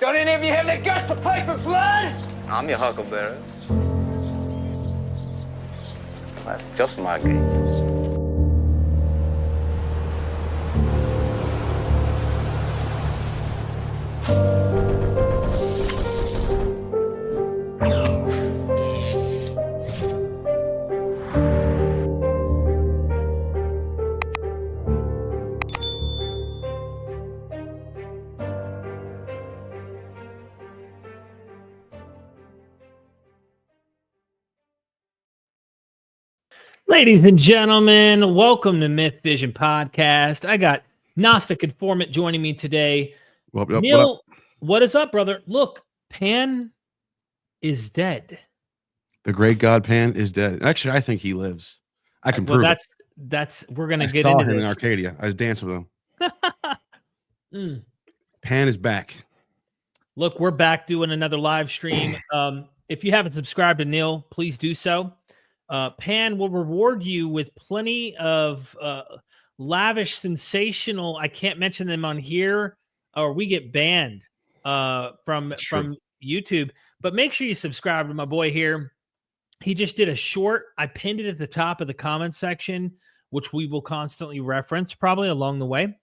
Don't any of you have the guts to play for blood? I'm your huckleberry. That's just my game. Ladies and gentlemen, welcome to MythVision Podcast. I got Gnostic Informant joining me today. Neal, what is up, brother? Look, Pan is dead. The great god Pan is dead. Actually, I think he lives. I can prove that's we're gonna get saw into him this. in Arcadia. I was dancing with him. Pan is back. Look, we're back doing another live stream. If you haven't subscribed to Neal, please do so. Pan will reward you with plenty of lavish, sensational. I can't mention them on here, or we get banned from YouTube. But make sure you subscribe to my boy here. He just did a short. I pinned it at the top of the comment section, which we will constantly reference probably along the way.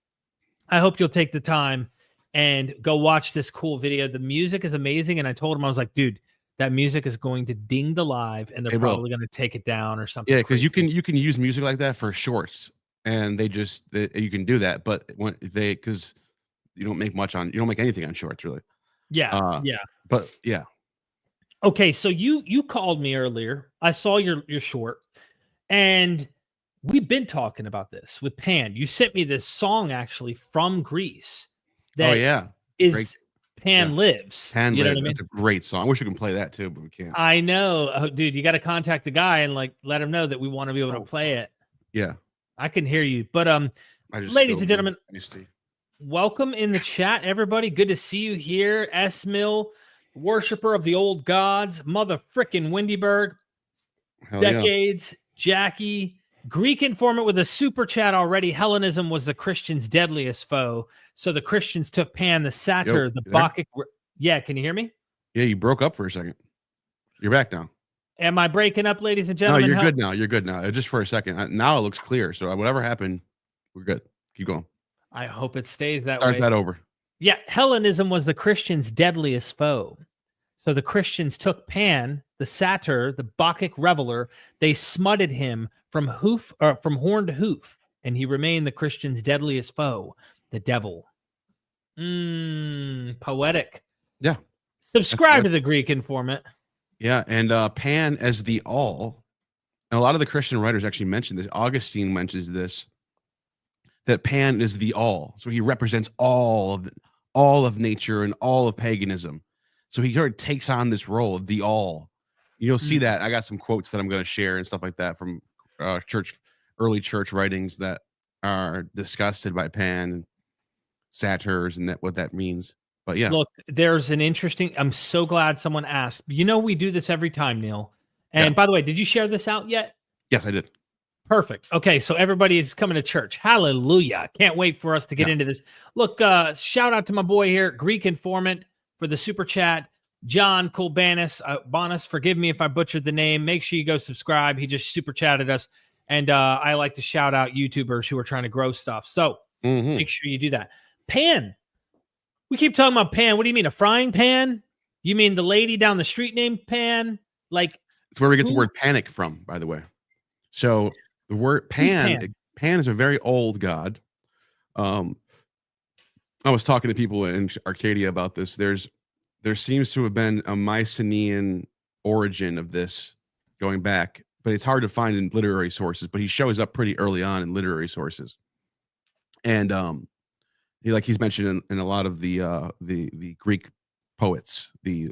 I hope you'll take the time and go watch this cool video. The music is amazing, and I told him, I was like, dude, that music is going to ding the live, and they're probably going to take it down or something. Yeah, because you can use music like that for shorts, and you can do that, but because you don't make anything on shorts really. Yeah, but yeah. Okay, so you called me earlier. I saw your short, and we've been talking about this with Pan. You sent me this song actually from Greece. Is Pan Lives. Pan you know Lives. What I mean? That's a great song. I wish we could play that too, but we can't. I know, dude. You got to contact the guy and let him know that we want to be able to play it. Yeah, I can hear you. But ladies and gentlemen, welcome in the chat, everybody. Good to see you here. S Mill, worshiper of the old gods, mother frickin' Windyberg, decades, Jackie. Greek informant with a super chat already. Hellenism was the Christians' deadliest foe. So the Christians took Pan, the satyr, the Bacchic. Yeah, can you hear me? Yeah, you broke up for a second. You're back now. Am I breaking up, ladies and gentlemen? No, you're good now. You're good now. Just for a second. Now it looks clear. So whatever happened, we're good. Keep going. I hope it stays that way. Start that over. Yeah, Hellenism was the Christians' deadliest foe. So the Christians took Pan, the satyr, the Bacchic reveler. They smutted him from horn to hoof, and he remained the Christians' deadliest foe, the devil. Poetic. Yeah. Subscribe to the Greek Informant. Yeah, and Pan as the all. And a lot of the Christian writers actually mention this. Augustine mentions this, that Pan is the all. So he represents all of nature and all of paganism. So he sort of takes on this role of the all. You'll see that. I got some quotes that I'm going to share and stuff like that from early church writings that are disgusted by Pan and satyrs and what that means. But yeah, look, there's an interesting. I'm so glad someone asked. You know, we do this every time, Neal. And by the way, did you share this out yet? Yes, I did. Perfect. Okay, so everybody is coming to church. Hallelujah! Can't wait for us to get into this. Look, shout out to my boy here, Greek Informant, for the super chat. John Colbanis, Bonus, forgive me if I butchered the name. Make sure you go subscribe. He just super chatted us. And I like to shout out YouTubers who are trying to grow stuff. So make sure you do that. Pan. We keep talking about Pan. What do you mean? A frying pan? You mean the lady down the street named Pan? Like, it's where we get the word panic from, by the way. So the word Pan is a very old god. I was talking to people in Arcadia about this. There seems to have been a Mycenaean origin of this going back, but it's hard to find in literary sources. But he shows up pretty early on in literary sources, and he's mentioned in a lot of the Greek poets, the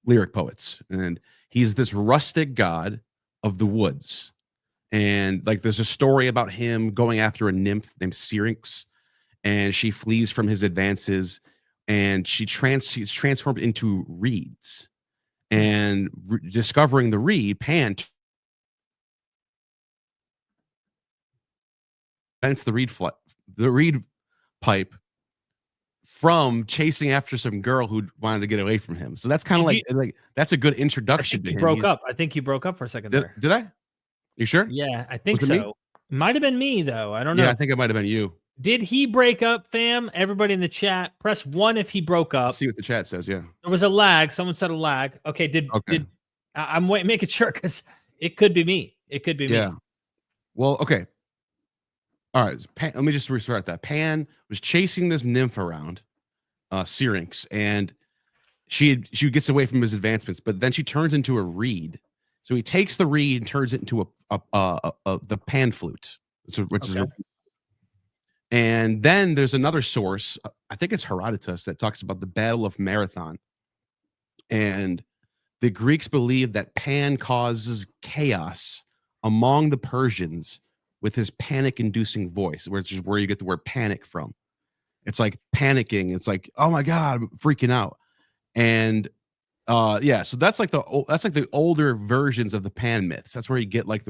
lyric poets, and he's this rustic god of the woods. And there's a story about him going after a nymph named Syrinx, and she flees from his advances. And she's transformed into reeds, and discovering the reed, Pan invents the reed pipe from chasing after some girl who wanted to get away from him. So that's kind of like that's a good introduction to him. Broke up. I think you broke up for a second there. Did I? You sure? Yeah, I think Was it me? so. Might have been me though. I don't know. Yeah, I think it might have been you. Did he break up, fam? Everybody in the chat, press 1 if he broke up. Let's see what the chat says. Yeah, there was a lag. Someone said a lag. Okay, I'm making sure because it could be me. It could be me. Yeah. Well, okay. All right. Let me just restart that. Pan was chasing this nymph around, Syrinx, and she gets away from his advancements, but then she turns into a reed. So he takes the reed and turns it into the pan flute, which is. And then there's another source, I think it's Herodotus, that talks about the Battle of Marathon. And the Greeks believe that Pan causes chaos among the Persians with his panic-inducing voice, which is where you get the word panic from. It's like panicking. It's like, oh my God, I'm freaking out. And so that's like the older versions of the Pan myths. That's where you get like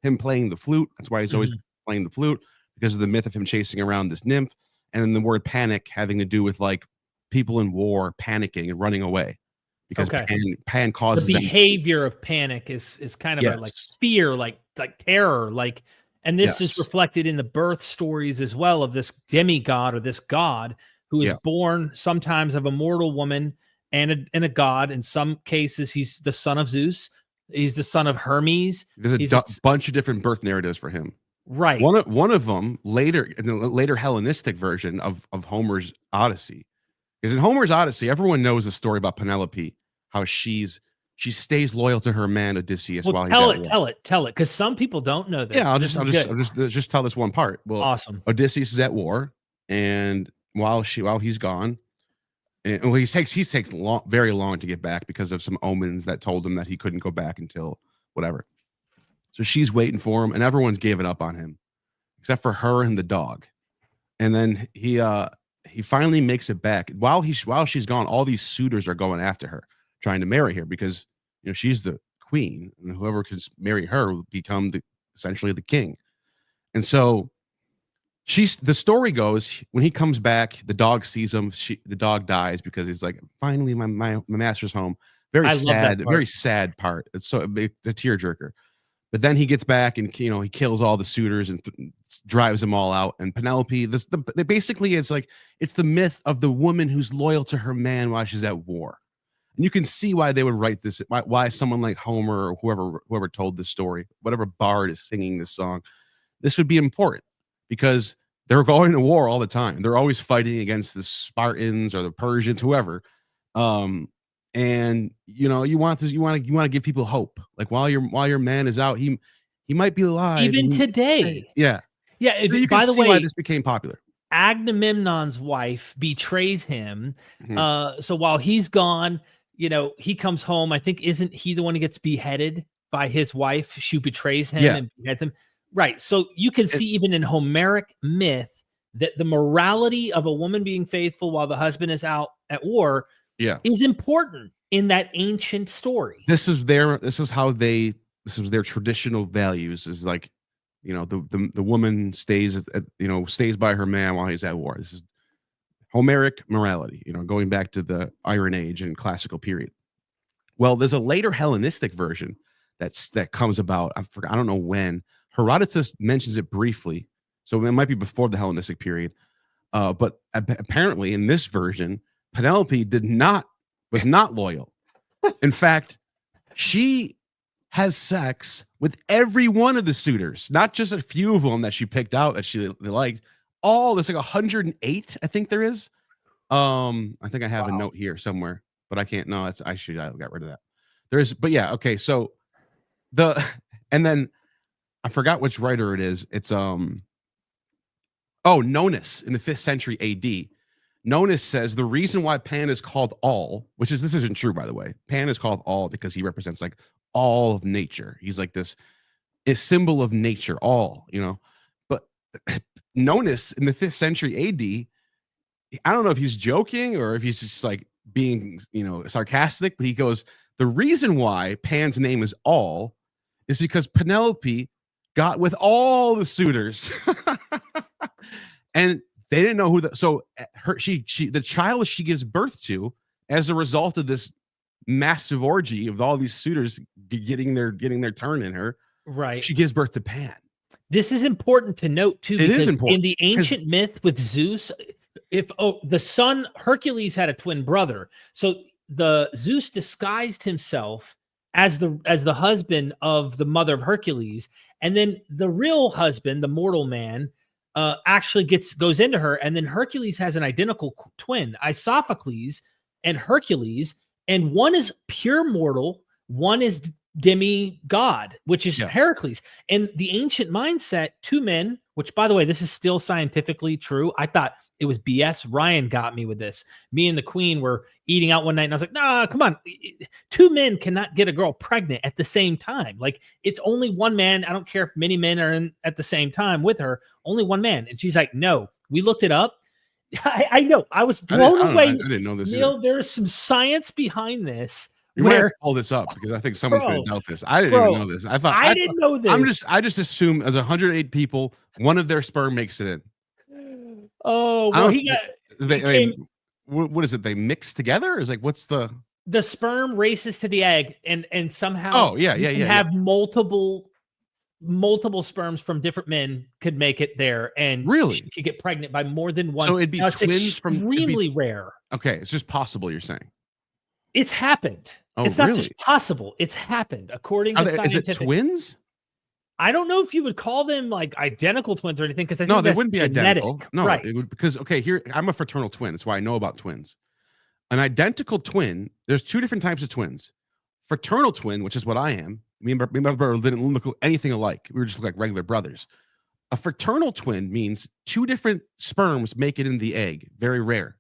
him playing the flute. That's why he's always playing the flute, because of the myth of him chasing around this nymph, and then the word panic having to do with like people in war panicking and running away, because Pan causes the behavior of panic is kind of like fear, like terror, and this is reflected in the birth stories as well of this demigod or this god who is born sometimes of a mortal woman and a god. In some cases, he's the son of Zeus. He's the son of Hermes. There's a bunch of different birth narratives for him. Right. One of them later, in the later Hellenistic version of Homer's Odyssey, because in Homer's Odyssey, everyone knows the story about Penelope, how she stays loyal to her man Odysseus while he's at war. Tell it, because some people don't know this. Yeah, I'll just tell this one part. Well, awesome. Odysseus is at war, and while he's gone, and he takes very long to get back because of some omens that told him that he couldn't go back until whatever. So she's waiting for him, and everyone's giving up on him, except for her and the dog. And then he finally makes it back. While she's gone, all these suitors are going after her, trying to marry her, because she's the queen, and whoever can marry her will become essentially the king. And so the story goes, when he comes back, the dog sees him. The dog dies because he's like, finally, my master's home. Very sad part. It's so a tearjerker. But then he gets back and he kills all the suitors and drives them all out. And Penelope, basically it's the myth of the woman who's loyal to her man while she's at war. And you can see why they would write this, why someone like Homer or whoever told this story, whatever bard is singing this song, this would be important, because they're going to war all the time. They're always fighting against the Spartans or the Persians, whoever. And you want to give people hope. Like while your man is out, he might be alive even today. Yeah. So by the way, why this became popular. Agamemnon's wife betrays him. So while he's gone, he comes home. I think, isn't he the one who gets beheaded by his wife? She betrays him and beheads him. Right. So you can see even in Homeric myth that the morality of a woman being faithful while the husband is out at war is important in that ancient story. This is their traditional values, is like, the woman stays by her man while he's at war. This is Homeric morality, going back to the Iron Age and classical period. Well, there's a later Hellenistic version that comes about. I don't know when. Herodotus mentions it briefly, so it might be before the Hellenistic period. But apparently in this version, Penelope was not loyal. In fact, she has sex with every one of the suitors, not just a few of them that she picked out that she liked. There's like 108, I think there is. I think I have a note here somewhere, but I can't. No, I got rid of that. Okay. So and then I forgot which writer it is. It's Nonus in the 5th century AD. Nonus says the reason why Pan is called all, this isn't true, by the way. Pan is called all because he represents like all of nature. He's like a symbol of nature, all, But Nonus in the 5th century AD, I don't know if he's joking or if he's just like being, sarcastic, but he goes, the reason why Pan's name is all is because Penelope got with all the suitors. And They didn't know who the child she gives birth to as a result of this massive orgy of all these suitors getting their turn in her. Right. She gives birth to Pan. This is important to note too, It is because important, in the ancient myth with Zeus, the son Hercules had a twin brother, so the Zeus disguised himself as the husband of the mother of Hercules, and then the real husband, the mortal man, actually goes into her, and then Hercules has an identical twin, Isophocles and Hercules, and one is pure mortal, one is demigod, which is Heracles. And the ancient mindset, two men, which by the way, this is still scientifically true. I thought it was BS. Ryan got me with this. Me and the queen were eating out one night, and I was like, nah, come on. Two men cannot get a girl pregnant at the same time. Like, it's only one man. I don't care if many men are in at the same time with her, only one man. And she's like, no. We looked it up. I know. I was blown away. I didn't know this. Neil, there's some science behind this. You might have to pull this up because I think someone's going to doubt this. I didn't even know this. I didn't know this. I just assume as 108 people, one of their sperm makes it in. Oh, well, what is it? They mix together? Is like, what's the sperm races to the egg, and somehow have multiple sperms from different men could make it there, and really she could get pregnant by more than one. So it'd be twins extremely rare. Okay, it's just possible. You're saying it's happened. Oh, it's not just possible. It's happened according to scientific. Is it twins? I don't know if you would call them like identical twins or anything, because I think no, they that's wouldn't be genetic. identical. No, right? It would, because here I'm a fraternal twin. That's why I know about twins. An identical twin. There's two different types of twins. Fraternal twin, which is what I am. Me and my brother didn't look anything alike. We were just like regular brothers. A fraternal twin means two different sperms make it in the egg. Very rare.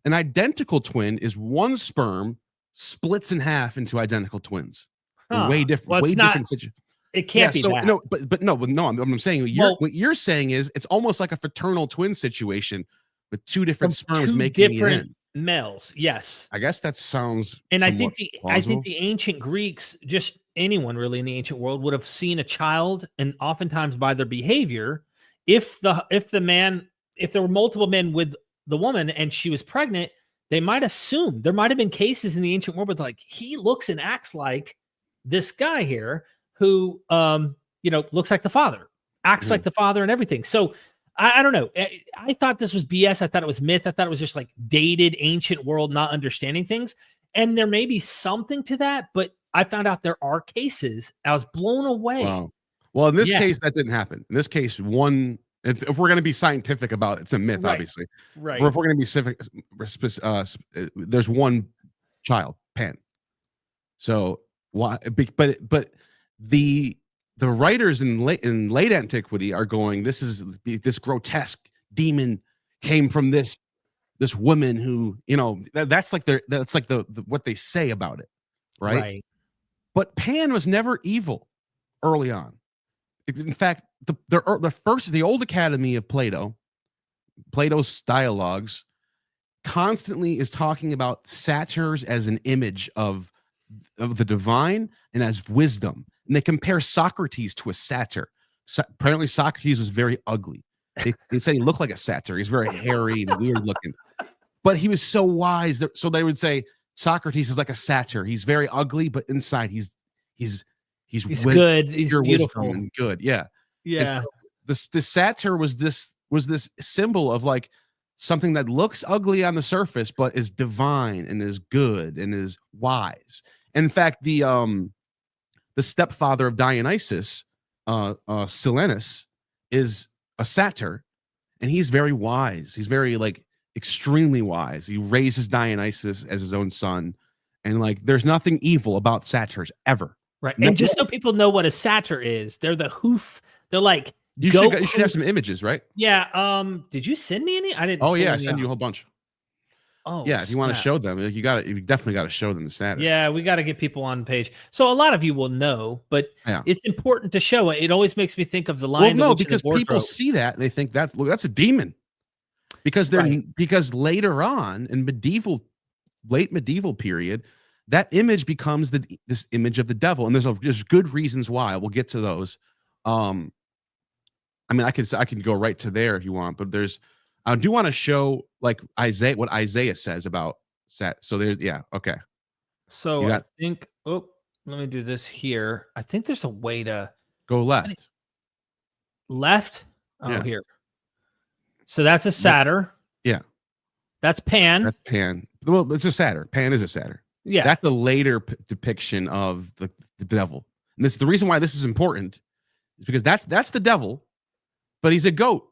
An identical twin is one sperm splits in half into identical twins. Way different. Well, way different situation. It can't be that. No, but no. I'm saying what you're saying is it's almost like a fraternal twin situation with two different sperms making it in. Males. Yes. I guess that sounds. And I think the ancient Greeks, just anyone really in the ancient world, would have seen a child, and oftentimes by their behavior, if there were multiple men with the woman and she was pregnant, they might assume there might have been cases in the ancient world, but like, he looks and acts like this guy here who, looks like the father, acts like the father and everything. So I don't know. I thought this was BS. I thought it was myth. I thought it was just like dated ancient world, not understanding things. And there may be something to that, but I found out there are cases. I was blown away. Wow. Well, in this case, that didn't happen. In this case, if we're going to be scientific about it, it's a myth, obviously. Right. Or if we're going to be specific, there's one child, Pan. So why? But the writers in late antiquity are going, this grotesque demon came from this woman who, that's like the what they say about it, right? But Pan was never evil early on. In fact, the old Academy of Plato's dialogues constantly is talking about satyrs as an image of the divine and as wisdom. And they compare Socrates to a satyr. So apparently Socrates was very ugly. They say he looked like a satyr. He's very hairy and weird looking, but he was so wise that, so they would say Socrates is like a satyr. He's very ugly, but inside he's good. He's beautiful and good. Yeah. Yeah. So this satyr was this symbol of like something that looks ugly on the surface, but is divine and is good and is wise. And in fact, the stepfather of Dionysus, Silenus, is a satyr, and he's very wise. He's very extremely wise. He raises Dionysus as his own son, and there's nothing evil about satyrs ever. Right. And just so people know what a satyr is, they're the hoof. They're like, you should have some images, right? Yeah. Did you send me any? I didn't. Oh yeah, I sent you a whole bunch. Oh yeah, if you want to show them, you definitely got to show them the satyr. Yeah, we got to get people on page. So a lot of you will know, but it's important to show it. It always makes me think of the Lion. Well, no, because people see that and they think that's a demon. Because because later on in late medieval period, that image becomes this image of the devil, and there's good reasons why. We'll get to those. I mean, I can go right to there if you want, but there's I do want to show like Isaiah, what Isaiah says about Sat. So there's, yeah, okay. So You I got think, oh, let me do this here. I think there's a way to go left. left. Oh, Yeah. here. So that's a satyr. Yeah. That's Pan. That's Pan. Well, it's a satyr. Pan is a satyr. Yeah. That's a later depiction of the devil. And this the reason why this is important is because that's the devil, but he's a goat.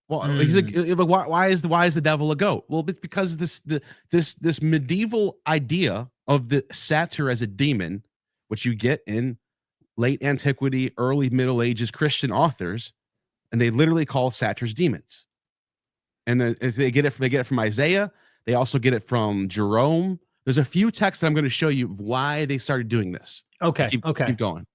Well, why is the devil a goat? Well, it's because this medieval idea of the satyr as a demon, which you get in late antiquity, early Middle Ages Christian authors, and they literally call satyrs demons. And then if they get it from Isaiah, they also get it from Jerome. There's a few texts that I'm going to show you why they started doing this. Okay. Keep Okay. going.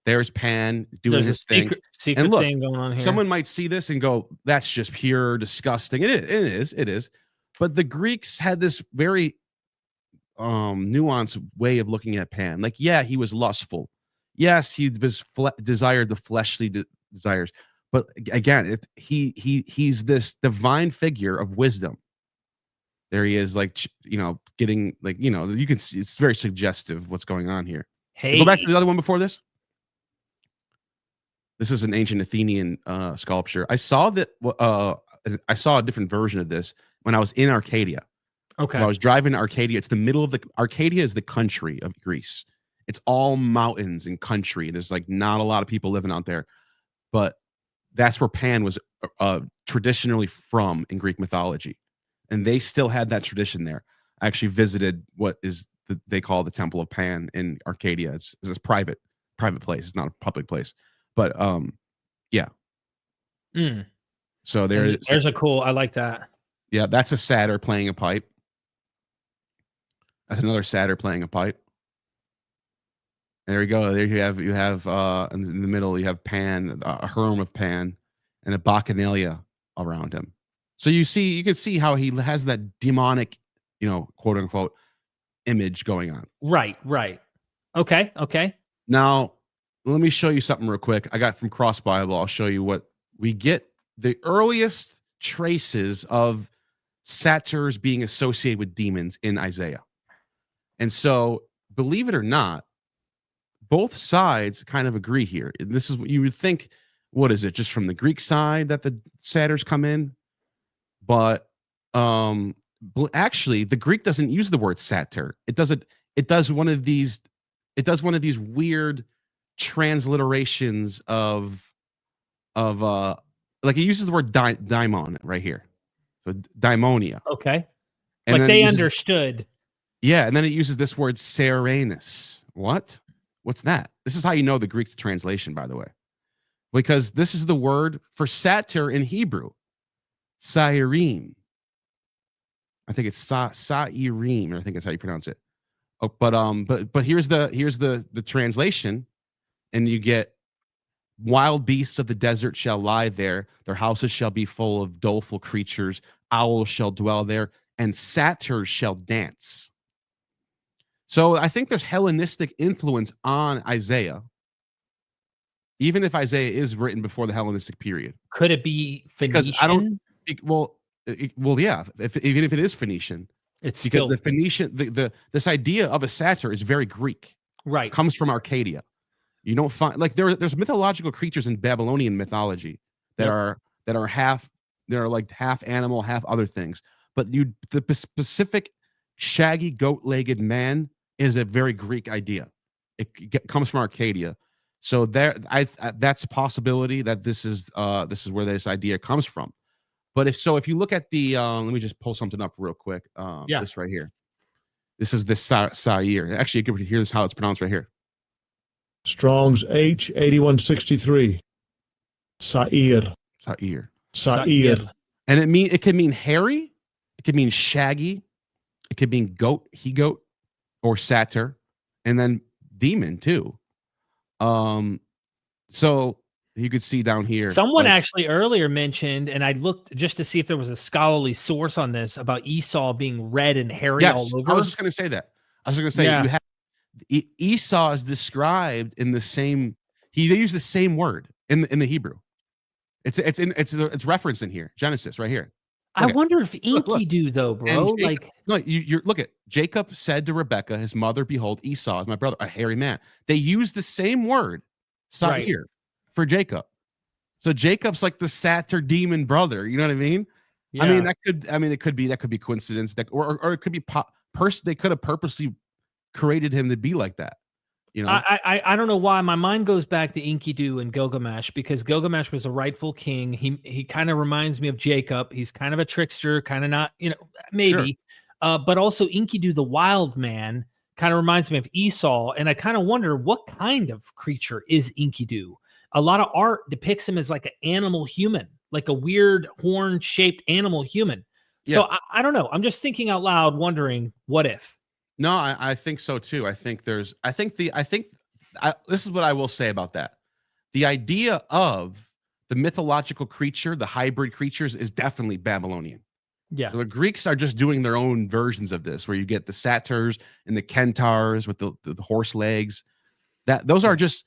There's Pan doing There's his a thing. secret And look, thing going on here. someone might see this and go, "That's just pure disgusting." It is. But the Greeks had this very nuanced way of looking at Pan. Like, yeah, he was lustful. Yes, he desired the fleshly desires. But again, he's this divine figure of wisdom. There he is, like, getting, like, you can see it's very suggestive what's going on here. Hey, Go back to the other one before this. This is an ancient Athenian sculpture. I saw a different version of this when I was in Arcadia. Okay. When I was driving to Arcadia. It's the middle of Arcadia is the country of Greece. It's all mountains and country. There's like not a lot of people living out there, but that's where Pan was traditionally from in Greek mythology, and they still had that tradition there. I actually visited what is they call the Temple of Pan in Arcadia. It's a private place. It's not a public place, but yeah. So there's a cool. I like that. Yeah, that's a satyr playing a pipe. That's another satyr playing a pipe. There we go. There you have in the middle you have Pan, a herm of Pan, and a bacchanalia around him. So you can see how he has that demonic, quote unquote, image going on. Right. Okay. Now, let me show you something real quick. I got from Cross Bible. I'll show you what we get. The earliest traces of satyrs being associated with demons in Isaiah. And so, believe it or not, both sides kind of agree here. And this is what you would think. What is it? Just from the Greek side that the satyrs come in? But actually, the Greek doesn't use the word satyr. It does one of these weird transliterations of like it uses the word daimon right here. So daimonia. Okay. And like they understood. Yeah, and then it uses this word serenus. What's that? This is how you know the Greek's translation, by the way. Because this is the word for satyr in Hebrew. Sairim. I think it's Sairim, I think that's how you pronounce it. Oh, but here's the translation, and you get wild beasts of the desert shall lie there, their houses shall be full of doleful creatures, owls shall dwell there, and satyrs shall dance. So I think there's Hellenistic influence on Isaiah, even if Isaiah is written before the Hellenistic period. Could it be Phoenician? Because I don't. Yeah. Even if it is Phoenician, it's because still the Phoenician, this idea of a satyr is very Greek. Right. It comes from Arcadia. You don't find like there's mythological creatures in Babylonian mythology that are half animal, half other things. But the specific shaggy goat-legged man is a very Greek idea. It comes from Arcadia. So that's a possibility that this is where this idea comes from. But if you look at the let me just pull something up real quick. This right here. This is the Sair. Actually, you can hear this how it's pronounced right here. Strong's H8163. Sair. And it can mean hairy, it can mean shaggy, it could mean goat, he-goat, or satyr, and then demon too. So you could see down here. Someone actually earlier mentioned, and I looked just to see if there was a scholarly source on this about Esau being red and hairy all over. I was just going to say that. You have Esau is described in the same. They use the same word in the Hebrew. It's referenced in here, Genesis right here. I wonder if look. Enkidu though, bro. And Jacob, Like, no, you're look at Jacob said to Rebekah, his mother, "Behold, Esau is my brother, a hairy man." They use the same word, Right. Sa'ir, for Jacob. So Jacob's like the satyr demon brother. You know what I mean? yeah. I mean, it could be coincidence, that, or it could be they could have purposely created him to be like that. You know? I don't know why my mind goes back to Enkidu and Gilgamesh, because Gilgamesh was a rightful king. He kind of reminds me of Jacob. He's kind of a trickster, kind of not, maybe. Sure. But also Enkidu, the wild man, kind of reminds me of Esau. And I kind of wonder, what kind of creature is Enkidu? A lot of art depicts him as like an animal human, like a weird horn-shaped animal human. So Yeah. I don't know. I'm just thinking out loud, wondering, what if? No, I think so too. This is what I will say about that. The idea of the mythological creature, the hybrid creatures, is definitely Babylonian. Yeah. So the Greeks are just doing their own versions of this, where you get the satyrs and the centaurs with the horse legs. Those are just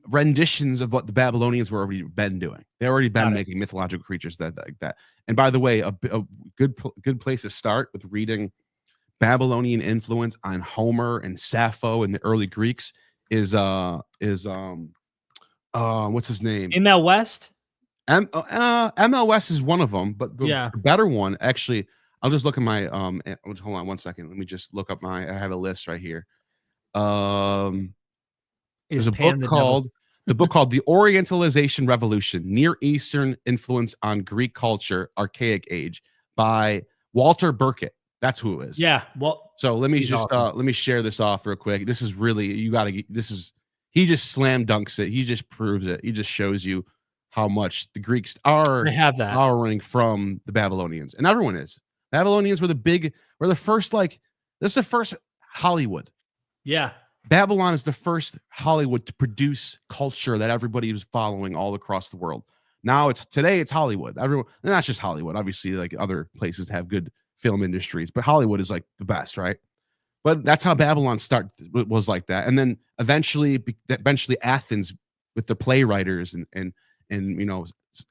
renditions of what the Babylonians were already been doing. They already been making mythological creatures like that. And by the way, a good place to start with reading Babylonian influence on Homer and Sappho and the early Greeks is what's his name? ML West. ML West is one of them, but the better one, actually, I'll just look at my hold on 1 second. Let me just look up I have a list right here. There's a book called The Orientalization Revolution: Near Eastern Influence on Greek Culture, Archaic Age, by Walter Burkett. That's who it is. Yeah. Well, so let me just awesome. let me share this off real quick. This is really, he just slam dunks it. He just proves it. He just shows you how much the Greeks are borrowing from the Babylonians, and everyone is. Babylonians were the first, this is the first Hollywood. Yeah. Babylon is the first Hollywood to produce culture that everybody was following all across the world. Now today it's Hollywood. Everyone, and not just Hollywood. Obviously, like other places have good film industries, but Hollywood is like the best, right? But that's how Babylon was like that. And then eventually Athens with the playwriters and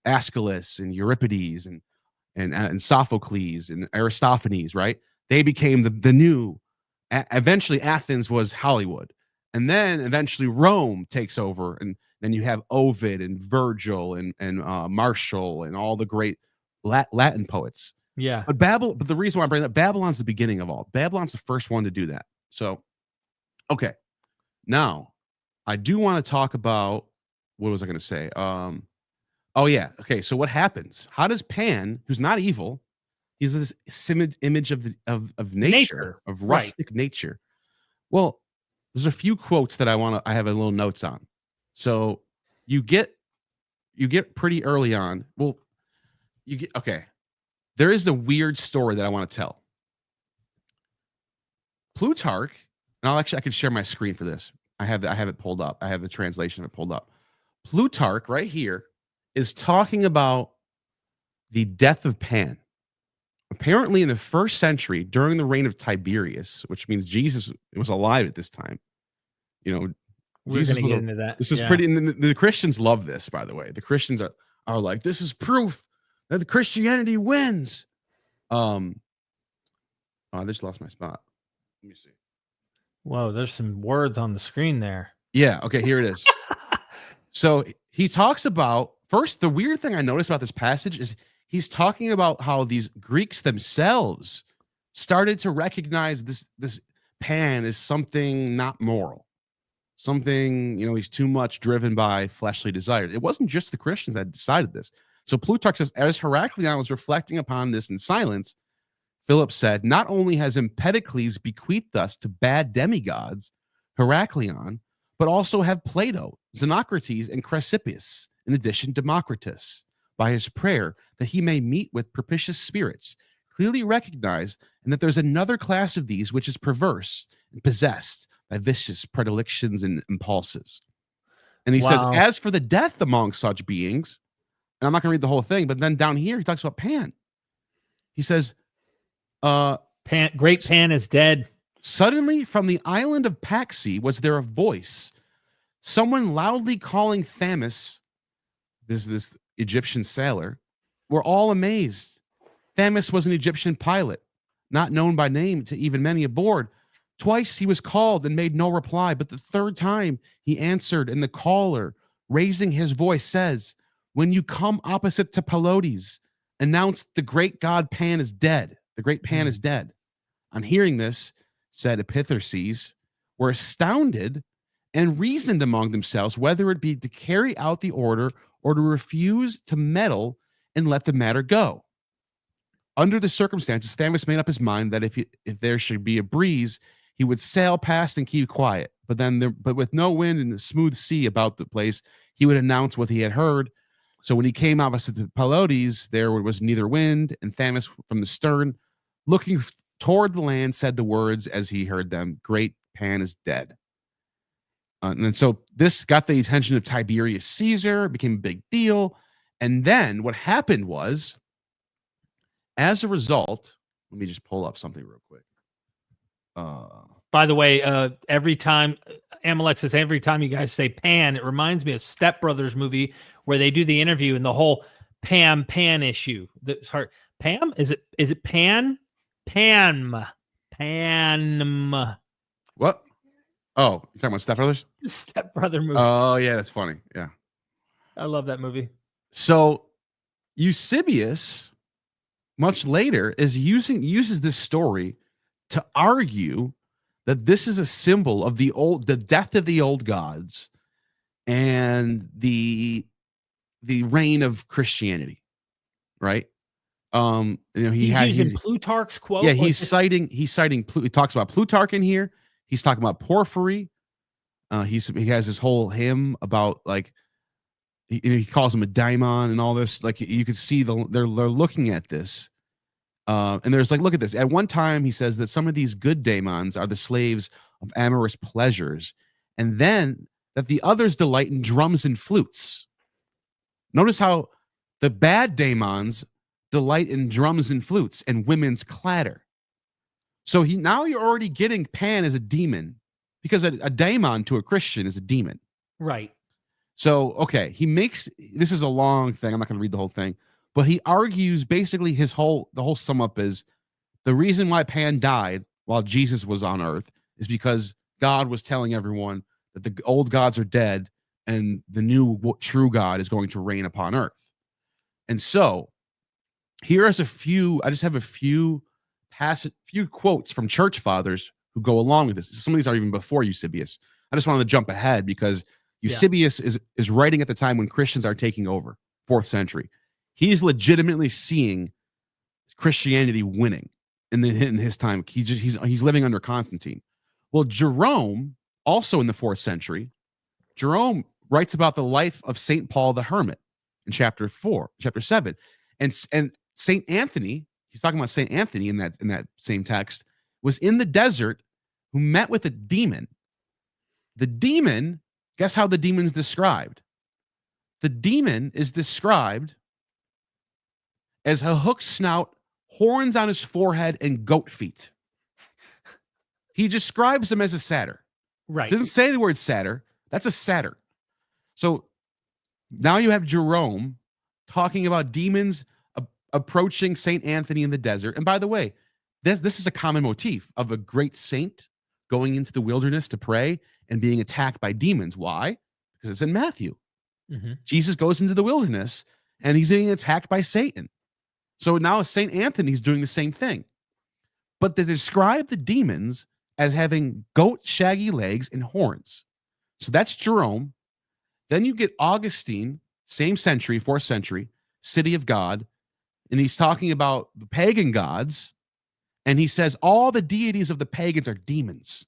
Aeschylus and Euripides and Sophocles and Aristophanes, right? They became the new. Eventually Athens was Hollywood, and then eventually Rome takes over, and then you have Ovid and Virgil and Martial and all the great Latin poets. Yeah. But the reason why I bring that, Babylon's the beginning of all. Babylon's the first one to do that. So, okay. Now, I do want to talk about, what was I going to say? Oh yeah. Okay. So what happens? How does Pan, who's not evil, he's this image of nature, of rustic nature. Well, there's a few quotes that I have a little notes on. So you get pretty early on. Well, okay. There is a weird story that I want to tell. Plutarch, and I can share my screen for this. I have it pulled up. I have the translation of it pulled up. Plutarch right here is talking about the death of Pan. Apparently, in the 1st century, during the reign of Tiberius, which means Jesus was alive at this time. We're Jesus going to get into that. This is pretty. And the Christians love this, by the way. The Christians are like, this is proof that the Christianity wins. Oh, I just lost my spot. Let me see. Whoa, there's some words on the screen there. Yeah. Okay, here it is. So he talks about, first, the weird thing I noticed about this passage is he's talking about how these Greeks themselves started to recognize this Pan as something not moral, something, he's too much driven by fleshly desires. It wasn't just the Christians that decided this. So Plutarch says, as Heraclion was reflecting upon this in silence, Philip said, not only has Empedocles bequeathed us to bad demigods, Heraclion, but also have Plato, Xenocrates, and Chrysippus, in addition Democritus, by his prayer that he may meet with propitious spirits, clearly recognize, and that there's another class of these which is perverse and possessed by vicious predilections and impulses. And he says, as for the death among such beings, and I'm not going to read the whole thing, but then down here he talks about Pan. He says, Great Pan is dead. Suddenly from the island of Paxi was there a voice, someone loudly calling Thamus, this Egyptian sailor. We're all amazed. Thamus was an Egyptian pilot, not known by name to even many aboard. Twice he was called and made no reply, but the third time he answered, and the caller, raising his voice, says, "When you come opposite to Palodes, announce the great god Pan is dead. The great Pan is dead." On hearing this, said Epitherses, were astounded and reasoned among themselves whether it be to carry out the order or to refuse to meddle and let the matter go. Under the circumstances, Thamus made up his mind that if there should be a breeze, he would sail past and keep quiet. But with no wind and a smooth sea about the place, he would announce what he had heard. So when he came opposite to Palodes, there was neither wind, and Thamus from the stern, looking toward the land, said the words as he heard them, "Great Pan is dead." And then so this got the attention of Tiberius Caesar, it became a big deal. And then what happened was, as a result, let me just pull up something real quick. By the way, every time Amalek says, every time you guys say Pan, it reminds me of Step Brothers movie where they do the interview and the whole Pan issue. That's hard. Pam? Is it Pan? Pan. What? Oh, you're talking about Step Brothers? Step Brother movie. Oh, yeah, that's funny. Yeah. I love that movie. So Eusebius, much later, uses this story to argue that this is a symbol of the death of the old gods and the reign of Christianity, right? He's using Plutarch's quote. Yeah, he's citing. He talks about Plutarch in here. He's talking about Porphyry. He has this whole hymn about like he calls him a daimon and all this. Like you could see they're looking at this. And there's like, look at this. At one time, he says that some of these good daemons are the slaves of amorous pleasures, and then that the others delight in drums and flutes. Notice how the bad daemons delight in drums and flutes and women's clatter. So now you're already getting Pan as a demon, because a daemon to a Christian is a demon. Right. So, okay, this is a long thing. I'm not going to read the whole thing. But he argues basically the whole sum up is the reason why Pan died while Jesus was on earth is because God was telling everyone that the old gods are dead and the new true God is going to reign upon earth. And so here's I just have a few quotes from church fathers who go along with this. Some of these are even before Eusebius. I just wanted to jump ahead because Eusebius is writing at the time when Christians are taking over, 4th century. He's legitimately seeing Christianity winning in his time. He's living under Constantine. Well, Jerome, also in the 4th century, Jerome writes about the life of Saint Paul the Hermit in chapter 7, and Saint Anthony. He's talking about Saint Anthony in that same text. Was in the desert, who met with a demon. The demon. Guess how the demon's described? The demon is described as a hooked snout, horns on his forehead, and goat feet. He describes him as a satyr. Right. Doesn't say the word satyr. That's a satyr. So now you have Jerome talking about demons approaching St. Anthony in the desert. And by the way, this is a common motif of a great saint going into the wilderness to pray and being attacked by demons. Why? Because it's in Matthew. Mm-hmm. Jesus goes into the wilderness and he's being attacked by Satan. So now St. Anthony's doing the same thing. But they describe the demons as having goat shaggy legs and horns. So that's Jerome. Then you get Augustine, same century, 4th century, City of God. And he's talking about the pagan gods. And he says all the deities of the pagans are demons.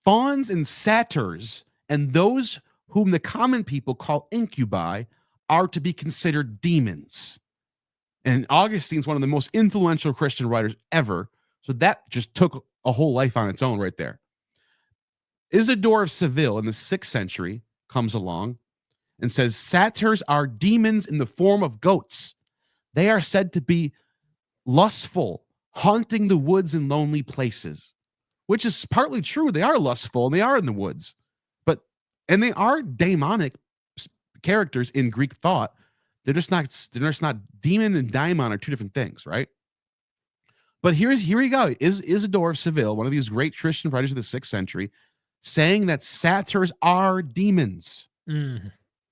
Fauns and satyrs and those whom the common people call incubi are to be considered demons. And Augustine's one of the most influential Christian writers ever. So that just took a whole life on its own right there. Isidore of Seville in the 6th century comes along and says, satyrs are demons in the form of goats. They are said to be lustful, haunting the woods and lonely places, which is partly true. They are lustful and they are in the woods, and they are daemonic characters in Greek thought. They're just not demon and daimon are two different things, right? But here we go. Isidore of Seville, one of these great Christian writers of the 6th century, saying that satyrs are demons.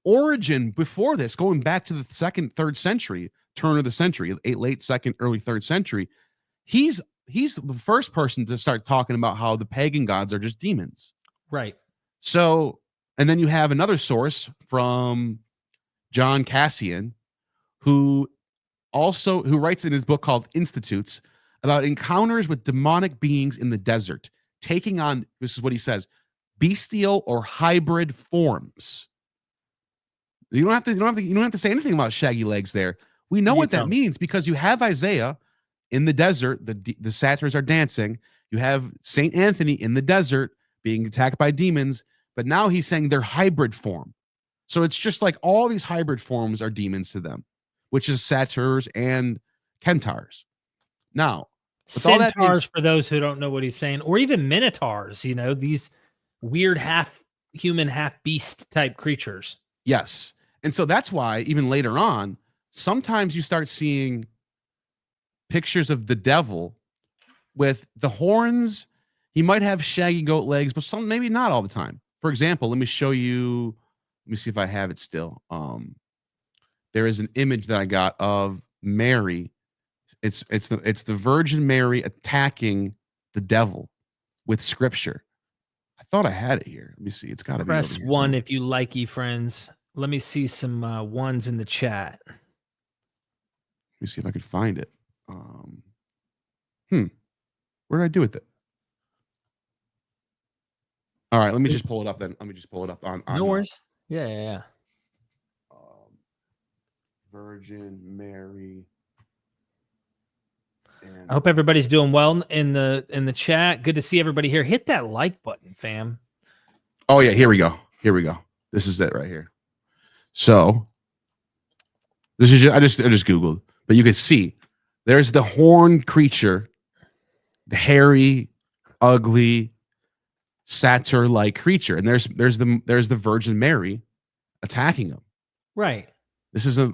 Origin before this, going back to the 2nd, 3rd century, turn of the century, late 2nd, early 3rd century, he's the first person to start talking about how the pagan gods are just demons. Right. So, and then you have another source from John Cassian, who writes in his book called Institutes about encounters with demonic beings in the desert, taking on, this is what he says, bestial or hybrid forms. You don't have to say anything about shaggy legs there. We know what that means because you have Isaiah in the desert. The satyrs are dancing. You have Saint Anthony in the desert being attacked by demons. But now he's saying they're hybrid form. So it's just like all these hybrid forms are demons to them, which is satyrs and centaurs. Now, centaurs, for those who don't know what he's saying, or even minotaurs, these weird half human, half beast type creatures. Yes. And so that's why even later on, sometimes you start seeing pictures of the devil with the horns. He might have shaggy goat legs, but maybe not all the time. For example, let me show you. Let me see if I have it still. There is an image that I got of Mary. It's the Virgin Mary attacking the devil with scripture. I thought I had it here. Let me see. It's got to be. Press 1 if you like, friends. Let me see some ones in the chat. Let me see if I could find it. Where did I do with it? All right, let me just pull it up then. Let me just pull it up on no worries. Yeah. Virgin Mary. I hope everybody's doing well in the chat. Good to see everybody here. Hit that like button, fam. Oh yeah, here we go. This is it right here. So this is I just Googled, but you can see there's the horned creature, the hairy, ugly, satyr-like creature, and there's the Virgin Mary attacking him. Right. This is a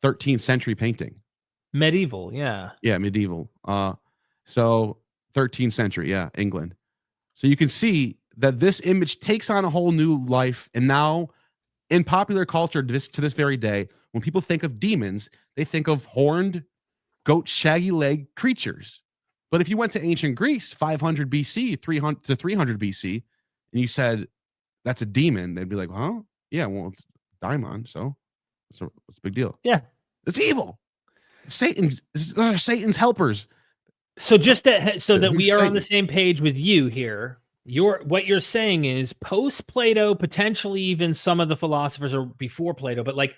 13th century painting. Medieval, yeah. Yeah, medieval. So 13th century, yeah, England. So you can see that this image takes on a whole new life, and now in popular culture to this very day, when people think of demons, they think of horned, goat, shaggy leg creatures. But if you went to ancient Greece, 500 BC, 300 to 300 BC, and you said that's a demon, they'd be like, huh? Yeah, well, it's daimon, so what's the big deal? Yeah. It's evil. Satan's helpers. So just that we are on the same page with you here. What you're saying is post Plato, potentially even some of the philosophers are before Plato, but like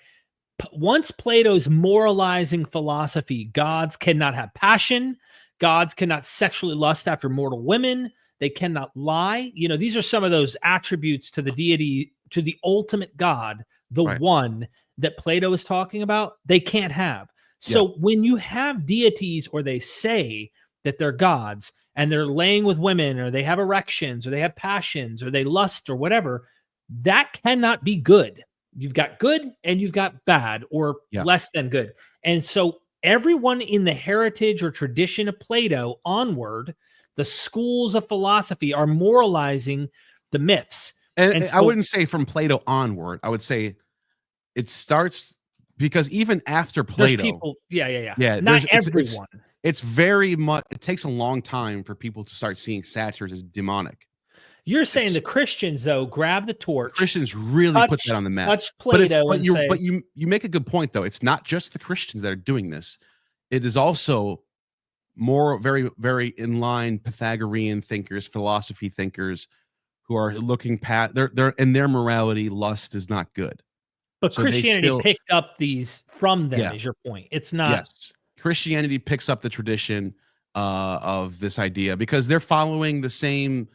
once Plato's moralizing philosophy, gods cannot have passion, gods cannot sexually lust after mortal women, they cannot lie. These are some of those attributes to the deity, to the ultimate God, the one that Plato is talking about, they can't have. So when you have deities, or they say that they're gods, and they're laying with women, or they have erections, or they have passions, or they lust, or whatever, that cannot be good. You've got good and you've got bad, or less than good. And so everyone in the heritage or tradition of Plato onward, the schools of philosophy are moralizing the myths. And so, I wouldn't say from Plato onward. I would say it starts because even after Plato, people, yeah. Not everyone. It's very much. It takes a long time for people to start seeing satyrs as demonic. You're saying the Christians, though, grab the torch. Christians really put that on the map. Touch Plato, but you make a good point, though. It's not just the Christians that are doing this. It is also more very, very in line Pythagorean thinkers, philosophy thinkers, who are looking past their in their morality. Lust is not good. But so Christianity picked up these from them. Is your point? It's not. Yes, Christianity picks up the tradition of this idea because they're following the same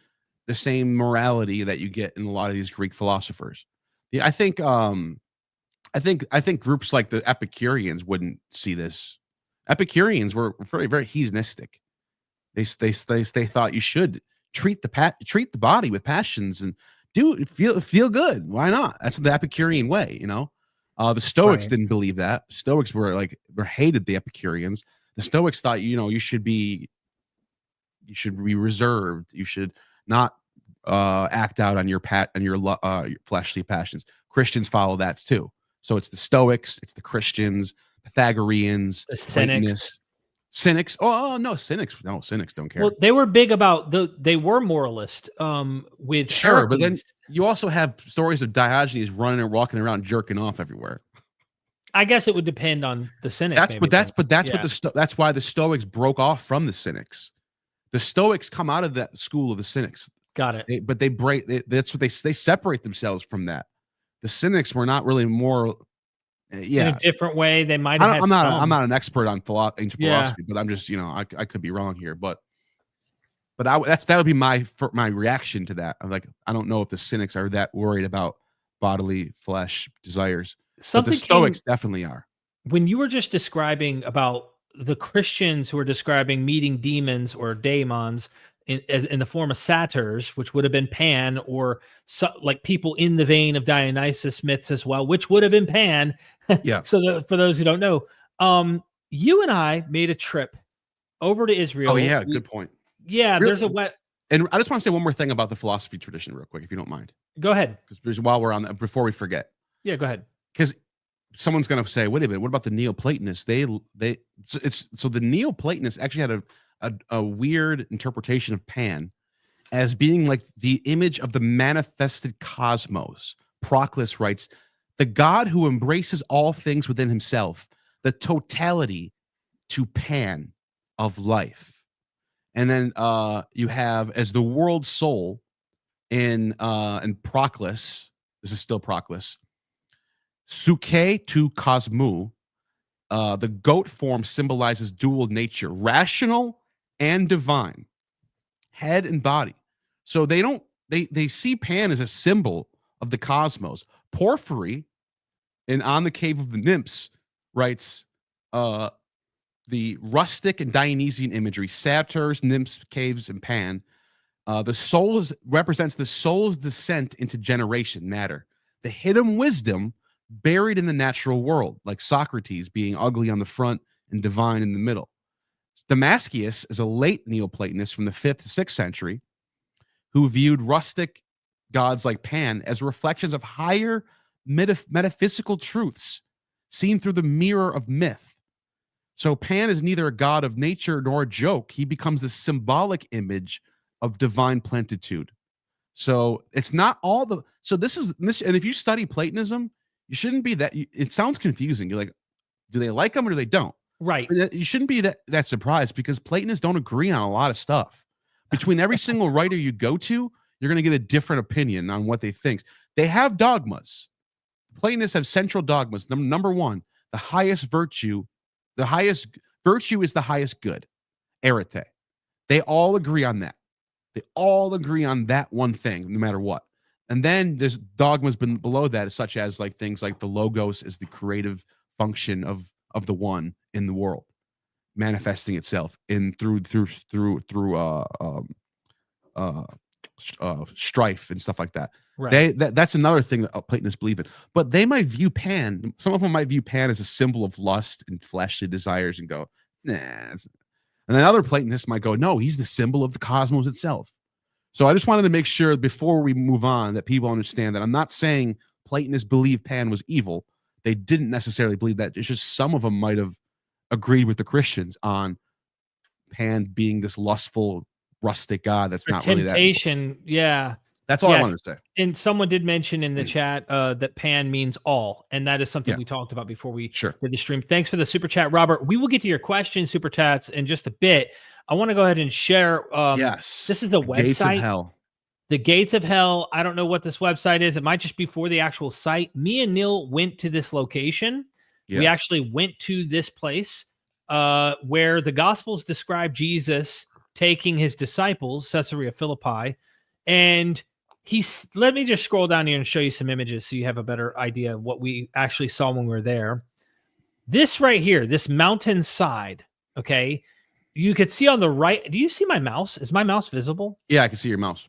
morality that you get in a lot of these Greek philosophers. Yeah, I think groups like the Epicureans wouldn't see this. Epicureans were very, very hedonistic. They thought you should treat the body with passions and feel good. Why not? That's the Epicurean way, The Stoics Right. didn't believe that. Stoics were hated the Epicureans. The Stoics thought, you should be reserved. You should not act out on your fleshly passions. Christians follow that too. So it's the Stoics, it's the Christians, Pythagoreans, The Cynics. Platonists, Cynics. Oh no, Cynics. No, Cynics don't care. Well, they were big about they were moralist with Sure, but then Heracles. you also have stories of Diogenes running and walking around jerking off everywhere. I guess it would depend on the Cynic. That's maybe, that's why the Stoics broke off from the Cynics. The Stoics come out of that school of the Cynics. Got it. But they that's what they separate themselves from that. The Cynics were not really more In a different way, they might have. I'm not an expert on ancient Yeah. philosophy, but I'm just, I could be wrong here, but that would be my reaction to that. I'm like, I don't know if the Cynics are that worried about bodily flesh desires. But the Stoics definitely are. When you were just describing about the Christians who are describing meeting demons or daemons in the form of satyrs, which would have been Pan, or like people in the vein of Dionysus myths as well, which would have been Pan. Yeah. So for those who don't know, you and I made a trip over to Israel. Oh yeah, good point. Yeah, Really? there's a wet. And I just want to say one more thing about the philosophy tradition, real quick, if you don't mind. Go ahead. Because while we're on that, before we forget. Yeah, go ahead. Because someone's going to say, wait a minute, what about the Neoplatonists? So the Neoplatonists actually had a weird interpretation of Pan as being like the image of the manifested cosmos. Proclus writes, the God who embraces all things within himself, the totality to Pan of life. And then you have as the world soul in Proclus, this is still Proclus, Suke to Cosmu, the goat form symbolizes dual nature, rational and divine, head and body. So they see Pan as a symbol of the cosmos. Porphyry, in On the Cave of the Nymphs, writes the rustic and Dionysian imagery, satyrs, nymphs, caves, and Pan. The soul represents the soul's descent into generation, matter, the hidden wisdom buried in the natural world, like Socrates being ugly on the front and divine in the middle. Damascius is a late Neoplatonist from the 5th to 6th century who viewed rustic gods like Pan as reflections of higher metaphysical truths seen through the mirror of myth. So Pan is neither a god of nature nor a joke. He becomes the symbolic image of divine plenitude. So it's not all the. So this, and if you study Platonism, you shouldn't be that. It sounds confusing. You're like, do they like them or do they don't? Right. You shouldn't be that surprised because Platonists don't agree on a lot of stuff. Between every single writer you go to, you're going to get a different opinion on what they think. They have dogmas. Platonists have central dogmas. Number one, the highest virtue is the highest good. Arete. They all agree on that. They all agree on that one thing, no matter what. And then there's dogmas below that, such as like things like the logos is the creative function of the one in the world, manifesting itself in through strife and stuff like that. Right. That's another thing that Platonists believe in. But they might view Pan. Some of them might view Pan as a symbol of lust and fleshly desires and go, nah. And then other Platonists might go, no, he's the symbol of the cosmos itself. So I just wanted to make sure before we move on that people understand that I'm not saying Platonists believe Pan was evil. They didn't necessarily believe that. It's just some of them might have agreed with the Christians on Pan being this lustful, rustic god that's not really that. Temptation, yeah. That's all I wanted to say. And someone did mention in the chat that Pan means all, and that is something we talked about before we did the stream. Thanks for the super chat, Robert. We will get to your questions, super chats, in just a bit. I want to go ahead and share. This is a website. Gates of Hell. The Gates of Hell. I don't know what this website is. It might just be for the actual site. Me and Neal went to this location. Yeah. We actually went to this place where the Gospels describe Jesus taking his disciples, Caesarea Philippi, and let me just scroll down here and show you some images so you have a better idea of what we actually saw when we were there. This right here, this mountainside, okay? You could see on the right. Do you see my mouse? Is my mouse visible? Yeah, I can see your mouse.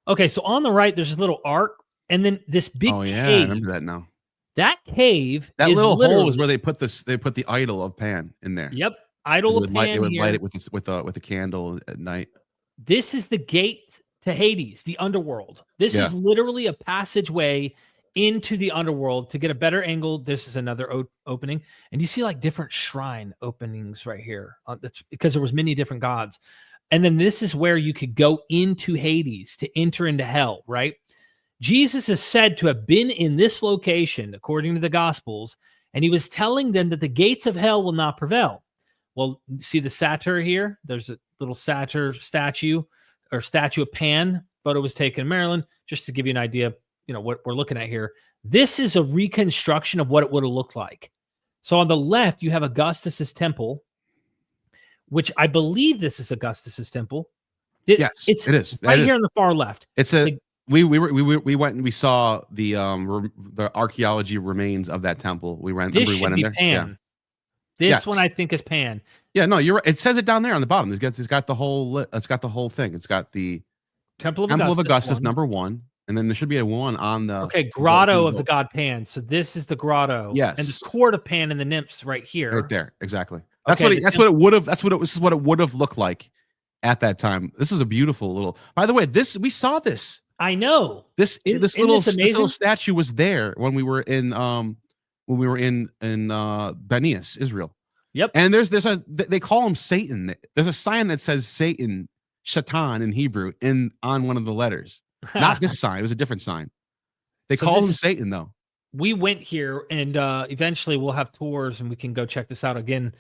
Okay, so on the right, there's a little arc, and then this big cave. I remember that now. That cave That is little hole literally, is where they put this. They put the idol of Pan in there. yep, They idol of would light. They Pan would light here. it with a candle at night. This is the gate to Hades, the underworld. This Yeah. is literally a passageway into the underworld. To get a better angle, this is another opening, and you see like different shrine openings right here. That's because there was many different gods, and then this is where you could go into Hades to enter into hell. Right? Jesus is said to have been in this location according to the Gospels, and he was telling them that the gates of hell will not prevail. Well, see the satyr here? There's a little satyr statue or statue of Pan. Photo was taken in Maryland, just to give you an idea of what we're looking at here. This is a reconstruction of what it would have looked like. So on the left, you have Augustus's temple, which I believe this is Augustus's temple. Yes, It's it is. right It here is. on the far left. It's a we went and we saw the archaeology remains of that temple. We went. This we should went be in there. Pan. Yeah. This Yes. one I think is Pan. Yeah, no, you're right. It says it down there on the bottom. It's got the whole. It's got the whole thing. It's got the Temple of Augustus one. number 1, and then there should be a 1 on the. Okay, grotto of the god Pan. So this is the grotto. Yes. And the court of Pan and the nymphs right here. Right there, exactly. That's Okay, what it would have. This is what it would have looked like at that time. This is a beautiful little. By the way, we saw this. I know. This Isn't little this amazing? statue was there when we were in Benias, Israel. Yep. And they call him Satan. There's a sign that says Satan, Shaitan in Hebrew on one of the letters. Not this sign. It was a different sign. They call him Satan though. We went here, and eventually we'll have tours, and we can go check this out again.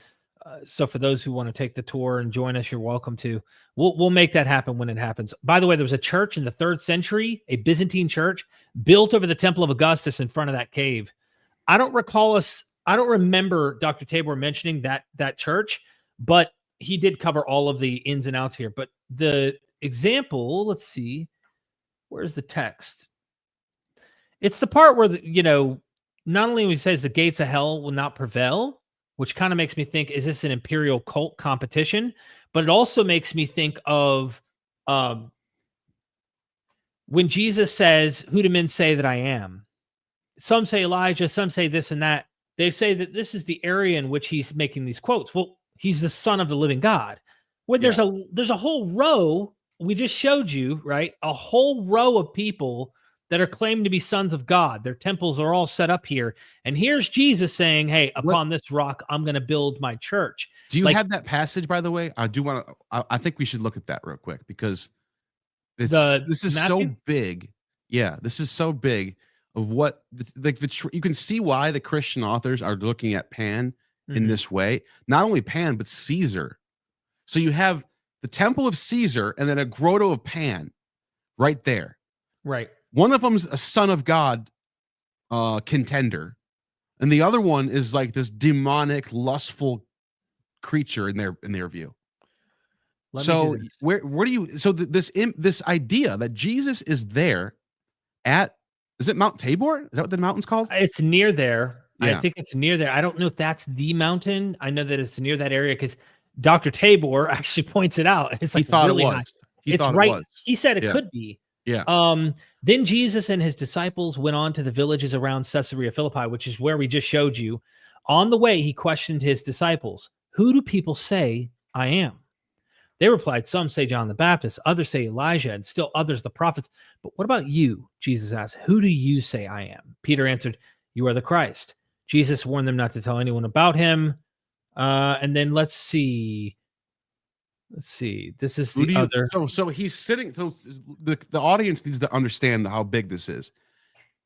So for those who want to take the tour and join us, you're welcome to. We'll make that happen when it happens. By the way, there was a church in the 3rd century, a Byzantine church built over the Temple of Augustus in front of that cave. I don't remember Dr. Tabor mentioning that church, but he did cover all of the ins and outs here. But the example, let's see, where's the text? It's the part where not only when he says the gates of hell will not prevail, which kind of makes me think, is this an imperial cult competition? But it also makes me think of when Jesus says, "Who do men say that I am?" Some say Elijah, some say this and that. They say that this is the area in which he's making these quotes. Well, he's the Son of the living God. When there's a whole row, we just showed you, right? A whole row of people that are claiming to be sons of God. Their temples are all set up here. And here's Jesus saying, "Hey, upon this rock, I'm going to build my church." Do you have that passage, by the way? I do want to. I think we should look at that real quick because this is Matthew? so big. Yeah, this is so big of what you can see why the Christian authors are looking at Pan in this way. Not only Pan, but Caesar. So you have the temple of Caesar and then a grotto of Pan right there. Right. One of them's a son of God contender, and the other one is like this demonic, lustful creature in their view. So where do you? So this idea that Jesus is there at, is it Mount Tabor? Is that what the mountain's called? It's near there. Yeah. I think it's near there. I don't know if that's the mountain. I know that it's near that area because Dr. Tabor actually points it out. It's like He thought really it was. high. He It's thought right. it was. He said it Yeah. could be. Yeah. Then Jesus and his disciples went on to the villages around Caesarea Philippi, which is where we just showed you. On the way, he questioned his disciples, "Who do people say I am?" They replied, "Some say John the Baptist, others say Elijah, and still others the prophets. But what about you?" Jesus asked, "Who do you say I am?" Peter answered, "You are the Christ." Jesus warned them not to tell anyone about him. And then let's see. This is the other. So he's sitting. So the audience needs to understand how big this is.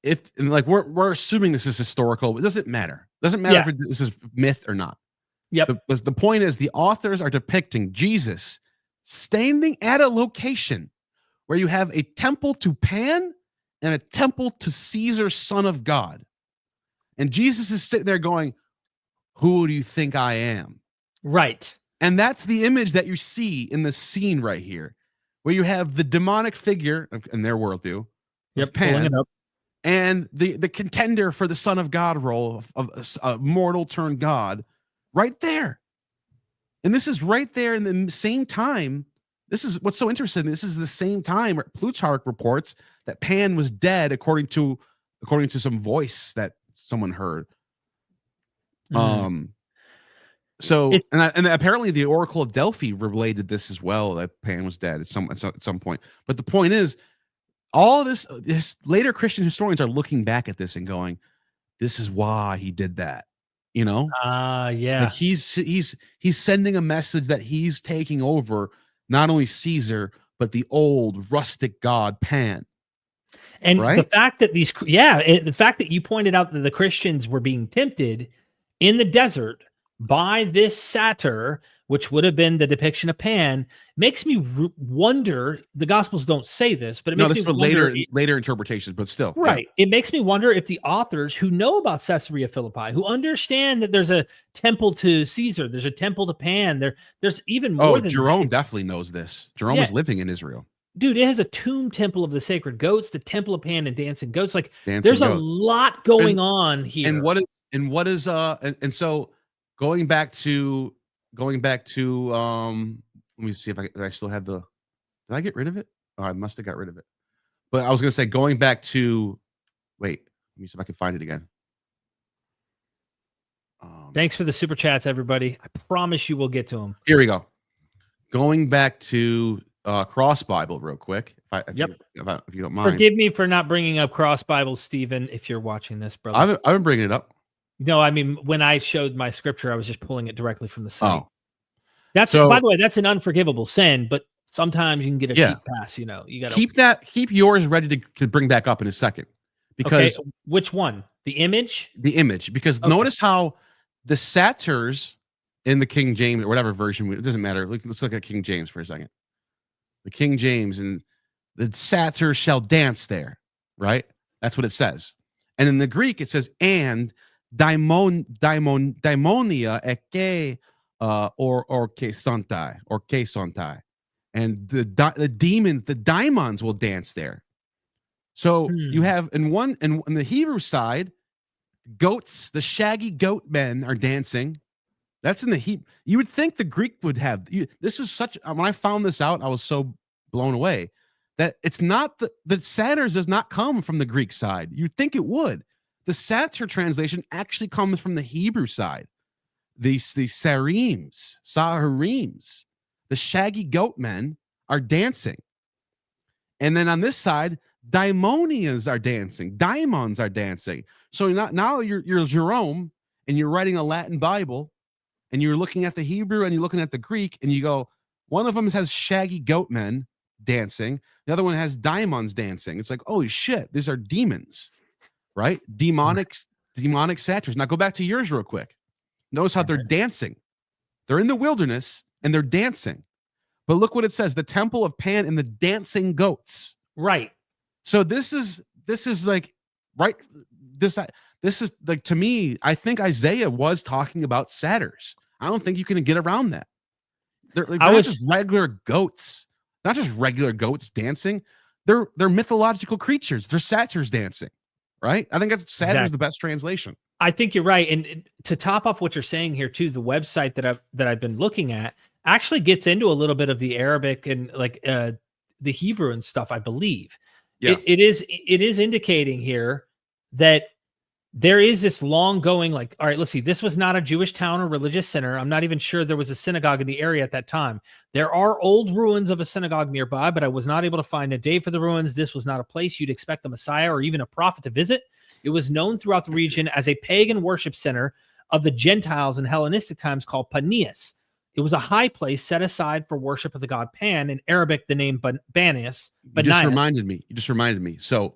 We're assuming this is historical, but it doesn't matter. Doesn't matter if this is myth or not. Yep. The point is the authors are depicting Jesus standing at a location where you have a temple to Pan and a temple to Caesar, son of God. And Jesus is sitting there going, "Who do you think I am?" Right. And that's the image that you see in the scene right here, where you have the demonic figure in their worldview, Yep. Pan, Pulling it up. and the contender for the Son of God role of a mortal turned God right there. And this is right there in the same time. This is what's so interesting. This is the same time where Plutarch reports that Pan was dead according to some voice that someone heard. Mhm. So It's and apparently the Oracle of Delphi related this as well, that Pan was dead at some point. But the point is, all of this later Christian historians are looking back at this and going, this is why he did that. You know, like yeah. he's sending a message that he's taking over not only Caesar but the old rustic god Pan. And the Right? fact that the fact that you pointed out that the Christians were being tempted in the desert by this satyr, which would have been the depiction of Pan, makes me wonder. The Gospels don't say this, but it No, makes this is me for wonder. later interpretations, but still, yeah. Right. It makes me wonder if the authors who know about Caesarea Philippi, who understand that there's a temple to Caesar, there's a temple to Pan, there's even more Oh, than Jerome that. definitely knows this. Jerome Yeah, is living in Israel. dude, it has a tomb temple of the sacred goats, the temple of Pan and dancing goats. Like Dancing there's a goats. lot going on here. And what is and so going back to let me see if I still have the, did I get rid of it? Oh, I must have got rid of it. But I was gonna say going back to, wait, let me see if I can find it again. Thanks for the super chats, everybody. I promise you we'll get to them. Here we go. Going back to Cross Bible real quick, if you don't mind. Forgive me for not bringing up Cross Bible, Stephen, if you're watching this, brother. I've been bringing it up. No, I mean, when I showed my scripture, I was just pulling it directly from the site. Oh, That's so, by the way, that's an unforgivable sin, but sometimes you can get a cheap pass. You gotta keep yours ready to bring back up in a second, because which one? The image, because notice how the satyrs in the King James or whatever version, it doesn't matter. Let's look at King James for a second. The King James, and the satyrs shall dance there, right? That's what it says. And in the Greek, it says, and daimonia eke or kesontai. And the demons, the daimons will dance there. So you have in the Hebrew side, goats, the shaggy goat men are dancing. That's in the Hebrew. You would think the Greek would have. This was such. When I found this out, I was so blown away that it's not the satyrs does not come from the Greek side. You'd think it would. The satyr translation actually comes from the Hebrew side. These sarims, the shaggy goat men are dancing, and then on this side, daimonias are dancing. Daimons are dancing. So now you're Jerome, and you're writing a Latin Bible, and you're looking at the Hebrew and you're looking at the Greek, and you go, one of them has shaggy goat men dancing, the other one has daimons dancing. It's like, holy shit, these are demons, right? Demonic satyrs. Now go back to yours real quick. Notice how they're dancing. They're in the wilderness and they're dancing. But look what it says: the temple of Pan and the dancing goats. right? So this is like, right. This is like, to me, I think Isaiah was talking about satyrs. I don't think you can get around that. They're not just regular goats, dancing. They're mythological creatures. They're satyrs dancing, right? I think that's satyrs the best translation. I think you're right. And to top off what you're saying here too, the website that I've been looking at actually gets into a little bit of the Arabic and like the Hebrew and stuff, I believe. Yeah. It is indicating here that there is this long going, like, all right, let's see, this was not a Jewish town or religious center. I'm not even sure there was a synagogue in the area at that time. There are old ruins of a synagogue nearby, but I was not able to find a date for the ruins. This was not a place you'd expect the Messiah or even a prophet to visit. It was known throughout the region as a pagan worship center of the Gentiles in Hellenistic times called Panias. It was a high place set aside for worship of the god Pan. In Arabic, the name Banias. You just reminded me. So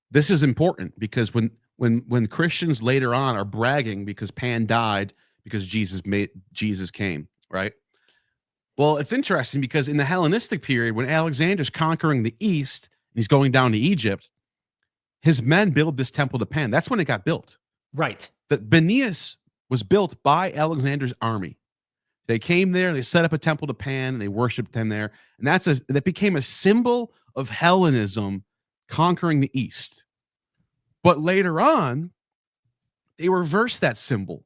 this is important because when Christians later on are bragging because Pan died because Jesus came, right? Well, it's interesting because in the Hellenistic period, when Alexander's conquering the East and he's going down to Egypt, his men build this temple to Pan. That's when it got built. Right. That Banias was built by Alexander's army. They came there, they set up a temple to Pan, and they worshipped him there. And that became a symbol of Hellenism conquering the East. But later on, they reversed that symbol.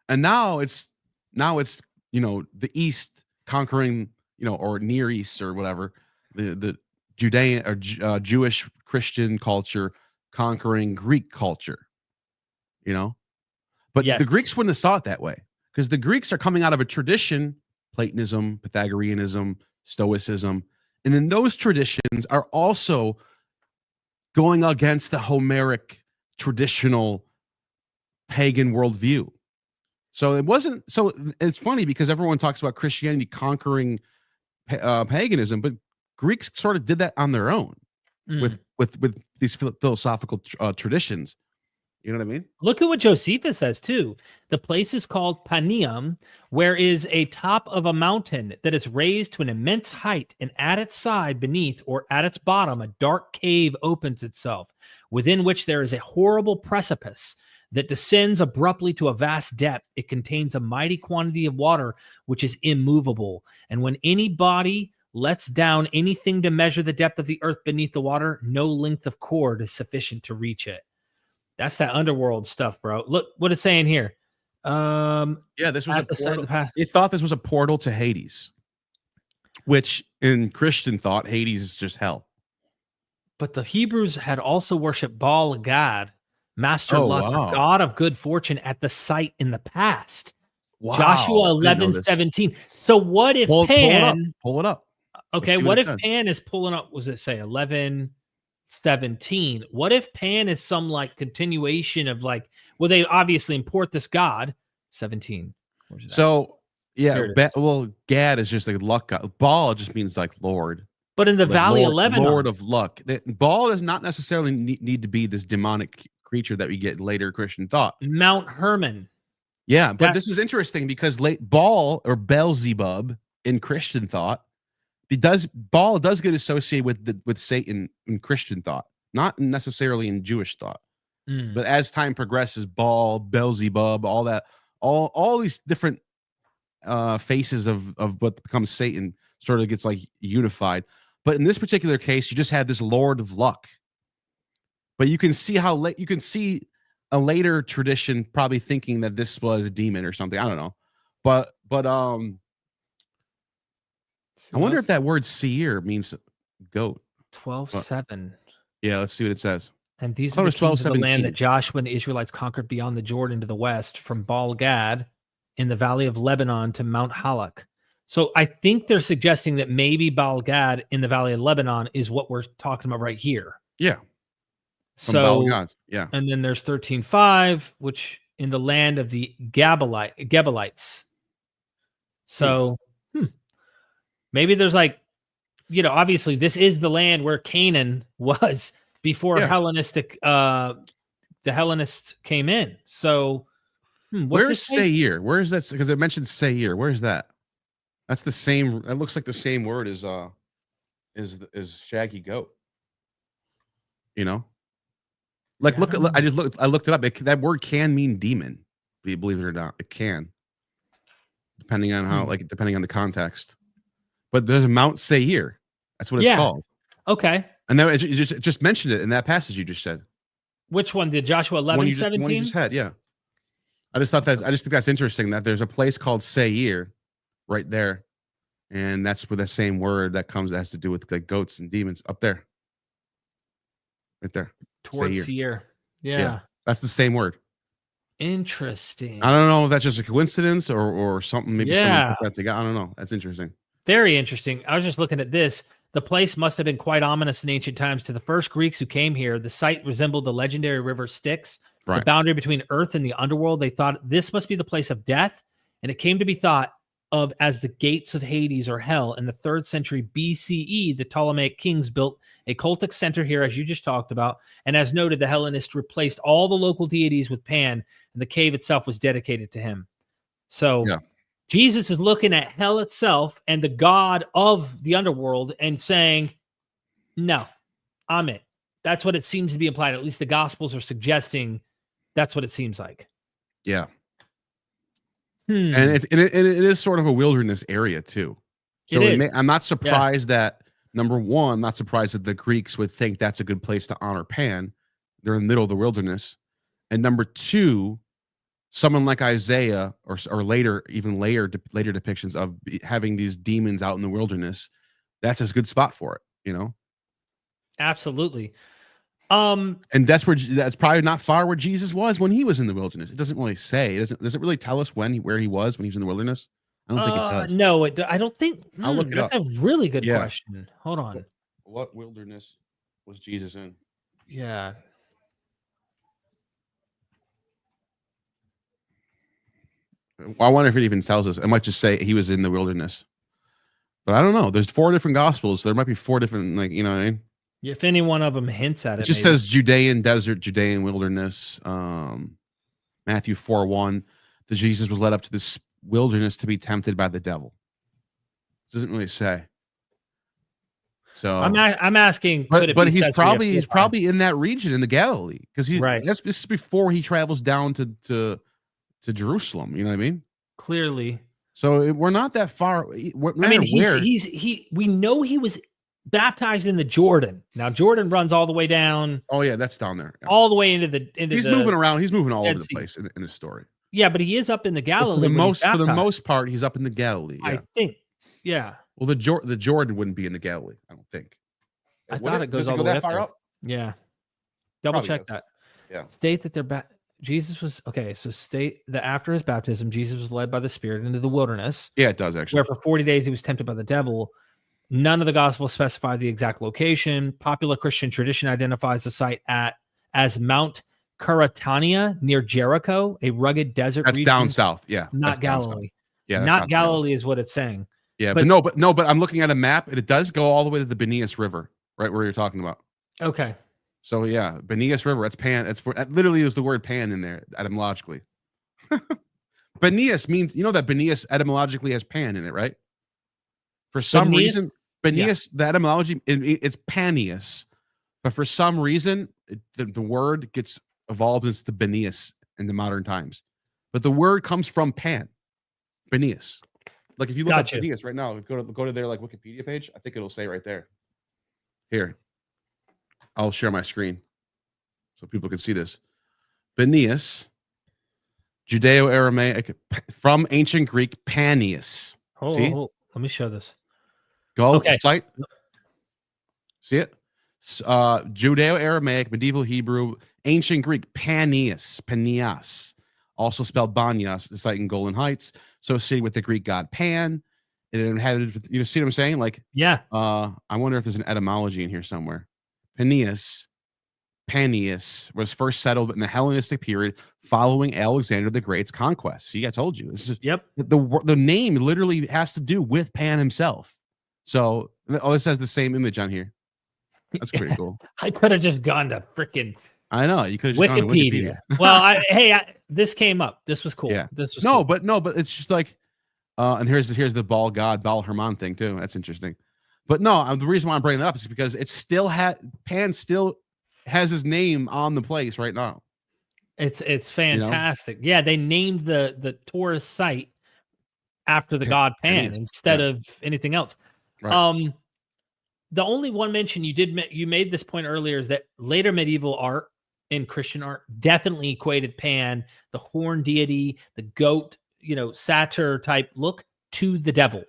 And now it's the East conquering, or Near East or whatever, the Judean or Jewish Christian culture conquering Greek culture. you know. But Yes. the Greeks wouldn't have saw it that way, because the Greeks are coming out of a tradition, Platonism, Pythagoreanism, Stoicism, and then those traditions are also going against the Homeric traditional pagan worldview. So it wasn't. So it's funny because everyone talks about Christianity conquering paganism, but Greeks sort of did that on their own with these philosophical traditions. You know what I mean? Look at what Josephus says too. The place is called Panium, where is a top of a mountain that is raised to an immense height, and at its side, beneath, or at its bottom, a dark cave opens itself, within which there is a horrible precipice that descends abruptly to a vast depth. It contains a mighty quantity of water, which is immovable. And when any body lets down anything to measure the depth of the earth beneath the water, no length of cord is sufficient to reach it. That's that underworld stuff, bro. Look what it's saying here. Yeah, this was a at the side of portal. the path. They thought this was a portal to Hades, which in Christian thought, Hades is just hell. But the Hebrews had also worshipped Baal God, Master Oh, Luck, wow. God of good fortune, at the site in the past. Wow, Joshua I didn't know this. 11:17. So what if Pull it up. Pan? Pull it up. Okay, see what what it if says. Pan is pulling up? Was it say 11:17? What if Pan is some like continuation of like? Well, they obviously import this god 17. Where's it at? So yeah, Here it is. well, Gad is just like luck god. Baal just means like Lord. But in the Like Valley Lord, of Lebanon, Lord of luck. Baal does not necessarily need to be this demonic creature that we get later Christian thought. Mount Hermon. Yeah, but That- this is interesting because Baal or Beelzebub in Christian thought, Baal does get associated with Satan in Christian thought, not necessarily in Jewish thought. Mm. But as time progresses, Baal, Beelzebub, all that, all these different faces of what becomes Satan sort of gets like unified. But in this particular case, you just had this Lord of Luck. But you can see you can see a later tradition probably thinking that this was a demon or something. I don't know. But I wonder if that word seer means goat. 12:7. Yeah, let's see what it says. And these I thought are it the was kings of the land 12:17. that Joshua and the Israelites conquered beyond the Jordan to the west, from Baal Gad in the valley of Lebanon to Mount Halak. So I think they're suggesting that maybe Baal Gad in the valley of Lebanon is what we're talking about right here. Yeah. From So Baal God. Yeah. and then there's 13:5, which in the land of the Gebalites. So maybe there's like, obviously this is the land where Canaan was before Yeah. the Hellenists came in. So Where's this say? Seir? Where is that? Because it mentioned Seir. Where's that? That's the same. It looks like the same word as shaggy goat. Like Yeah, I looked it up. That word can mean demon. Believe it or not, it can, depending on how, depending on the context. But there's a Mount Seir. That's what it's called. Okay. And then it just mentioned it in that passage you just said. Which one did Joshua One 11:17? you just had, yeah. I just think that's interesting that there's a place called Seir right there, and that's with the same word that has to do with like goats and demons up there, right there. Towards Seir. Yeah. That's the same word. Interesting. I don't know if that's just a coincidence or something. Maybe someone put that together. I don't know. That's interesting. Very interesting. I was just looking at this. The place must have been quite ominous in ancient times to the first Greeks who came here. The site resembled the legendary river Styx, the boundary between earth and the underworld. They thought this must be the place of death, and it came to be thought of as the gates of Hades or hell. In the 3rd century BCE, the Ptolemaic kings built a cultic center here, as you just talked about, and as noted, the Hellenists replaced all the local deities with Pan, and the cave itself was dedicated to him. So Jesus is looking at hell itself and the god of the underworld and saying, no, I'm it. That's what it seems to be implied. At least the Gospels are suggesting that's what it seems like. Yeah. And it is sort of a wilderness area too. So I'm not surprised that, number one, I'm not surprised that the Greeks would think that's a good place to honor Pan. They're in the middle of the wilderness. And number two, someone like Isaiah or later depictions of having these demons out in the wilderness, that's a good spot for it, Absolutely. And that's probably not far where Jesus was when he was in the wilderness. It doesn't really say. Does it really tell us where he was when he was in the wilderness? I don't think it does. No, I don't think. I'll look it that's up. a really good Yeah. question. Hold on. What wilderness was Jesus in? Yeah. I wonder if it even tells us. It might just say he was in the wilderness. But I don't know. There's 4 different gospels. There might be 4 different, like, you know what I mean? If any one of them hints at it, It just says Judean desert, Judean wilderness. Matthew 4:1. That Jesus was led up to this wilderness to be tempted by the devil. It doesn't really say. So I'm asking, but he's probably in that region in the Galilee, because this is before he travels down to Jerusalem. You know what I mean? Clearly. So we're not that far. We know he was baptized in the Jordan. Now Jordan runs all the way down. Oh yeah, that's down there. Yeah. All the way into He's moving around. He's moving all over the place in the story. Yeah, but he is up in the Galilee. For the most part, he's up in the Galilee. Yeah. I think. Yeah. Well, the Jordan wouldn't be in the Galilee, I don't think. I thought it goes all the way far up. Yeah. Double check that. Yeah. State that Jesus was so state that after his baptism, Jesus was led by the Spirit into the wilderness. Yeah, it does actually. Where for 40 days he was tempted by the devil. None of the gospels specify the exact location. Popular Christian tradition identifies the site as Mount Curatania near Jericho, a rugged desert region. That's down south. Yeah. Not Galilee. Yeah. Not Galilee is what it's saying. Yeah, but I'm looking at a map and it does go all the way to the Benias River, right where you're talking about. Okay. So yeah, Benias River, that's Pan. That literally is the word Pan in there etymologically. Benias means, that Benias etymologically has Pan in it, right? For some reason, Benias, the etymology, it's Panias, but for some reason, the word gets evolved into Benias in the modern times. But the word comes from Pan, Benias. Like if you look at Benias right now, go to their like Wikipedia page, I think it'll say right there. Here, I'll share my screen so people can see this. Benias, Judeo-Aramaic, from ancient Greek, Panias. See? Let me show this. Go site. See it? Judeo-Aramaic, medieval Hebrew, ancient Greek, Panias, also spelled Banyas, the site in Golan Heights, associated with the Greek god Pan. It inhabited, you see what I'm saying? Like, yeah. I wonder if there's an etymology in here somewhere. Panias was first settled in the Hellenistic period following Alexander the Great's conquest. See, I told you. This is the name literally has to do with Pan himself. So, this has the same image on here. That's pretty cool. I could have just gone to freaking. I know you could have just Wikipedia. Well, this came up. This was cool. Yeah, this was cool. but it's just like, and here's the Baal god Baal Hermon thing too. That's interesting. But no, the reason why I'm bringing that up is because it still Pan still has his name on the place right now. It's fantastic. Yeah, they named the tourist site after the god Pan instead of anything else. Right. The only one mention you made this point earlier is that later medieval art and Christian art definitely equated Pan, the horn deity, the goat, satyr type look, to the devil.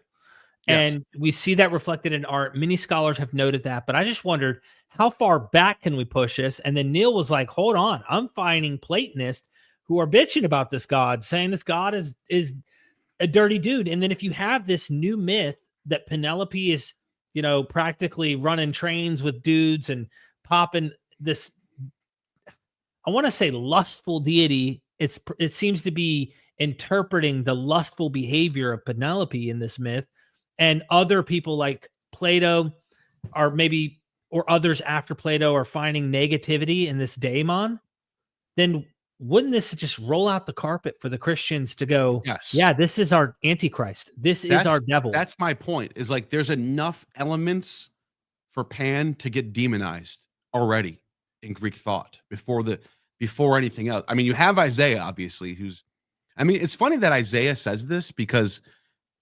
Yes. And we see that reflected in art. Many scholars have noted that, but I just wondered how far back can we push this? And then Neal was like, hold on, I'm finding Platonists who are bitching about this god, saying this god is a dirty dude. And then if you have this new myth that Penelope is, practically running trains with dudes and popping this, I want to say lustful deity. It seems to be interpreting the lustful behavior of Penelope in this myth, and other people like Plato or others after Plato are finding negativity in this daemon. Then wouldn't this just roll out the carpet for the Christians to go, yes, yeah, this is our Antichrist. This is our devil. That's my point, is like there's enough elements for Pan to get demonized already in Greek thought before anything else. I mean, you have Isaiah, obviously, it's funny that Isaiah says this, because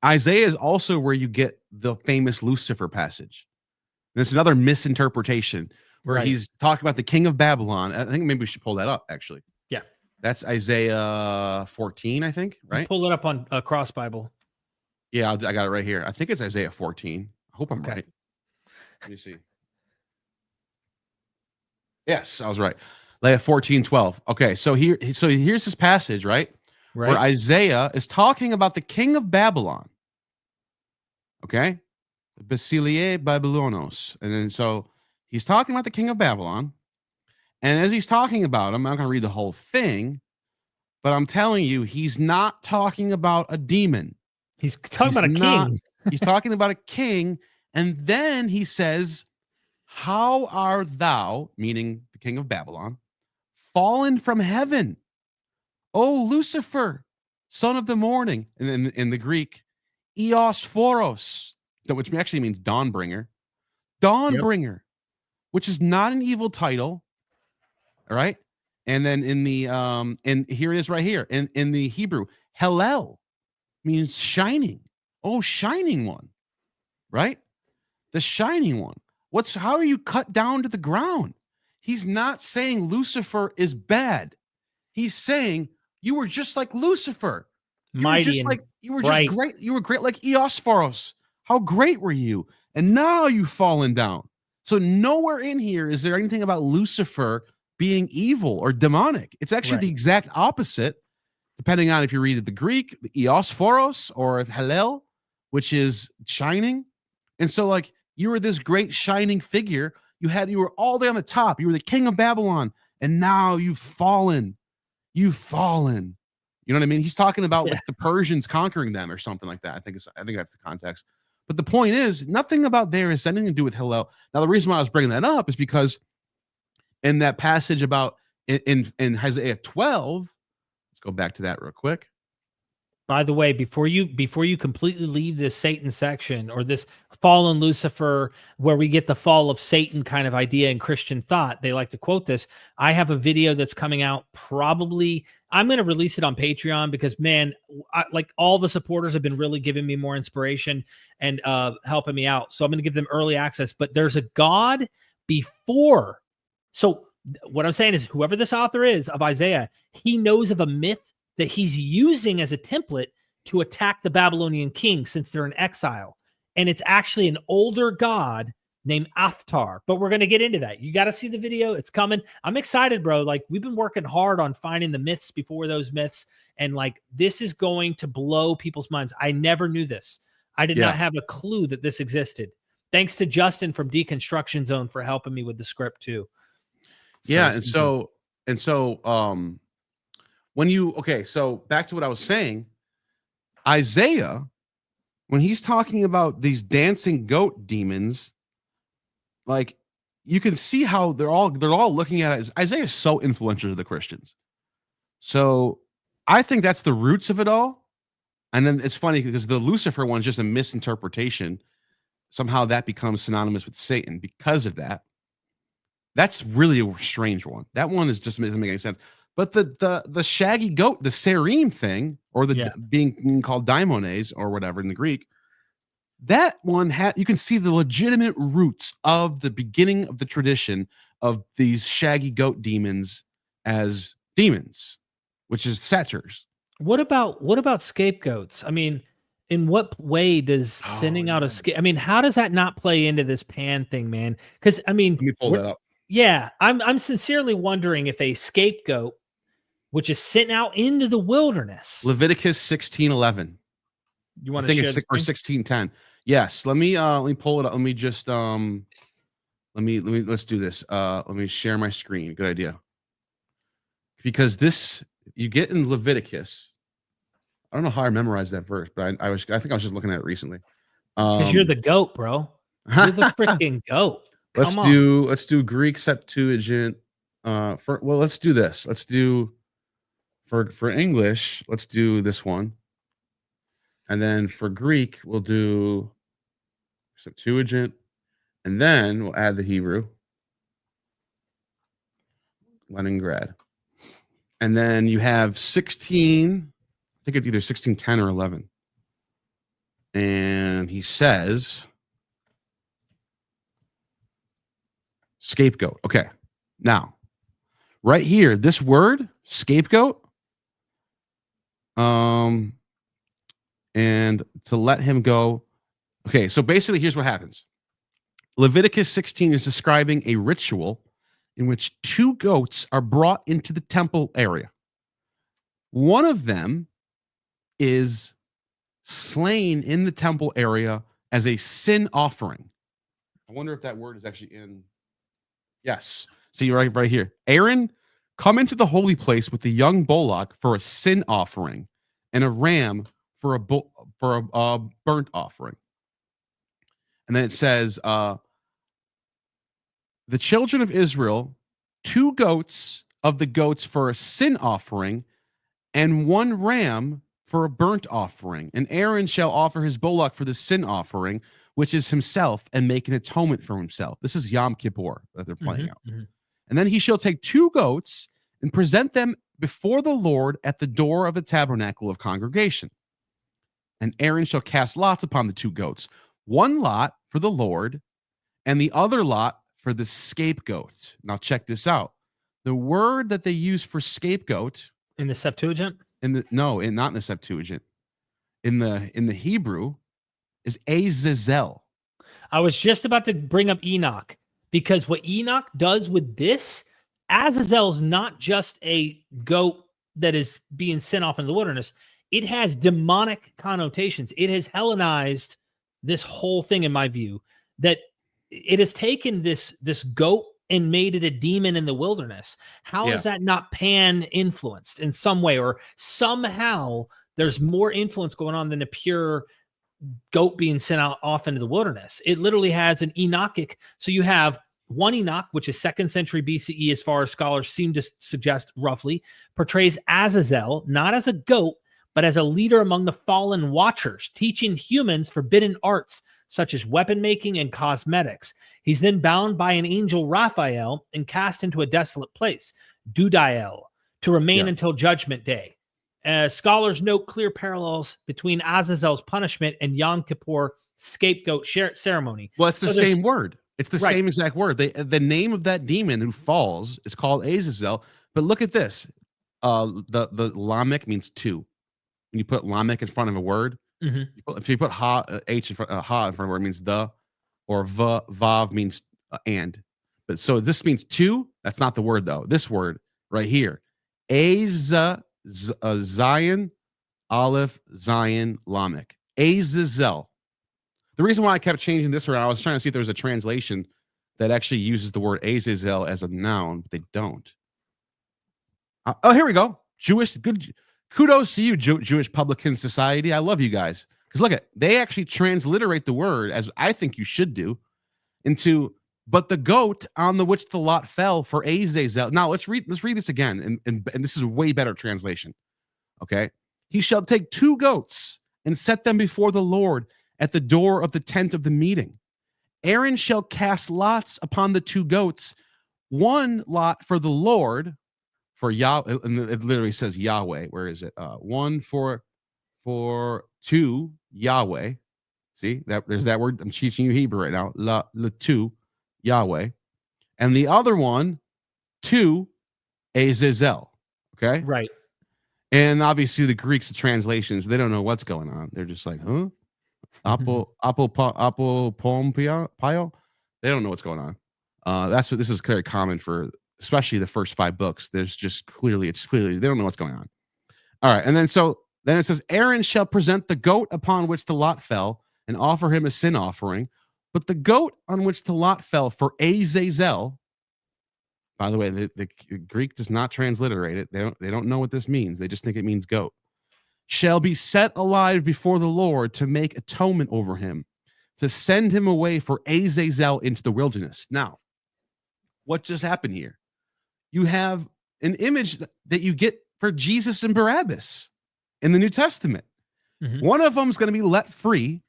Isaiah is also where you get the famous Lucifer passage. And it's another misinterpretation where he's talking about the king of Babylon. I think maybe we should pull that up, actually. Yeah. That's Isaiah 14, I think, right? Pull it up on Cross Bible. Yeah, I got it right here. I think it's Isaiah 14. I hope I'm right. Let me see. Yes, I was right. Like 14:12. Okay, so here's this passage, right? Right. Where Isaiah is talking about the king of Babylon. Okay? Basilie Babylonos. And then so he's talking about the king of Babylon. And as he's talking about him, I'm not going to read the whole thing, but I'm telling you, he's not talking about a demon. He's talking about a king. He's talking about a king. And then he says, how art thou, meaning the king of Babylon, fallen from heaven, O Lucifer, son of the morning? And in the Greek, Eos Phoros, which actually means dawnbringer. Dawnbringer, which is not an evil title. All right. And then in the and here it is right here. In the Hebrew, Hallel means shining. Oh, shining one. Right? The shining one. How are you cut down to the ground? He's not saying Lucifer is bad. He's saying you were just like Lucifer. You were just great. You were great like Eosphoros. How great were you? And now you've fallen down. So nowhere in here is there anything about Lucifer being evil or demonic. It's actually the exact opposite, depending on if you read the Greek, the Eosphoros, or Hallel, which is shining. And so, like, you were this great shining figure. You were all there on the top. You were the king of Babylon, and now you've fallen. You've fallen. You know what I mean? He's talking about like the Persians conquering them or something like that. I think that's the context. But the point is, nothing about there has anything to do with Hillel. Now, the reason why I was bringing that up is because in that passage about in Isaiah 12, let's go back to that real quick. By the way, before you completely leave this Satan section or this fallen Lucifer, where we get the fall of Satan kind of idea in Christian thought, they like to quote this. I have a video that's coming out. Probably, I'm going to release it on Patreon because, man, like all the supporters have been really giving me more inspiration and helping me out. So I'm going to give them early access. But there's a God before. So what I'm saying is, whoever this author is of Isaiah, he knows of a myth that he's using as a template to attack the Babylonian king since they're in exile. And it's actually an older god named Athtar. But we're going to get into that. You got to see the video. It's coming. I'm excited, bro. Like, we've been working hard on finding the myths before those myths. And like, this is going to blow people's minds. I never knew this. I did not have a clue that this existed. Thanks to Justin from Deconstruction Zone for helping me with the script too. So so back to what I was saying, Isaiah, when he's talking about these dancing goat demons, like, you can see how they're all looking at it as Isaiah is so influential to the Christians. So I think that's the roots of it all. And then it's funny because the Lucifer one is just a misinterpretation. Somehow that becomes synonymous with Satan because of that. That's really a strange one. That one is just doesn't make any sense. But the shaggy goat, the serim thing, or the being called daimones or whatever in the Greek, that one you can see the legitimate roots of the beginning of the tradition of these shaggy goat demons as demons, which is satyrs. What about scapegoats? I mean, in what way does sending out a scapegoat? I mean, how does that not play into this Pan thing, man? Because I mean, let me pull that up. Yeah, I'm sincerely wondering if a scapegoat, which is sent out into the wilderness. Leviticus 16:11. You want to share or 16:10? Yes. Let me pull it up. Let me just let's do this. Let me share my screen. Good idea. Because this you get in Leviticus. I don't know how I memorized that verse, but I think I was just looking at it recently. Because you're the goat, bro. You're the freaking goat. Let's do Greek Septuagint. Let's do this. Let's do for English. Let's do this one, and then for Greek we'll do Septuagint, and then we'll add the Hebrew. Leningrad, and then you have 16. I think it's either 16:10 or 11, and he says. Scapegoat. Okay. Now, right here, this word, scapegoat, and to let him go. Okay, so basically, here's what happens. Leviticus 16 is describing a ritual in which 2 goats are brought into the temple area. One of them is slain in the temple area as a sin offering. I wonder if that word is actually in. Yes. See, right here. Aaron, come into the holy place with the young bullock for a sin offering and a ram for a burnt offering. And then it says, the children of Israel, 2 goats of the goats for a sin offering and 1 ram for a burnt offering. And Aaron shall offer his bullock for the sin offering, which is himself, and make an atonement for himself. This is Yom Kippur that they're playing out. And then he shall take 2 goats and present them before the Lord at the door of the tabernacle of congregation. And Aaron shall cast lots upon the 2 goats, 1 lot for the Lord and the other lot for the scapegoat. Now check this out. The word that they use for scapegoat in the Septuagint, not in the Septuagint, in the Hebrew is Azazel. I was just about to bring up Enoch, because what Enoch does with this, Azazel is not just a goat that is being sent off in the wilderness. It has demonic connotations. It has Hellenized this whole thing, in my view, that it has taken this goat and made it a demon in the wilderness. How is that not pan influenced in some way, or somehow there's more influence going on than a pure goat being sent out off into the wilderness? It literally has an Enochic. So you have one Enoch, which is 2nd century BCE, as far as scholars seem to suggest roughly, portrays Azazel not as a goat, but as a leader among the fallen watchers, teaching humans forbidden arts such as weapon making and cosmetics. He's then bound by an angel Raphael and cast into a desolate place, Dudael, to remain until Judgment Day. Scholars note clear parallels between Azazel's punishment and Yom Kippur scapegoat ceremony. Well, it's the same word. It's the same exact word. The name of that demon who falls is called Azazel. But look at this. The Lamech means 2. When you put Lamech in front of a word, if you put H in front of a word, it means the, or Vav means and. But so this means 2. That's not the word though. This word right here, Zion, Aleph, Zion, Lamech, Azazel. The reason why I kept changing this around, I was trying to see if there was a translation that actually uses the word Azazel as a noun, but they don't. Oh, here we go. Good. Kudos to you, Jewish Publican Society. I love you guys. Because look at, they actually transliterate the word, as I think you should do, into, but the goat on the which the lot fell for Azazel. Now let's read this again, and this is a way better translation. Okay. He shall take 2 goats and set them before the Lord at the door of the tent of the meeting. Aaron shall cast lots upon the 2 goats, 1 lot for the Lord, for Yahweh, and it literally says Yahweh. Where is it? 1 for 2 Yahweh. See that there's that word. I'm teaching you Hebrew right now. La 2 Yahweh, and the other one 2 Azazel. Okay, right. And obviously the Greeks, the translations, they don't know what's going on. They're just like, huh? Apple Pompio. They don't know what's going on. That's what this is very common for, especially the first 5 books. There's just clearly they don't know what's going on. All right, and then it says, Aaron shall present the goat upon which the lot fell and offer him a sin offering, but the goat on which the lot fell for Azazel. By the way, the Greek does not transliterate it. They don't know what this means. They just think it means goat. Shall be set alive before the Lord to make atonement over him, to send him away for Azazel into the wilderness. Now, what just happened here? You have an image that you get for Jesus and Barabbas in the New Testament. One of them is going to be let free,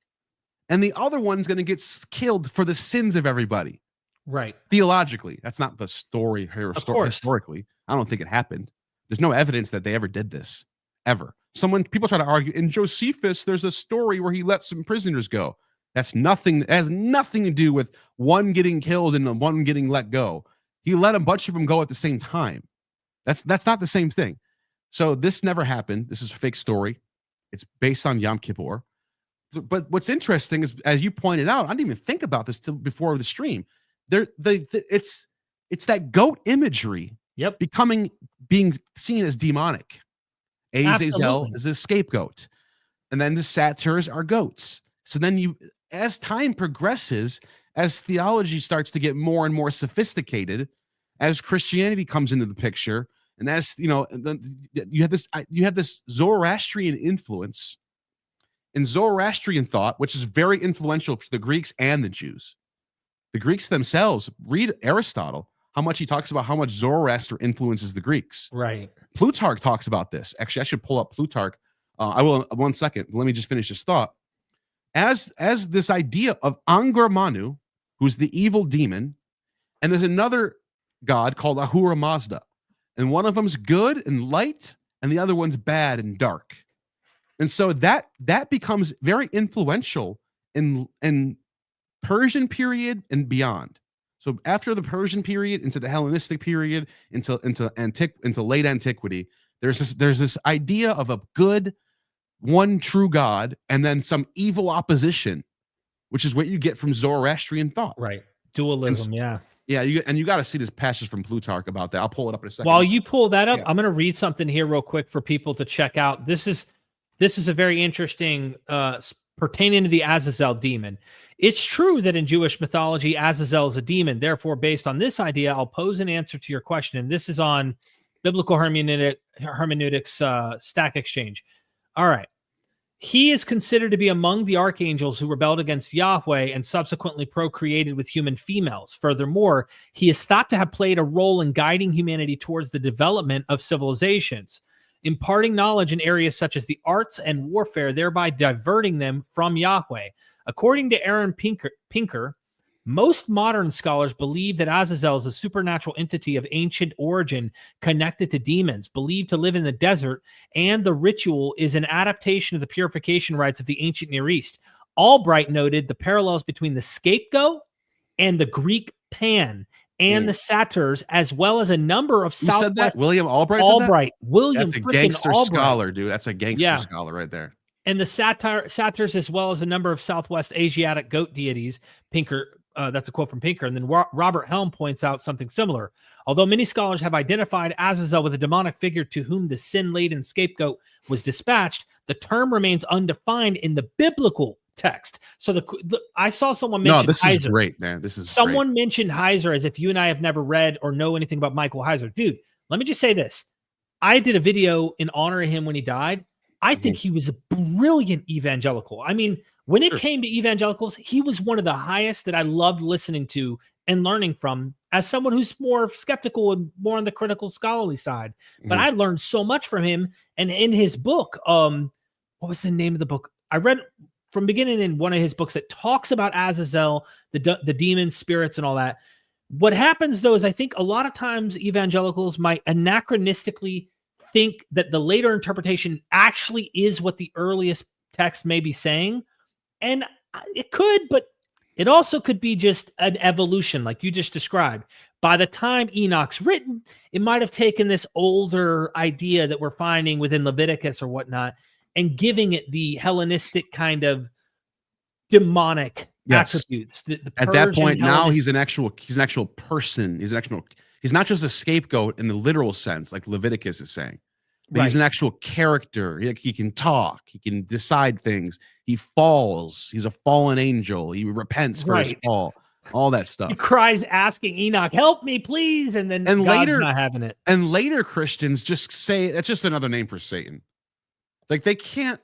and the other one's going to get killed for the sins of everybody. Right. Theologically, that's not the story here. Historically, I don't think it happened. There's no evidence that they ever did this, ever. People try to argue in Josephus, there's a story where he let some prisoners go. It has nothing to do with one getting killed and one getting let go. He let a bunch of them go at the same time. That's not the same thing. So this never happened. This is a fake story. It's based on Yom Kippur. But what's interesting is, as you pointed out, I didn't even think about this till before the stream. It's It's that goat imagery Yep. being seen as demonic. Azazel Absolutely. is a scapegoat. And then the satyrs are goats. So then as time progresses, as theology starts to get more and more sophisticated, as Christianity comes into the picture, and as you have this Zoroastrian influence in Zoroastrian thought, which is very influential for the Greeks and the Jews. The Greeks themselves, read Aristotle, how much he talks about how much Zoroaster influences the Greeks. Right. Plutarch talks about this. Actually, I should pull up Plutarch. I will in 1 second. Let me just finish this thought. As this idea of Angra Manu, who's the evil demon, and there's another god called Ahura Mazda, and one of them's good and light, and the other one's bad and dark. And so that becomes very influential in Persian period and beyond. So after the Persian period, into the Hellenistic period, into late antiquity, there's this idea of a good, one true God, and then some evil opposition, which is what you get from Zoroastrian thought. Right. Dualism. Yeah. Yeah. You got to see this passage from Plutarch about that. I'll pull it up in a second. While you pull that up, Yeah. I'm going to read something here real quick for people to check out. This is a very interesting pertaining to the Azazel demon. It's true that in Jewish mythology, Azazel is a demon. Therefore, based on this idea, I'll pose an answer to your question. And this is on Biblical Hermeneutics Stack Exchange. All right. He is considered to be among the archangels who rebelled against Yahweh and subsequently procreated with human females. Furthermore, he is thought to have played a role in guiding humanity towards the development of civilizations, imparting knowledge in areas such as the arts and warfare, thereby diverting them from Yahweh. According to Aaron Pinker, most modern scholars believe that Azazel is a supernatural entity of ancient origin connected to demons, believed to live in the desert, and the ritual is an adaptation of the purification rites of the ancient Near East. Albright noted the parallels between the scapegoat and the Greek Pan and the satyrs, as well as a number of Who said that? William Albright said that? Albright. William That's a freaking gangster Albright. scholar, dude. That's a gangster scholar right there. And the satyrs, as well as a number of Southwest Asiatic goat deities. Pinker, that's a quote from Pinker. And then Robert Helm points out something similar. Although many scholars have identified Azazel with a demonic figure to whom the sin-laden scapegoat was dispatched, the term remains undefined in the biblical text. So I saw someone mention this Heiser. Is great, man. This is someone mentioned Heiser as if you and I have never read or know anything about Michael Heiser. Dude, let me just say this. I did a video in honor of him when he died. I think he was a brilliant evangelical. I mean, when it came to evangelicals, he was one of the highest that I loved listening to and learning from as someone who's more skeptical and more on the critical scholarly side. But I learned so much from him. And in his book, what was the name of the book? I read from beginning in one of his books that talks about Azazel, the demon spirits and all that. What happens though is I think a lot of times evangelicals might anachronistically think that the later interpretation actually is what the earliest text may be saying. And it could, but it also could be just an evolution like you just described. By the time Enoch's written, it might have taken this older idea that we're finding within Leviticus or whatnot and giving it the Hellenistic kind of demonic attributes. At that point, now he's an actual person. He's not just a scapegoat in the literal sense, like Leviticus is saying. But he's an actual character. He can talk. He can decide things. He falls. He's a fallen angel. He repents for his fall. All that stuff. He cries asking Enoch, help me, please. And then God's later, not having it. And later Christians just say that's just another name for Satan. Like they can't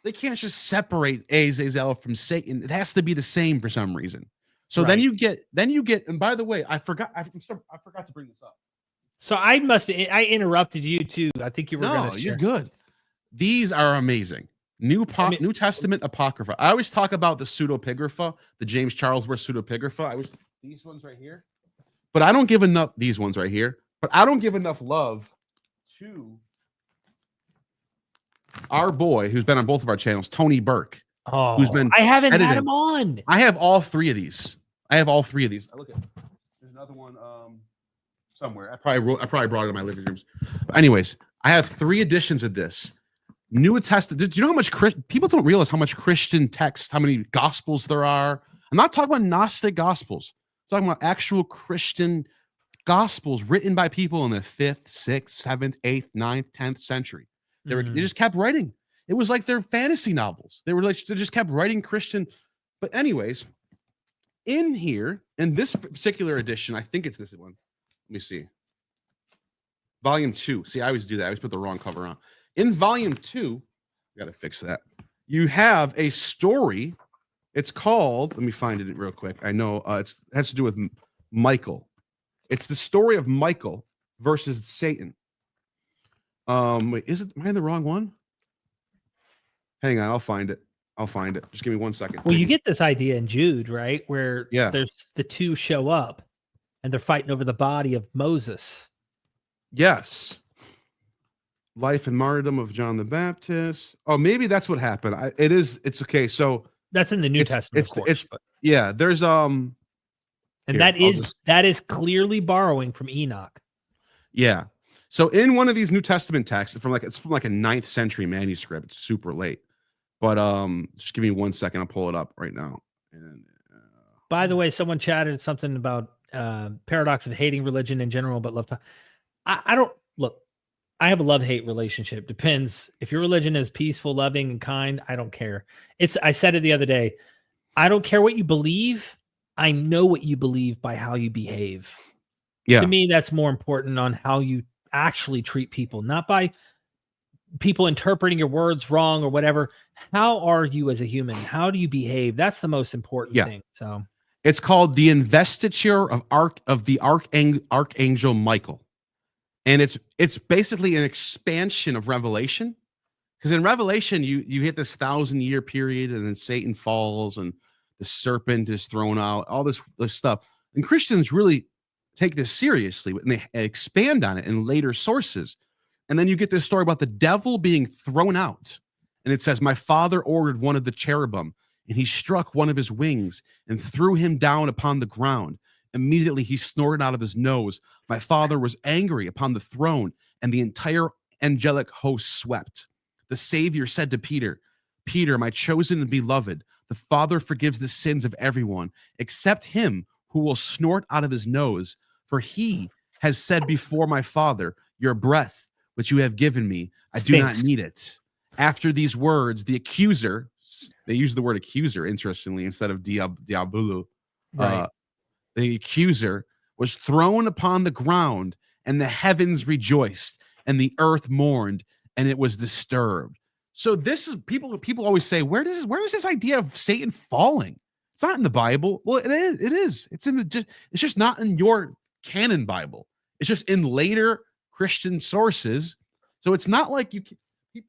just separate Azazel from Satan. It has to be the same for some reason. So then you get, and by the way, I forgot to bring this up. So I interrupted you too. I think you were going to share. You're good. These are amazing. New Testament Apocrypha. I always talk about the pseudepigrapha, the James Charlesworth pseudepigrapha. These ones right here. But I don't give enough, these ones right here. But I don't give enough love to our boy who's been on both of our channels, Tony Burke. Oh, who's been I haven't had him on. I have all three of these. Look at, there's another one somewhere. I probably brought it in my living rooms. But anyways, I have 3 editions of this. New Testament. Do you know how much people don't realize how much Christian text, how many gospels there are? I'm not talking about Gnostic gospels. I'm talking about actual Christian gospels written by people in the 5th, 6th, 7th, 8th, 9th, 10th century. They just kept writing. It was like their fantasy novels. They just kept writing Christian. But anyways, in here, in this particular edition, I think it's this one. Let me see. Volume 2. See, I always do that. I always put the wrong cover on. In volume 2, I got to fix that. You have a story. It's called, let me find it real quick. I know it has to do with Michael. It's the story of Michael versus Satan. Wait, am I in the wrong one? Hang on, I'll find it. Just give me 1 second. Well, you get this idea in Jude, right? Where there's the two show up and they're fighting over the body of Moses. Yes. Life and martyrdom of John the Baptist. Oh, maybe that's what happened. It's okay. So that's in the New Testament. There's and here, that is clearly borrowing from Enoch. Yeah. So in one of these New Testament texts, it's from like a 9th century manuscript. It's super late. But just give me 1 second. I'll pull it up right now. And by the way, someone chatted something about paradox of hating religion in general, but love to. I don't look. I have a love-hate relationship. Depends. If your religion is peaceful, loving, and kind, I don't care. I said it the other day. I don't care what you believe. I know what you believe by how you behave. Yeah. To me, that's more important on how you actually treat people, not by people interpreting your words wrong or whatever. How are you as a human? How do you behave? That's the most important thing. So it's called the investiture of the archangel Michael. And it's basically an expansion of Revelation, because in Revelation you hit this 1,000-year period, and then Satan falls, and the serpent is thrown out, all this stuff. And Christians really take this seriously, and they expand on it in later sources. And then you get this story about the devil being thrown out, and it says, "My Father ordered one of the cherubim, and he struck one of his wings and threw him down upon the ground. Immediately he snorted out of his nose. My Father was angry upon the throne, and the entire angelic host swept. The Savior said to Peter, 'Peter, my chosen and beloved, the Father forgives the sins of everyone, except him who will snort out of his nose. For he has said before my Father, your breath, which you have given me, I do not need it.' After these words, the accuser," they use the word accuser, interestingly, instead of diabolo. Right. The accuser was thrown upon the ground, and the heavens rejoiced, and the earth mourned, and it was disturbed." So this is people always say, where is this idea of Satan falling? It's not in the Bible. Well, it is. It's just not in your canon Bible. It's just in later Christian sources. So it's not like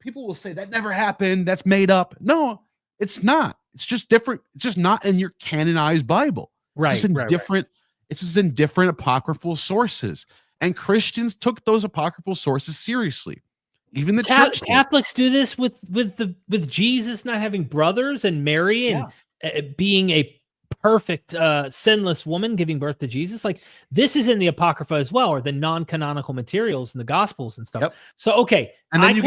people will say that never happened, that's made up. No, it's not. It's just different. It's just not in your canonized Bible. Right. It's just in different apocryphal sources. And Christians took those apocryphal sources seriously. Even the church Catholics do this with Jesus not having brothers, and Mary and being a perfect sinless woman giving birth to Jesus. Like, this is in the Apocrypha as well, or the non-canonical materials in the Gospels and stuff. Yep. So okay, and then you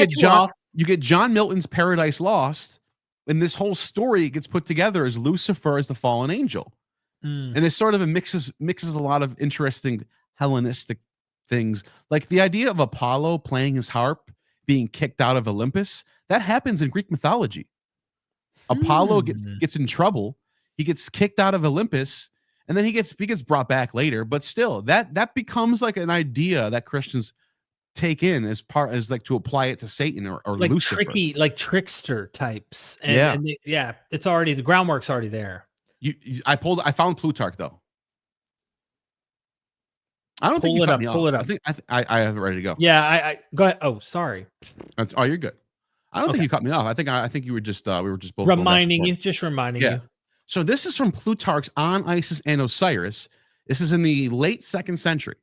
get John Milton's Paradise Lost, and this whole story gets put together as Lucifer as the fallen angel. And it sort of mixes a lot of interesting Hellenistic things, like the idea of Apollo playing his harp being kicked out of Olympus. That happens in Greek mythology. Apollo gets in trouble. He gets kicked out of Olympus, and then he gets brought back later. But still, that becomes like an idea that Christians take in as like to apply it to Satan or like Lucifer. Tricky, like trickster types. And it's already, the groundwork's already there. I found Plutarch though. I don't think you cut me off. Pull it up. I think I have it ready to go. Yeah, I go ahead. Oh, sorry. Oh, you're good. I don't think you cut me off. I think you were just we were just both reminding you. So this is from Plutarch's On Isis and Osiris. This is in the late 2nd century,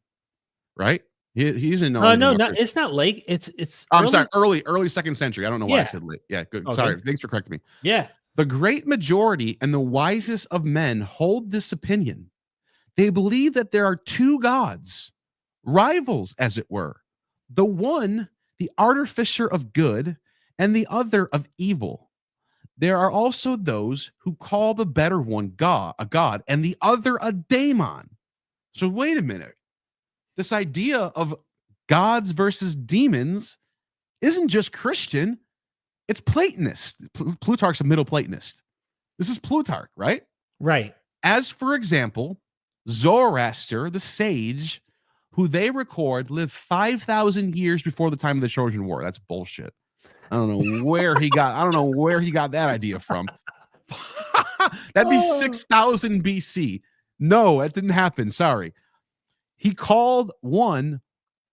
right? He's in. No, it's not late. It's. I'm sorry, early 2nd century. I don't know why I said late. Yeah, good. Okay. Sorry. Thanks for correcting me. Yeah. The great majority and the wisest of men hold this opinion. They believe that there are two gods, rivals, as it were. The one, the artificer of good, and the other of evil. There are also those who call the better one a god, and the other a daemon. So wait a minute. this idea of gods versus demons isn't just Christian, it's Platonist. Plutarch's a Middle Platonist. This is Plutarch, right? Right. As for example, Zoroaster, the sage, who they record lived 5,000 years before the time of the Trojan War. That's bullshit. I don't know where he got that idea from. That'd be 6,000 BC. No, that didn't happen. Sorry. He called one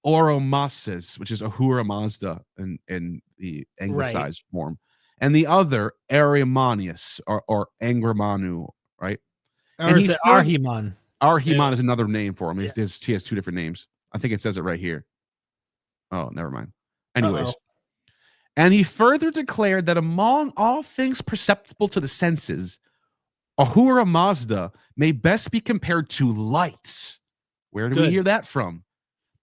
Oromases, which is Ahura Mazda in the anglicized form, and the other Ariamanius or Angramanu, right? Or and is it Arhimon? Arhimon is another name for him. He has two different names. I think it says it right here. Oh, never mind. Anyways. And he further declared that among all things perceptible to the senses, Ahura Mazda may best be compared to lights. Where do we hear that from?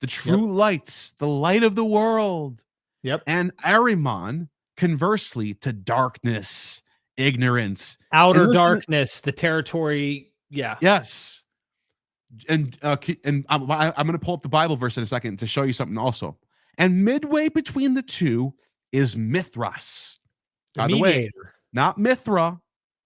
The true lights, the light of the world. Yep. And Ahriman, conversely, to darkness, ignorance, outer darkness, the territory. Yeah. Yes. And I'm going to pull up the Bible verse in a second to show you something also. And midway between the two is Mithras. By the way, not Mithra.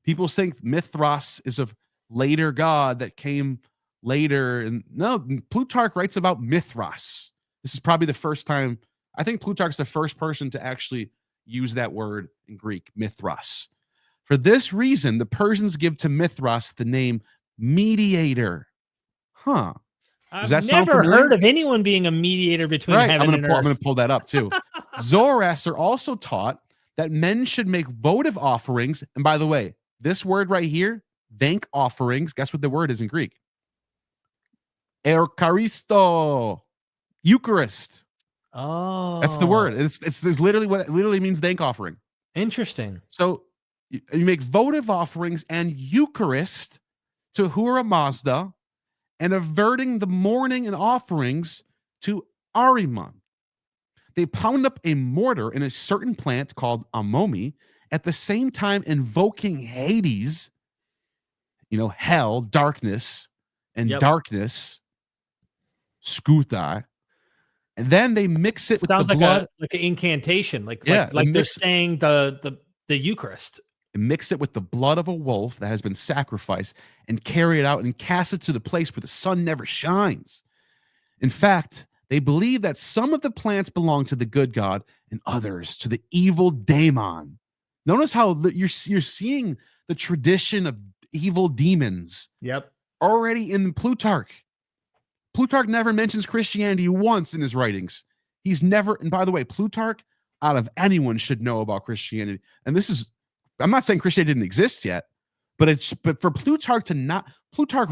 People think Mithras is a later god that came later. And no, Plutarch writes about Mithras. This is probably the first time. I think Plutarch's the first person to actually use that word in Greek, Mithras. For this reason, the Persians give to Mithras the name mediator. Huh. I've never heard of anyone being a mediator between heaven and earth. I'm going to pull that up too. Zoroaster also taught that men should make votive offerings. And by the way, this word right here, thank offerings, guess what the word is in Greek? Eucharisto, Eucharist. Oh, that's the word. It's literally what it literally means, thank offering. Interesting. So you make votive offerings and Eucharist to Ahura Mazda, and averting the mourning and offerings to Ahriman. They pound up a mortar in a certain plant called amomi, at the same time invoking Hades, hell, darkness, and darkness, skutai. And then they mix it with the blood. Like an incantation, like they're saying the Eucharist. And mix it with the blood of a wolf that has been sacrificed and carry it out and cast it to the place where the sun never shines. In fact, they believe that some of the plants belong to the good god and others to the evil daemon. Notice how you're seeing the tradition of evil demons. Yep. Already in Plutarch. Plutarch never mentions Christianity once in his writings. He's never, and by the way, Plutarch, out of anyone, should know about Christianity. And this is, I'm not saying Christianity didn't exist yet, but for Plutarch to not, Plutarch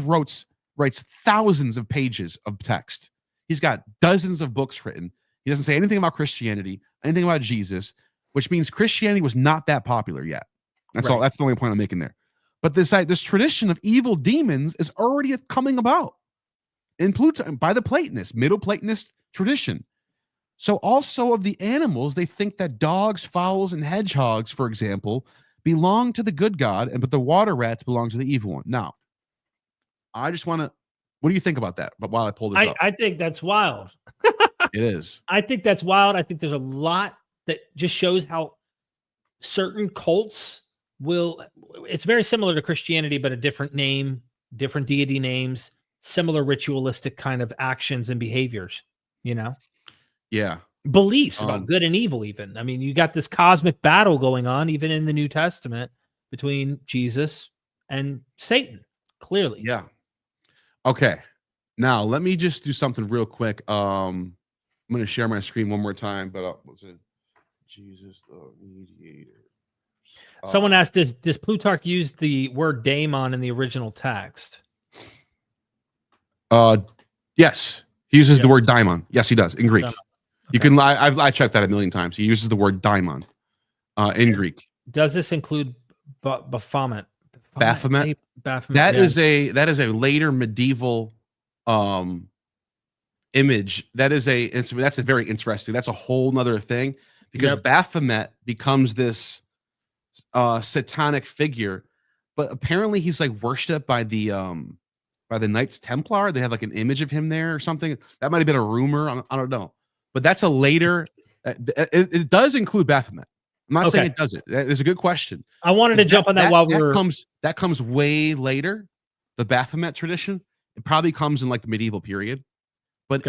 writes thousands of pages of text. He's got dozens of books written. He doesn't say anything about Christianity, anything about Jesus, which means Christianity was not that popular yet. That's all. That's the only point I'm making there. But this tradition of evil demons is already coming about in Plutarch by the Platonists, Middle Platonist tradition. So also of the animals, they think that dogs, fowls, and hedgehogs, for example, belong to the good god, but the water rats belong to the evil one. Now, I just want to, what do you think about that? But while I pull this up, I think that's wild. It is. I think that's wild. I think there's a lot that just shows how certain cults it's very similar to Christianity, but a different name, different deity names, similar ritualistic kind of actions and behaviors, Yeah. Beliefs about good and evil, even. I mean, you got this cosmic battle going on, even in the New Testament, between Jesus and Satan, clearly. Yeah. Okay. Now, let me just do something real quick. I'm going to share my screen one more time, but what's it? Jesus, the mediator. Someone asked, does Plutarch use the word daemon in the original text? Yes. He uses the word daimon. Yes, he does, in Greek. Okay. You can. I checked that a million times. He uses the word daimon in Greek. Does this include Baphomet? Baphomet. That is a later medieval image. That's a very interesting. That's a whole nother thing, because Baphomet becomes this satanic figure, but apparently he's like worshipped by the by the Knights Templar. They have like an image of him there or something. That might have been a rumor. I don't know. But that's a later. It does include Baphomet. I'm not saying it doesn't. That is a good question. I wanted to jump on that while we were. That comes way later. The Baphomet tradition. It probably comes in like the medieval period. But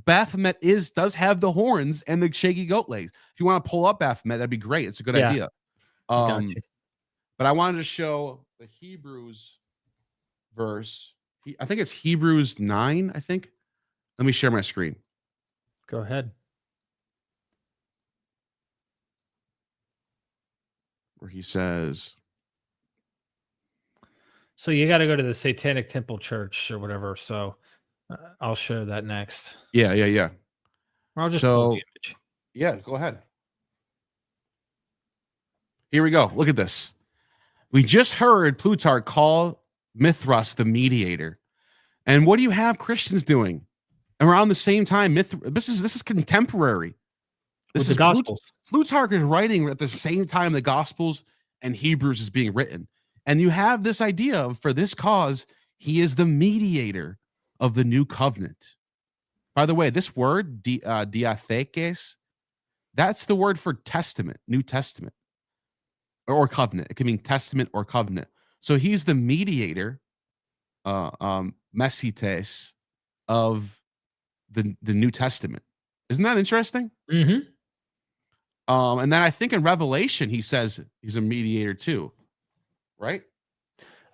Baphomet does have the horns and the shaggy goat legs. If you want to pull up Baphomet, that'd be great. It's a good idea. But I wanted to show the Hebrews verse. I think it's Hebrews 9, I think. Let me share my screen. Go ahead. Where he says, so you got to go to the Satanic Temple Church or whatever. So I'll share that next. Yeah. Or I'll just pull the image. Yeah, go ahead. Here we go. Look at this. We just heard Plutarch call Mithras the mediator. And what do you have Christians doing around the same time? This is contemporary. This is the Gospels. Plutarch is writing at the same time the Gospels and Hebrews is being written. And you have this idea of, for this cause, he is the mediator of the new covenant. By the way, this word, diathekes, that's the word for testament, New Testament, or covenant. It can mean testament or covenant. So he's the mediator, mesites, of the New Testament. Isn't that interesting? Mm-hmm. And then I think in Revelation, he says he's a mediator too, right?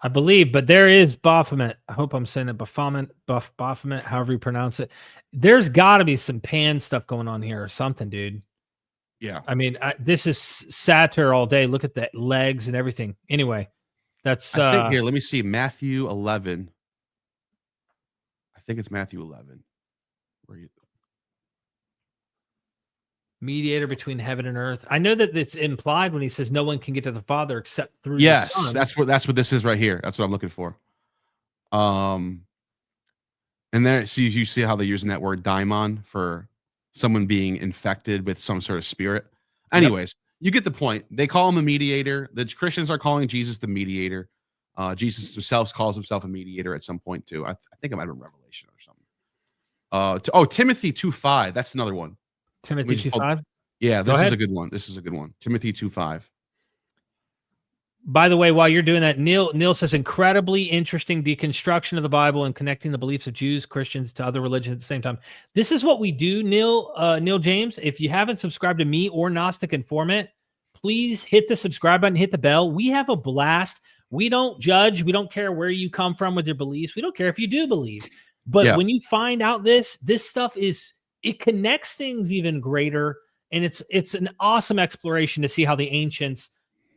I believe, but there is Baphomet. I hope I'm saying it, Baphomet, however you pronounce it. There's got to be some Pan stuff going on here or something, dude. Yeah. I mean, this is Satyr all day. Look at the legs and everything. Anyway, that's... I think here, let me see, Matthew 11. I think it's Matthew 11. Where you... Mediator between heaven and earth. I know that it's implied when he says no one can get to the Father except through the Son. That's what this is right here. That's what I'm looking for. And there, see, you see how they're using that word daimon for someone being infected with some sort of spirit. Anyways, you get the point. They call him a mediator. The Christians are calling Jesus the mediator. Jesus himself calls himself a mediator at some point too. I think it might have been Revelation or something. Timothy 2:5. That's another one. Timothy 2:5. Yeah, this is a good one. This is a good one. Timothy 2:5. By the way, while you're doing that, Neal says incredibly interesting deconstruction of the Bible and connecting the beliefs of Jews, Christians to other religions at the same time. This is what we do, Neal James. If you haven't subscribed to me or Gnostic Informant, please hit the subscribe button, hit the bell. We have a blast. We don't judge. We don't care where you come from with your beliefs. We don't care if you do believe. But when you find out this stuff it connects things even greater. And it's an awesome exploration to see how the ancients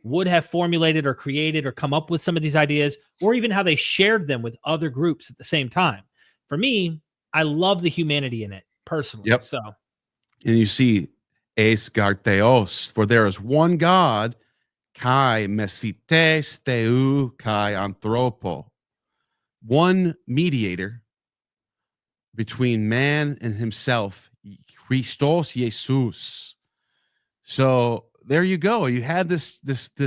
would have formulated or created or come up with some of these ideas, or even how they shared them with other groups at the same time. For me, I love the humanity in it personally. Yep. So, and you see, es gartheos, for there is one God, kai mesites theu kai anthropo, one mediator between man and himself, Christos Jesus. So there you go. You had this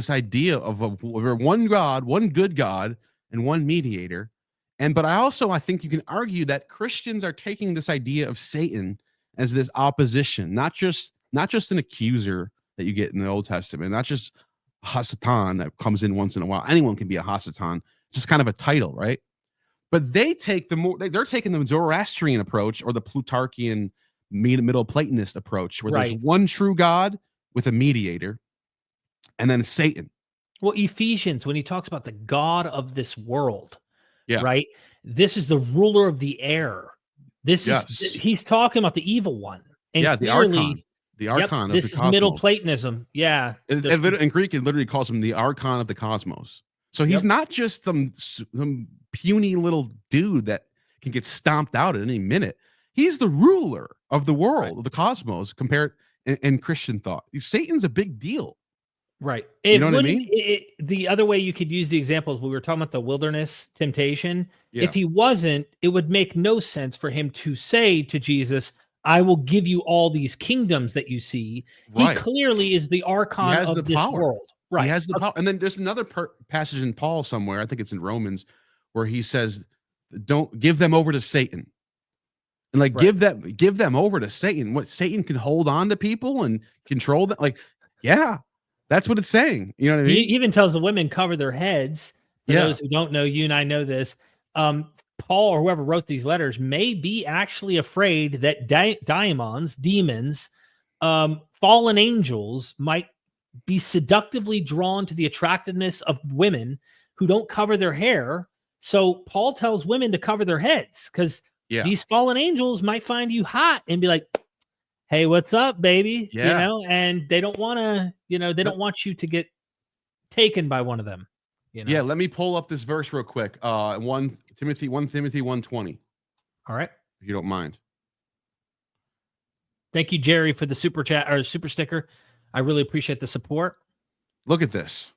idea of one God, one good God, and one mediator. But I think you can argue that Christians are taking this idea of Satan as this opposition, not just an accuser that you get in the Old Testament, not just Hasatan that comes in once in a while. Anyone can be a Hasatan, just kind of a title, right? But they take they're taking the Zoroastrian approach or the Plutarchian Middle Platonist approach, where there's one true God with a mediator, and then Satan. Well, Ephesians, when he talks about the God of this world, right? This is the ruler of the air. He's talking about the evil one. And the archon. The archon of the this is cosmos. Middle Platonism. Yeah. In Greek, it literally calls him the archon of the cosmos. So he's not just some puny little dude that can get stomped out at any minute. He's the ruler of the world, of the cosmos, compared in Christian thought. Satan's a big deal. Right. You know what I mean? The other way you could use the examples, we were talking about the wilderness temptation. Yeah. If he wasn't, it would make no sense for him to say to Jesus, I will give you all these kingdoms that you see. He clearly is the archon of this world. Right. He has the power. And then there's another passage in Paul somewhere, I think it's in Romans, where he says don't give them over to Satan. And like give them over to Satan. What, Satan can hold on to people and control them? Like, yeah, that's what it's saying. You know what I mean? He even tells the women cover their heads. For those who don't know, you and I know this. Paul or whoever wrote these letters may be actually afraid that demons, fallen angels might be seductively drawn to the attractiveness of women who don't cover their hair. So Paul tells women to cover their heads because these fallen angels might find you hot and be like, hey, what's up, baby? You know, and they don't want to, they don't want you to get taken by one of them. Yeah, let me pull up this verse real quick. 1 Timothy 1:20. All right. If you don't mind. Thank you, Jerry, for the super chat or super sticker. I really appreciate the support. Look at this.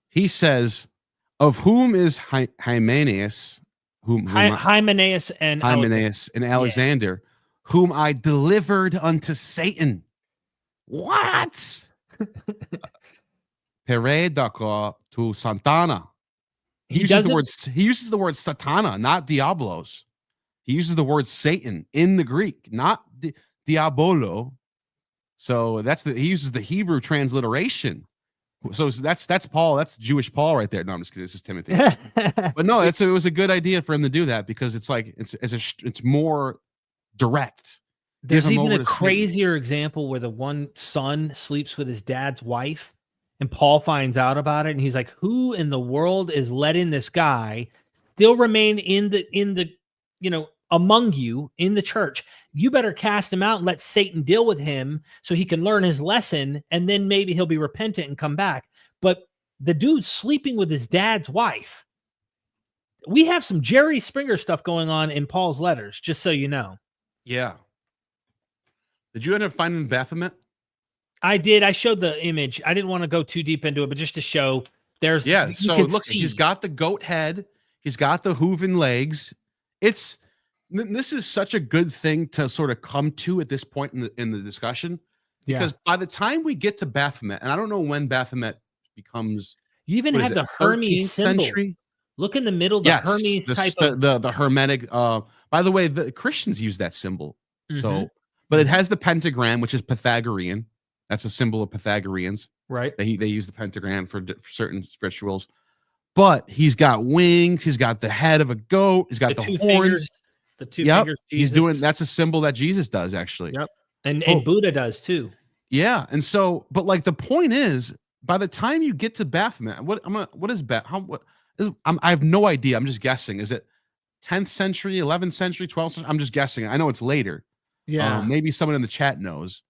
He says, of whom is Hymenaeus, Hymenaeus and Alexander, whom I delivered unto Satan. What? Peredako to Santana. He uses the word Satana, not Diablos. He uses the word Satan in the Greek, not Diabolo. So he uses the Hebrew transliteration. So that's Paul. That's Jewish Paul right there. No, I'm just kidding. This is Timothy. But no, it was a good idea for him to do that because it's like it's more direct. There's even a crazier example where the one son sleeps with his dad's wife, and Paul finds out about it, and he's like, "Who in the world is letting this guy still remain in the among you in the church? You better cast him out and let Satan deal with him so he can learn his lesson, and then maybe he'll be repentant and come back." But the dude's sleeping with his dad's wife. We have some Jerry Springer stuff going on in Paul's letters, just so you know. Yeah. Did you end up finding Baphomet? I did. I showed the image. I didn't want to go too deep into it, but just to show there's. Yeah. So look, he's got the goat head. He's got the hooven legs. This is such a good thing to sort of come to at this point in the discussion, because by the time we get to Baphomet, and I don't know when Baphomet becomes. You even have the Hermes symbol. Century? Look in the middle, the Hermes type of the Hermetic. By the way, the Christians use that symbol. So, but it has the pentagram, which is Pythagorean. That's a symbol of Pythagoreans, right? They use the pentagram for certain rituals. But he's got wings. He's got the head of a goat. He's got the horns. Fingers, the two fingers. Jesus. That's a symbol that Jesus does actually. Yep, and Buddha does too. Yeah, and so, but like the point is, by the time you get to Baphomet, I have no idea. I'm just guessing. Is it 10th century, 11th century, 12th century? I'm just guessing. I know it's later. Yeah, maybe someone in the chat knows.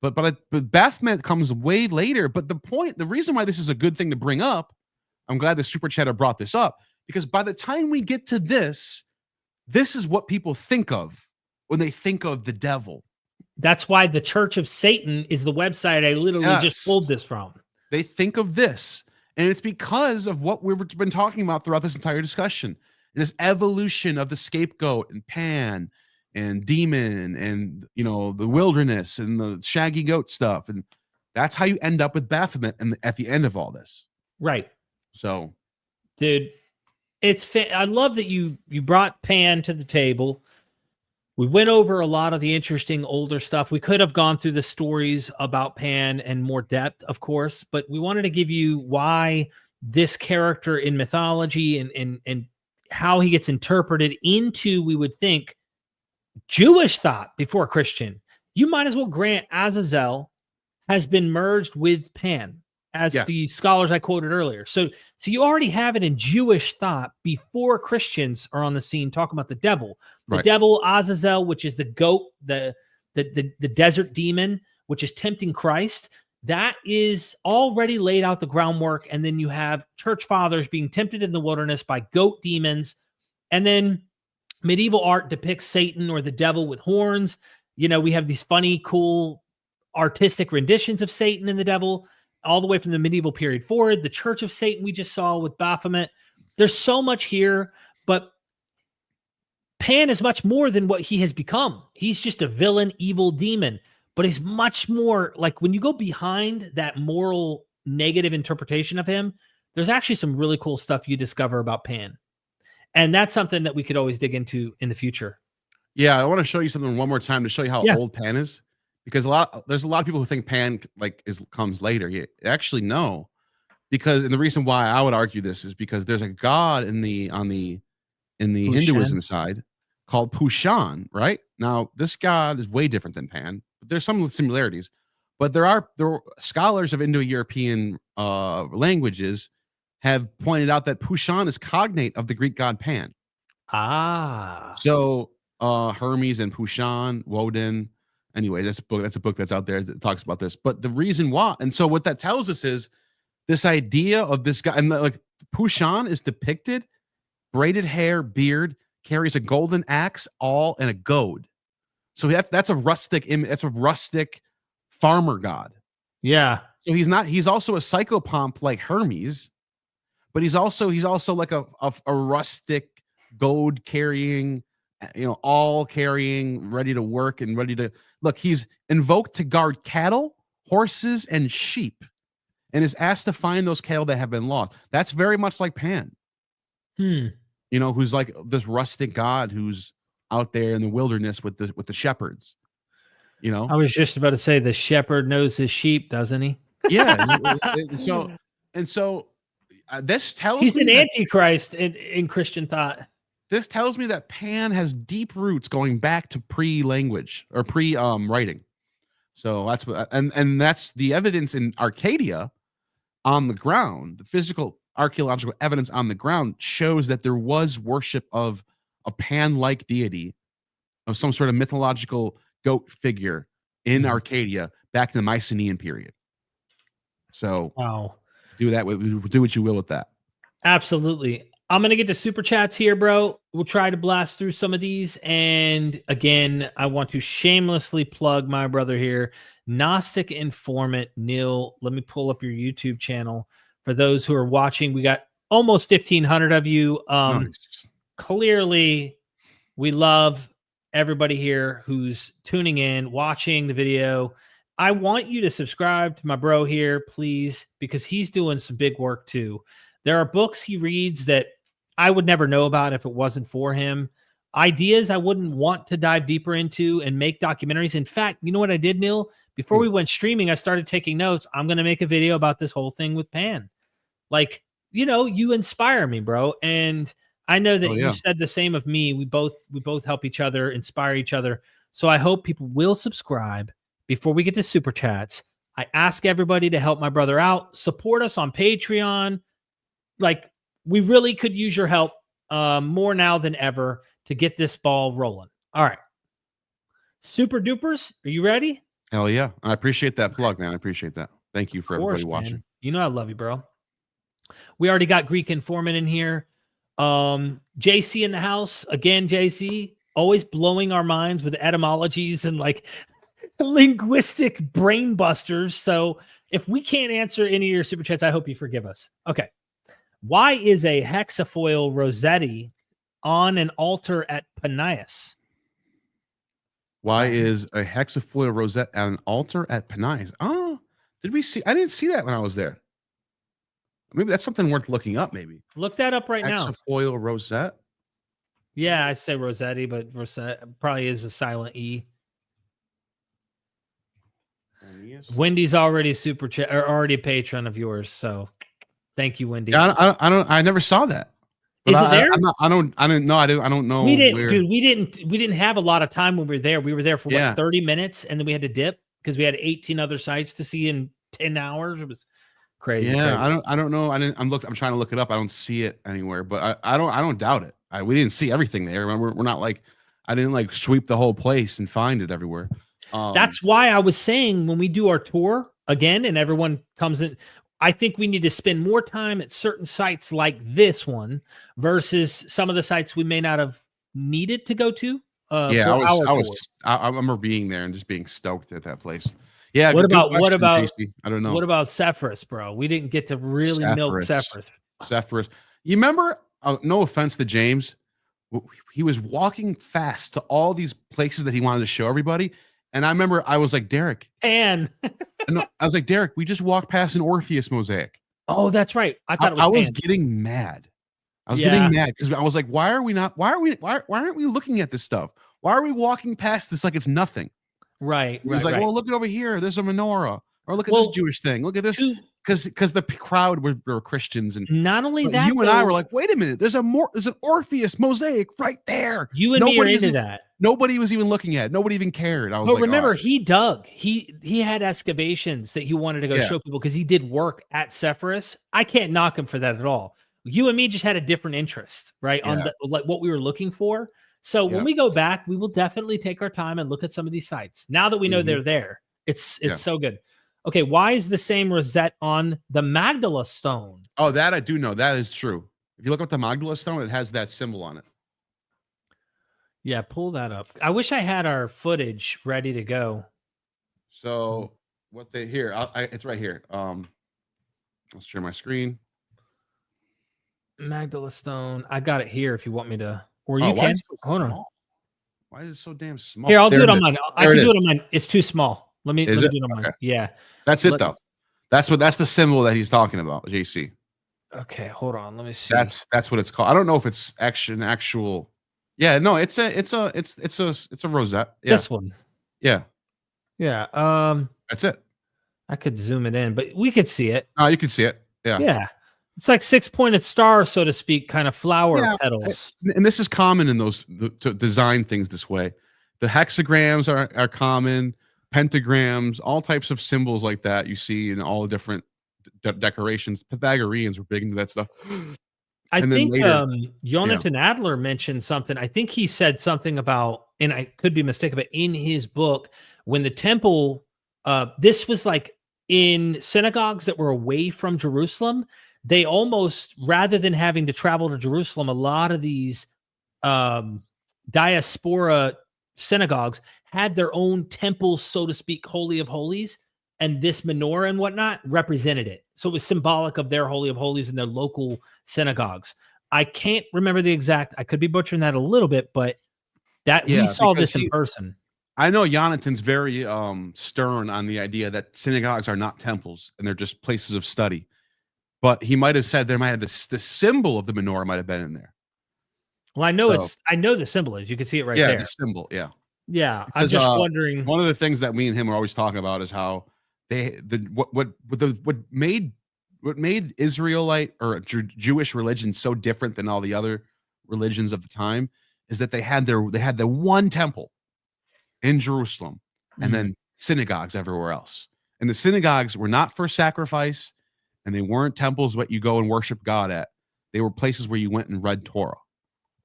But Baphomet comes way later. But the reason why this is a good thing to bring up, I'm glad the super chatter brought this up, because by the time we get to this is what people think of when they think of the devil. That's why the Church of Satan is the website I literally just pulled this from. They think of this, and it's because of what we've been talking about throughout this entire discussion. This evolution of the scapegoat and Pan and demon and the wilderness and the shaggy goat stuff, and that's how you end up with Baphomet and at the end of all this, right? So, dude, I love that you brought Pan to the table. We went over a lot of the interesting older stuff. We could have gone through the stories about Pan in more depth, of course, but we wanted to give you why this character in mythology and how he gets interpreted into, we would think, Jewish thought before Christian. You might as well grant Azazel has been merged with Pan, as the scholars I quoted earlier. So you already have it in Jewish thought before Christians are on the scene talking about the devil. The devil, Azazel, which is the goat, the desert demon, which is tempting Christ. That is already laid out the groundwork. And then you have church fathers being tempted in the wilderness by goat demons. And then medieval art depicts Satan or the devil with horns. We have these funny, cool, artistic renditions of Satan and the devil all the way from the medieval period forward. The Church of Satan we just saw with Baphomet. There's so much here, but Pan is much more than what he has become. He's just a villain, evil demon, but he's much more like when you go behind that moral negative interpretation of him, there's actually some really cool stuff you discover about Pan. And that's something that we could always dig into in the future. Yeah, I want to show you something one more time to show you how Yeah. old Pan is, because there's a lot of people who think Pan like comes later. You actually no, because and the reason why I would argue this is because there's a god in the Pushan. Hinduism side called Pushan, right? Now this god is way different than Pan, but there's some similarities. But there are scholars of Indo-European languages have pointed out that Pushan is cognate of the Greek god Pan. Ah. So Hermes and Pushan, Woden. Anyway, that's a book that's out there that talks about this. But the reason why, and so what that tells us is this idea of this guy, and like Pushan is depicted, braided hair, beard, carries a golden axe, all and a goad. So that's a rustic that's a rustic farmer god. Yeah. So he's also a psychopomp like Hermes, but he's also like a rustic goad carrying, all carrying, ready to work and ready to look. He's invoked to guard cattle, horses, and sheep, and is asked to find those cattle that have been lost. That's very much like Pan. Who's like this rustic god who's out there in the wilderness with the shepherds. I was just about to say the shepherd knows his sheep, doesn't he? Yeah. and so this tells he's me an antichrist in Christian thought. This tells me that Pan has deep roots going back to pre-language or pre-writing. So that's what, and that's the evidence in Arcadia on the ground. The physical archaeological evidence on the ground shows that there was worship of a Pan-like deity, of some sort of mythological goat figure in Arcadia back in the Mycenaean period. So wow, do what you will with that. Absolutely. I'm going to get to super chats here, bro. We'll try to blast through some of these. And again, I want to shamelessly plug my brother here, Gnostic Informant, Neal. Let me pull up your YouTube channel. For those who are watching, we got almost 1,500 of you. Nice. Clearly, we love everybody here who's tuning in, watching the video. I want you to subscribe to my bro here, please, because he's doing some big work too. There are books he reads that I would never know about if it wasn't for him. Ideas I wouldn't want to dive deeper into and make documentaries. In fact, you know what I did, Neal? Before we went streaming, I started taking notes. I'm going to make a video about this whole thing with Pan. Like, you inspire me, bro. And I know that you said the same of me. We both help each other, inspire each other. So I hope people will subscribe. Before we get to super chats, I ask everybody to help my brother out. Support us on Patreon. Like, we really could use your help more now than ever to get this ball rolling. All right. Super dupers, are you ready? Hell yeah. I appreciate that plug, man. I appreciate that. Thank you for everybody watching. Man. You know I love you, bro. We already got Greek Informant in here. JC in the house. Again, JC, always blowing our minds with etymologies and like linguistic brain busters. So if we can't answer any of your super chats, I hope you forgive us. Okay. Why is a hexafoil rosette on an altar at Panias? Why is a hexafoil rosette at an altar at Panias? Oh, did we see? I didn't see that when I was there. Maybe that's something worth looking up. Maybe look that up right now. Hexafoil rosette. Yeah, I say Rossetti, but rosette probably is a silent E. Wendy's already super chat or already a patron of yours, so thank you, Wendy. Yeah, I never saw that. Is it there? I don't know. We didn't, dude. We didn't have a lot of time when we were there. We were there for 30 minutes, and then we had to dip because we had 18 other sites to see in 10 hours. It was crazy. Yeah, crazy. I don't know. I'm trying to look it up. I don't see it anywhere, but I don't doubt it. We didn't see everything there. We're not like I didn't like sweep the whole place and find it everywhere. That's why I was saying when we do our tour again and everyone comes in, I think we need to spend more time at certain sites like this one versus some of the sites we may not have needed to go to. I remember being there and just being stoked at that place. Yeah. What about JC. I don't know. What about Sepphoris, bro? We didn't get to really milk Sepphoris. Sepphoris. You remember? No offense to James, he was walking fast to all these places that he wanted to show everybody. And I remember I was like, Derek. And I was like, Derek, we just walked past an Orpheus mosaic. Oh, that's right. I thought it was I was getting mad. I was getting mad because I was like, why aren't we looking at this stuff? Why are we walking past this like it's nothing? Right. He was like, well, look at over here. There's a menorah. Or look at this Jewish thing. Look at this. Because the crowd were Christians. And not only that, you and I were like, wait a minute. There's an Orpheus mosaic right there. You and me are into that. Nobody was even looking at it. Nobody even cared. I was like, remember, he dug. He had excavations that he wanted to go show people because he did work at Sepphoris. I can't knock him for that at all. You and me just had a different interest, right? On like what we were looking for. So when we go back, we will definitely take our time and look at some of these sites. Now that we know they're there, it's so good. Okay, why is the same rosette on the Magdala stone? Oh, that I do know. That is true. If you look up the Magdala stone, it has that symbol on it. Yeah, pull that up. I wish I had our footage ready to go. So what they here? It's right here. I'll share my screen. Magdala stone. I got it here. If you want me to, or you can. Hold on. Why is it so damn small? Here, I'll do it on mine. I can do it on mine. It's too small. Let me do it on mine. Yeah. That's it though. That's the symbol that he's talking about, JC. Okay, hold on. Let me see. That's what it's called. I don't know if it's actual. Yeah, no, it's a rosette. Yeah. This one. Yeah. Yeah. That's it. I could zoom it in, but we could see it. Oh, you can see it. Yeah. Yeah. It's like 6-pointed stars, so to speak, kind of flower petals. And this is common in those to design things this way. The hexagrams are common, pentagrams, all types of symbols like that you see in all the different decorations. Pythagoreans were big into that stuff. I think Jonathan Adler mentioned something. I think he said something about, and I could be mistaken, but in his book, when the temple, this was like in synagogues that were away from Jerusalem, they almost, rather than having to travel to Jerusalem, a lot of these diaspora synagogues had their own temples, so to speak, holy of holies, and this menorah and whatnot represented it. So it was symbolic of their holy of holies in their local synagogues. I can't remember the exact, I could be butchering that a little bit, but that we saw this in person. I know Jonathan's very stern on the idea that synagogues are not temples and they're just places of study. But he might have said there might have the symbol of the menorah might have been in there. Well, I know the symbol is. You can see it right there. Yeah, the symbol. Yeah. Yeah. Because, I'm just wondering. One of the things that me and him are always talking about is how what made Israelite or Jewish religion so different than all the other religions of the time is that they had the one temple in Jerusalem and then synagogues everywhere else. And the synagogues were not for sacrifice. And they weren't temples what you go and worship God at. They were places where you went and read Torah.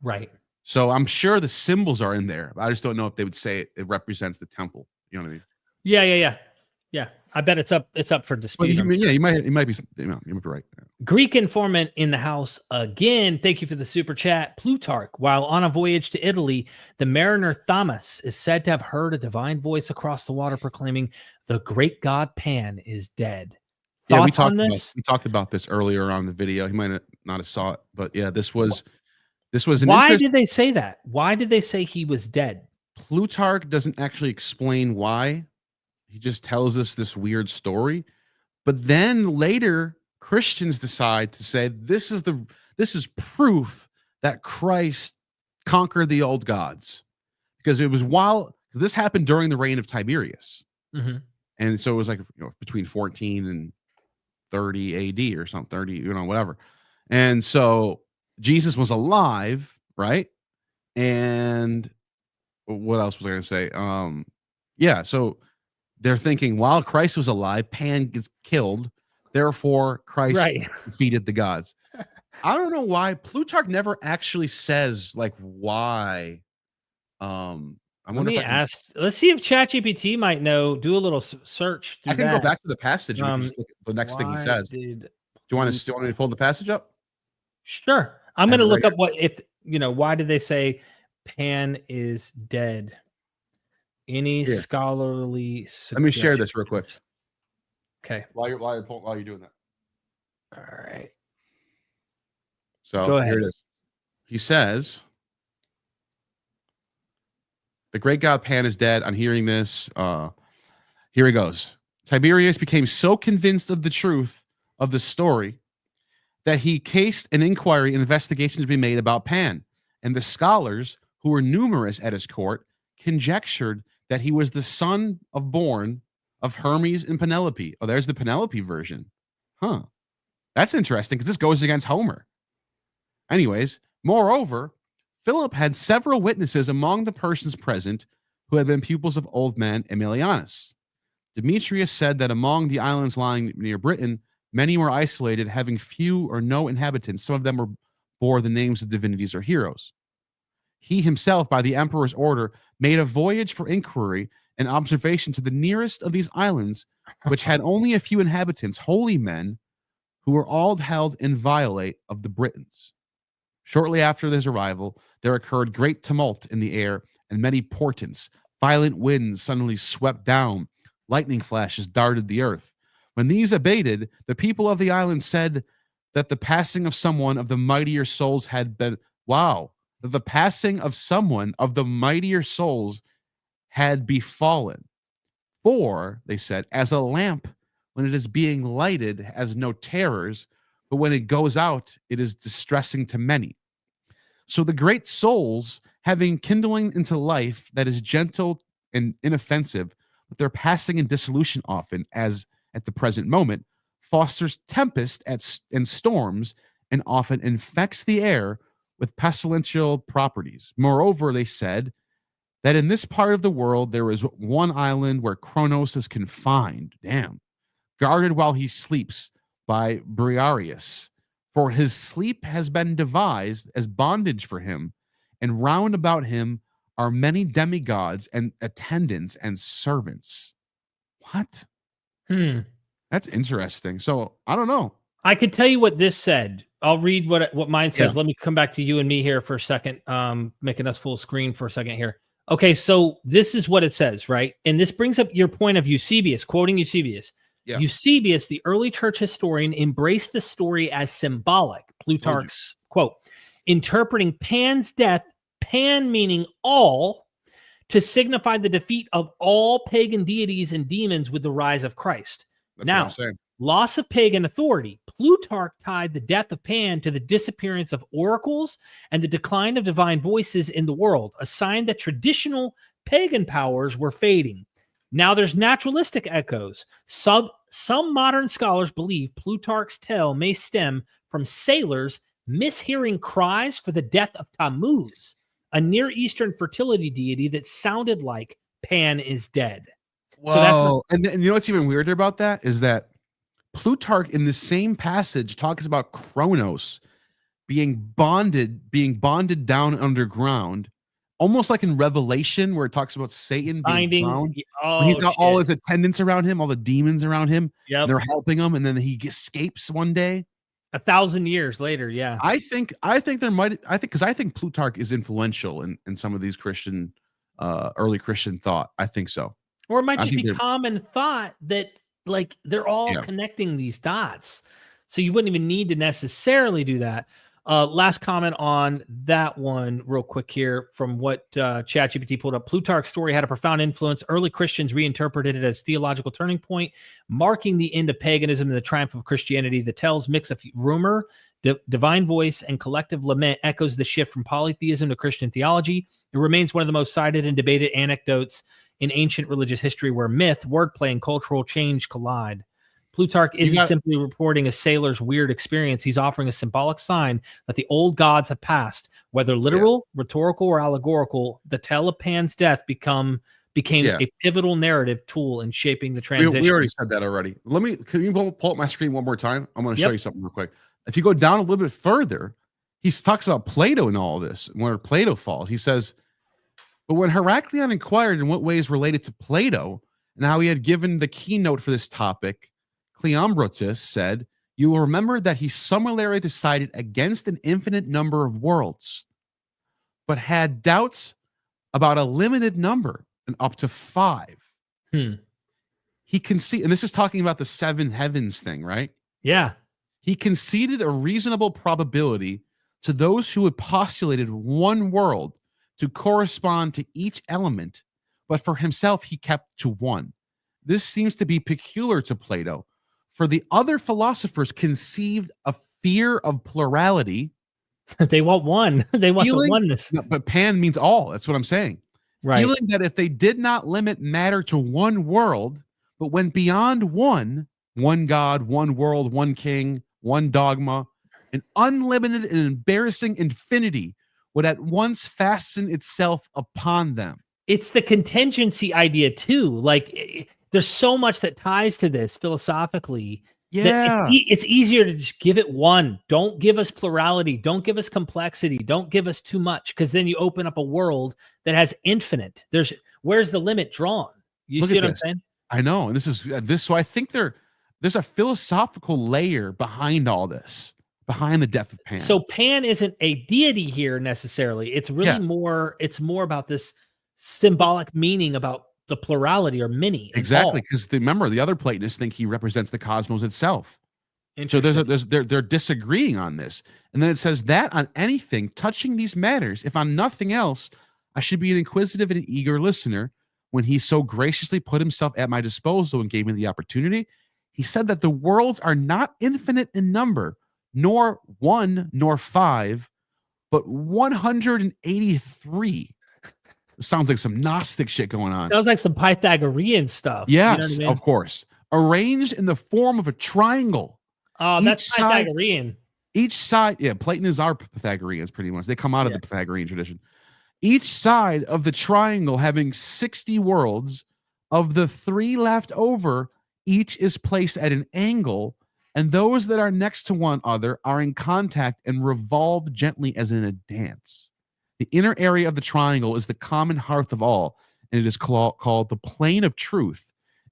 Right. So I'm sure the symbols are in there. I just don't know if they would say it represents the temple. You know what I mean? Yeah. I bet it's up for dispute. You might be right. Greek informant in the house again. Thank you for the super chat. Plutarch, while on a voyage to Italy, the mariner Thomas is said to have heard a divine voice across the water proclaiming, "The great god Pan is dead." Yeah, we talked about this earlier on the video. He might not have saw it, but yeah, this was an Why did they say that? Why did they say he was dead? Plutarch doesn't actually explain why. He just tells us this weird story. But then later, Christians decide to say this is proof that Christ conquered the old gods. Because it was this happened during the reign of Tiberius. Mm-hmm. And so it was like between 14 and 30 AD or something, 30, whatever. And so Jesus was alive, right? And what else was I going to say? So they're thinking while Christ was alive, Pan gets killed. Therefore, Christ defeated the gods. I don't know why. Plutarch never actually says like why. Let me ask. Let's see if ChatGPT might know. Do a little search. I can go back to the passage. The next thing he says. Do you want me to pull the passage up? Sure. I'm going to look up why did they say Pan is dead? Any scholarly? Let me share this real quick. Okay. While you're doing that. All right. So go ahead. Here it is. He says, "The great god Pan is dead." On hearing this, here he goes. Tiberius became so convinced of the truth of the story that he cased an inquiry and investigation to be made about Pan, and the scholars, who were numerous at his court, conjectured that he was the son born of Hermes and Penelope. Oh, there's the Penelope version. Huh. That's interesting because this goes against Homer. Anyways, moreover, Philip had several witnesses among the persons present who had been pupils of old man Aemilianus. Demetrius said that among the islands lying near Britain, many were isolated, having few or no inhabitants. Some of them bore the names of divinities or heroes. He himself, by the emperor's order, made a voyage for inquiry and observation to the nearest of these islands, which had only a few inhabitants, holy men, who were all held inviolate of the Britons. Shortly after his arrival, there occurred great tumult in the air and many portents. Violent winds suddenly swept down. Lightning flashes darted the earth. When these abated, the people of the island said that the passing of someone of the mightier souls had been, that the passing of someone of the mightier souls had befallen. For, they said, as a lamp, when it is being lighted, has no terrors, but when it goes out, it is distressing to many. So the great souls, having kindling into life that is gentle and inoffensive, but their passing in dissolution often, as at the present moment, fosters tempest and storms, and often infects the air with pestilential properties. Moreover, they said that in this part of the world there is one island where Kronos is confined, guarded while he sleeps by Briareus. For his sleep has been devised as bondage for him, and round about him are many demigods and attendants and servants. What? That's interesting. So I don't know. I could tell you what this said. I'll read what mine says. Yeah. Let me come back to you and me here for a second, making us full screen for a second here. Okay, so this is what it says, right? And this brings up your point of Eusebius, quoting Eusebius. Yeah. Eusebius, the early church historian, embraced the story as symbolic. Plutarch's quote, interpreting Pan's death, Pan meaning all, to signify the defeat of all pagan deities and demons with the rise of Christ. That's now, what I'm saying. Loss of pagan authority. Plutarch tied the death of Pan to the disappearance of oracles and the decline of divine voices in the world, a sign that traditional pagan powers were fading. Now there's naturalistic echoes. Some modern scholars believe Plutarch's tale may stem from sailors mishearing cries for the death of Tammuz, a Near Eastern fertility deity that sounded like Pan is dead. Whoa. So that's and you know what's even weirder about that is that Plutarch in the same passage talks about Kronos being bonded down underground, almost like in Revelation where it talks about Satan being bound. When he's got all his attendants around him, all the demons around him. Yep. They're helping him, and then he escapes one day. 1,000 years later, yeah. I think Plutarch is influential in some of these Christian, early Christian thought. I think so. Or it might just be common thought that like they're all connecting these dots. So you wouldn't even need to necessarily do that. Last comment on that one real quick here from what ChatGPT pulled up. Plutarch's story had a profound influence. Early Christians reinterpreted it as theological turning point, marking the end of paganism and the triumph of Christianity. The tale's mix of rumor, divine voice, and collective lament echoes the shift from polytheism to Christian theology. It remains one of the most cited and debated anecdotes in ancient religious history where myth, wordplay, and cultural change collide. Plutarch isn't simply reporting a sailor's weird experience. He's offering a symbolic sign that the old gods have passed. Whether literal, rhetorical, or allegorical, the tale of Pan's death became a pivotal narrative tool in shaping the transition. We already said that already. Can you pull up my screen one more time? I'm going to show you something real quick. If you go down a little bit further, he talks about Plato and all this, and where Plato falls. He says, but when Heraclion inquired in what ways related to Plato and how he had given the keynote for this topic, Cleombrotus said, you will remember that he summarily decided against an infinite number of worlds, but had doubts about a limited number and up to 5. He conceded, and this is talking about the 7 heavens thing, right? Yeah. He conceded a reasonable probability to those who had postulated one world to correspond to each element, but for himself he kept to 1. This seems to be peculiar to Plato, for the other philosophers conceived a fear of plurality. They want one. They want the Feeling, oneness. no, but pan means all. That's what I'm saying. Right. Feeling that if they did not limit matter to one world, but went beyond one God, one world, one king, one dogma, an unlimited and embarrassing infinity would at once fasten itself upon them. It's the contingency idea too. Like there's so much that ties to this philosophically. Yeah. It's easier to just give it one. Don't give us plurality. Don't give us complexity. Don't give us too much, because then you open up a world that has infinite. Where's the limit drawn? You Look see at what this. I'm saying? I know. And this is this. So I think there's a philosophical layer behind all this, behind the death of Pan. So Pan isn't a deity here necessarily. It's really Yeah. it's more about this symbolic meaning about the plurality or many. Exactly, because remember, the other Platonists think he represents the cosmos itself. So they're disagreeing on this. And then it says that on anything touching these matters, if on nothing else, I should be an inquisitive and eager listener. When he so graciously put himself at my disposal and gave me the opportunity, he said that the worlds are not infinite in number, nor one, nor five, but 183. It sounds like some Gnostic shit going on. Sounds like some Pythagorean stuff. Yes, you know what I mean? of course. Arranged in the form of a triangle. Oh, that's Pythagorean. Each side, yeah, Platonists are Pythagoreans pretty much. They come out of the Pythagorean tradition. Each side of the triangle having 60 worlds. Of the 3 left over, each is placed at an angle, and those that are next to one another are in contact and revolve gently as in a dance. The inner area of the triangle is the common hearth of all, and it is called the plane of truth,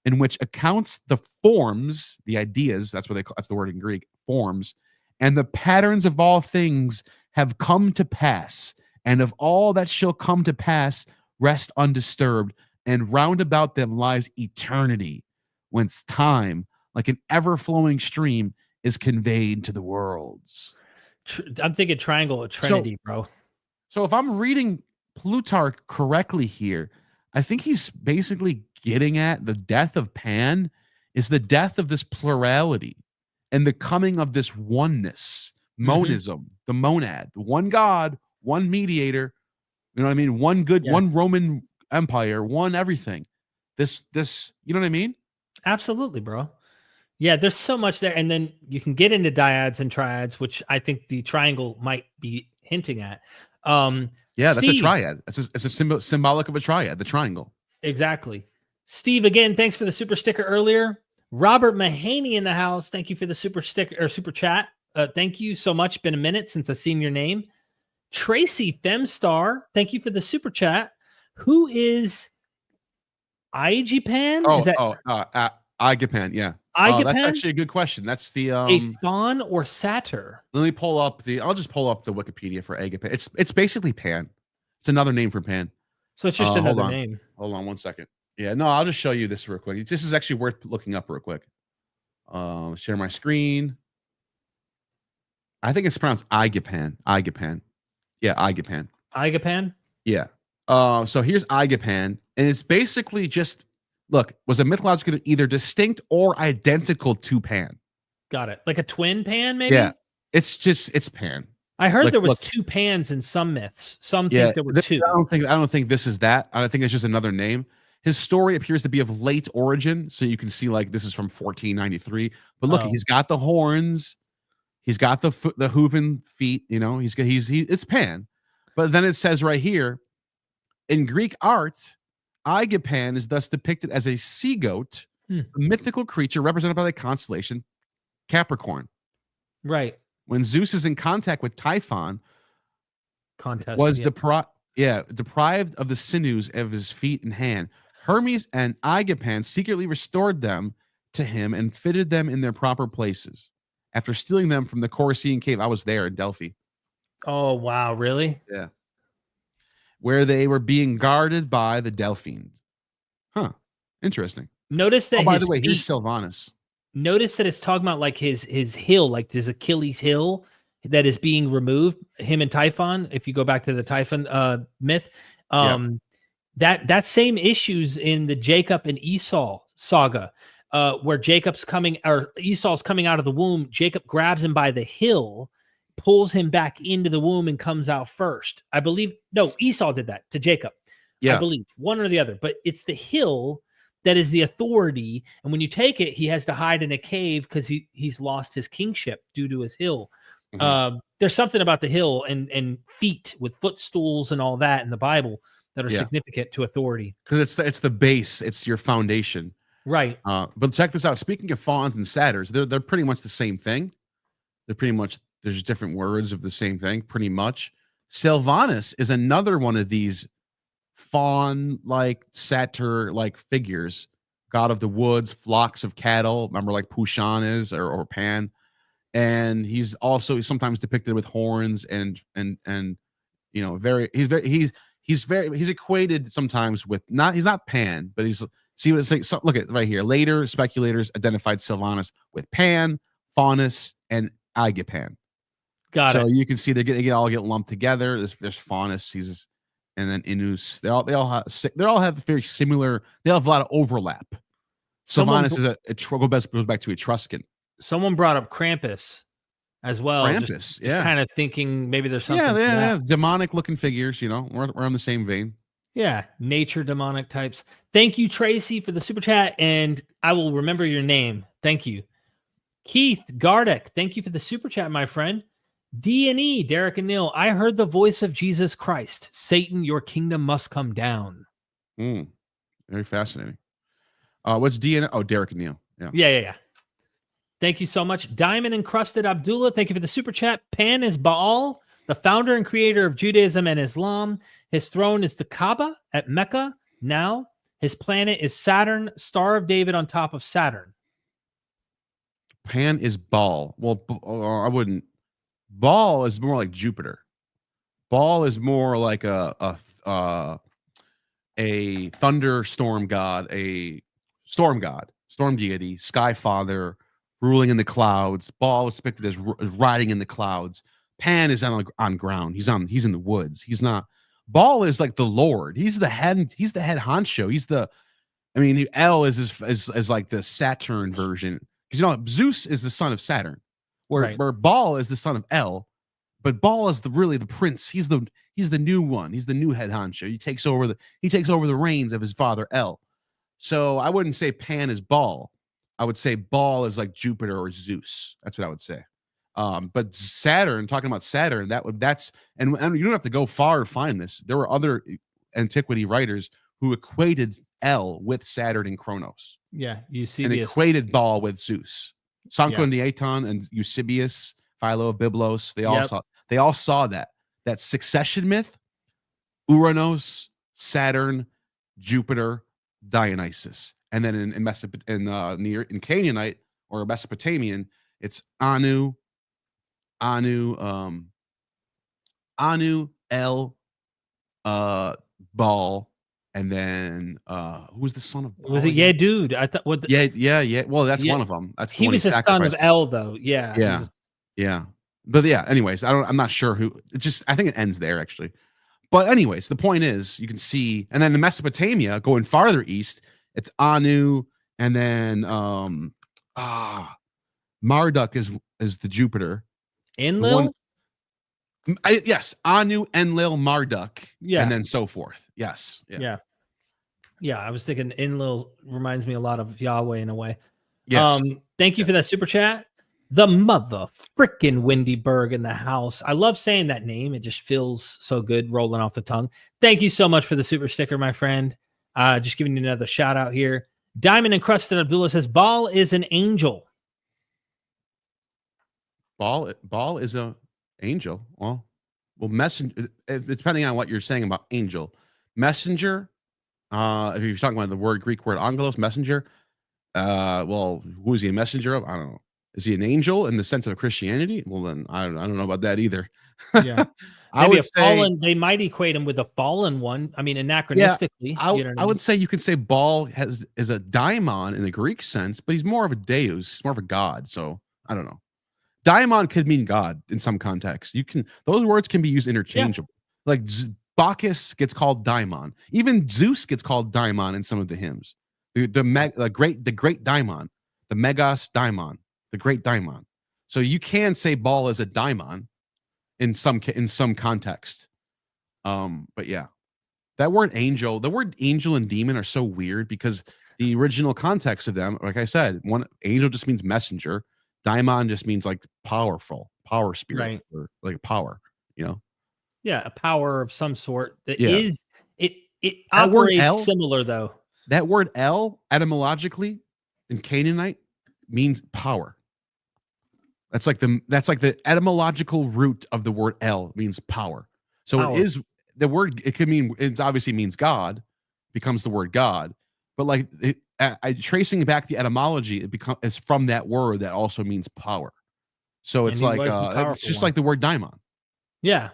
in which accounts the forms, the ideas, that's the word in Greek, forms, and the patterns of all things have come to pass, and of all that shall come to pass rest undisturbed, and round about them lies eternity, whence time, like an ever-flowing stream, is conveyed to the worlds. I'm thinking triangle of Trinity, bro. So if I'm reading Plutarch correctly here, I think he's basically getting at the death of Pan is the death of this plurality and the coming of this oneness, monism, the monad, the one God, one mediator, you know what I mean? One good, one Roman Empire, one everything. This, you know what I mean? Absolutely, bro. Yeah, there's so much there. And then you can get into dyads and triads, which I think the triangle might be hinting at. That's a triad. It's a symbolic of a triad, the triangle. Exactly. Steve, again, thanks for the super sticker earlier. Robert Mahaney in the house. Thank you for the super sticker or super chat. Thank you so much. Been a minute since I've seen your name. Tracy Femstar, thank you for the super chat. Who is Igapan? Igapan, yeah. Igapan? That's actually a good question. That's the a faun or satyr? Let me pull up I'll just pull up the Wikipedia for Agapan. It's basically Pan. It's another name for Pan. So it's just another name. Hold on 1 second. Yeah, no, I'll just show you this real quick. This is actually worth looking up real quick. Share my screen. I think it's pronounced Igapan. Igapan. Yeah, Igapan. Igapan? Yeah. So here's Igapan, and it's basically just was a mythological either distinct or identical to Pan. Got it. Like a twin Pan, maybe? Yeah. It's Pan. I heard there was 2 Pans in some myths. Some think there were 2. I don't think this is that. I think it's just another name. His story appears to be of late origin, so you can see like this is from 1493. But look, he's got the horns, he's got the hooven feet. You know, it's Pan. But then it says right here, in Greek art, Igapan is thus depicted as a sea goat, a mythical creature represented by the constellation Capricorn. Right. When Zeus is in contact with Typhon, deprived of the sinews of his feet and hand, Hermes and Igapan secretly restored them to him and fitted them in their proper places. After stealing them from the Corinthian cave, I was there in Delphi. Oh, wow. Really? Yeah. Where they were being guarded by the Delphines. Huh. Interesting. Notice that. Oh, by the way, here's Sylvanus. Notice that it's talking about like his hill, like his Achilles heel that is being removed. Him and Typhon. If you go back to the Typhon myth, that same issues in the Jacob and Esau saga. where Jacob's coming, or Esau's coming out of the womb. Jacob grabs him by the heel, pulls him back into the womb, and comes out first. I believe, no, Esau did that to Jacob. I believe one or the other, but it's the hill that is the authority. And when you take it, he has to hide in a cave because he's lost his kingship due to his hill. There's something about the hill and feet with footstools and all that in the Bible that are significant to authority. Because it's the base, it's your foundation. Right. But check this out. Speaking of fawns and satyrs, they're pretty much the same thing. They're pretty much, there's different words of the same thing, pretty much. Sylvanus is another one of these fawn-like, satyr-like figures. God of the woods, flocks of cattle. Remember, like Pushan is, or Pan. And he's also sometimes depicted with horns and you know, he's equated sometimes with he's not Pan, but he's, see what it's like. So look at right here. Later speculators identified Sylvanus with Pan, Faunus, and Agapan. Got it. So you can see they all get lumped together. There's Faunus, and then Inus. They all have very similar. They all have a lot of overlap. Sylvanus goes back to Etruscan. Someone brought up Krampus as well. Krampus, just yeah. Kind of thinking maybe there's something. Yeah. Demonic looking figures. You know, we're on the same vein. Yeah, nature demonic types. Thank you, Tracy, for the super chat, and I will remember your name. Thank you. Keith Gardeck, thank you for the super chat, my friend. D&E, Derek and Neil, I heard the voice of Jesus Christ. Satan, your kingdom must come down. Very fascinating. What's D&E? Oh, Derek and Neil. Yeah. Thank you so much. Diamond Encrusted Abdullah, thank you for the super chat. Pan is Baal, the founder and creator of Judaism and Islam. His throne is the Kaaba at Mecca. Now, his planet is Saturn, Star of David on top of Saturn. Pan is Baal. Well, I wouldn't. Baal is more like Jupiter. Baal is more like a thunderstorm god, a storm god, storm deity, sky father, ruling in the clouds. Baal is depicted as riding in the clouds. Pan is on ground. He's in the woods. He's not. Baal is like the Lord. He's the head. He's the head honcho. El is like the Saturn version, because you know Zeus is the son of Saturn, where Baal is the son of El, but Baal is really the prince. He's the new one. He's the new head honcho. He takes over the reins of his father El. So I wouldn't say Pan is Baal. I would say Baal is like Jupiter or Zeus. That's what I would say. But Saturn, talking about Saturn, that's and you don't have to go far to find this. There were other antiquity writers who equated El with Saturn and Kronos. Yeah, Eusebius. And equated Baal with Zeus. Sanchoniaton and Eusebius, Philo of Byblos, they all saw that succession myth, Uranus, Saturn, Jupiter, Dionysus. And then in Canaanite or Mesopotamian, it's Anu, El, Baal, and then who's the son of Baal? Was it Yedud? I thought yeah. Well, that's one of them. That's he was the son of El, though. Yeah. But yeah. Anyways, I'm not sure who. I think it ends there actually. But anyways, the point is, you can see, and then in Mesopotamia, going farther east, it's Anu, and then Marduk is the Jupiter. Enlil? Yes, Anu, Enlil, Marduk, yeah, and then so forth. Yes. Yeah. I was thinking Enlil reminds me a lot of Yahweh in a way. Yes. Thank you for that super chat. The mother frickin' Wendy Berg in the house. I love saying that name. It just feels so good rolling off the tongue. Thank you so much for the super sticker, my friend. Just giving you another shout out here. Diamond Encrusted Abdullah says, Baal is an angel. Baal is a angel. Well, messenger. Depending on what you're saying about angel, messenger. If you're talking about the Greek word angelos, messenger. Well, who is he a messenger of? I don't know. Is he an angel in the sense of Christianity? Well, then I don't know about that either. Yeah, I would say they might equate him with a fallen one. I mean, anachronistically, I would say you can say Baal is a daimon in the Greek sense, but he's more of a deus, more of a god. So I don't know. Daimon could mean God in some contexts. Those words can be used interchangeably. Yeah. Like Bacchus gets called daimon. Even Zeus gets called daimon in some of the hymns. the great daimon, the megas daimon, the great daimon. So you can say Baal is a daimon in some context. But yeah, that word angel, the word angel and demon are so weird because the original context of them, like I said, one angel just means messenger, daimon just means like powerful, power spirit, Right. or like power, you know. Yeah, a power of some sort that Yeah. is it That word operates El, similar though. that word El etymologically in Canaanite means power. That's like the etymological root of the word El means power. So Power. it is the word. It could mean, it obviously means God, becomes the word God. But like tracing back the etymology, it's from that word that also means power. So And it's he like was the it's powerful just one. like the word daimon. Yeah.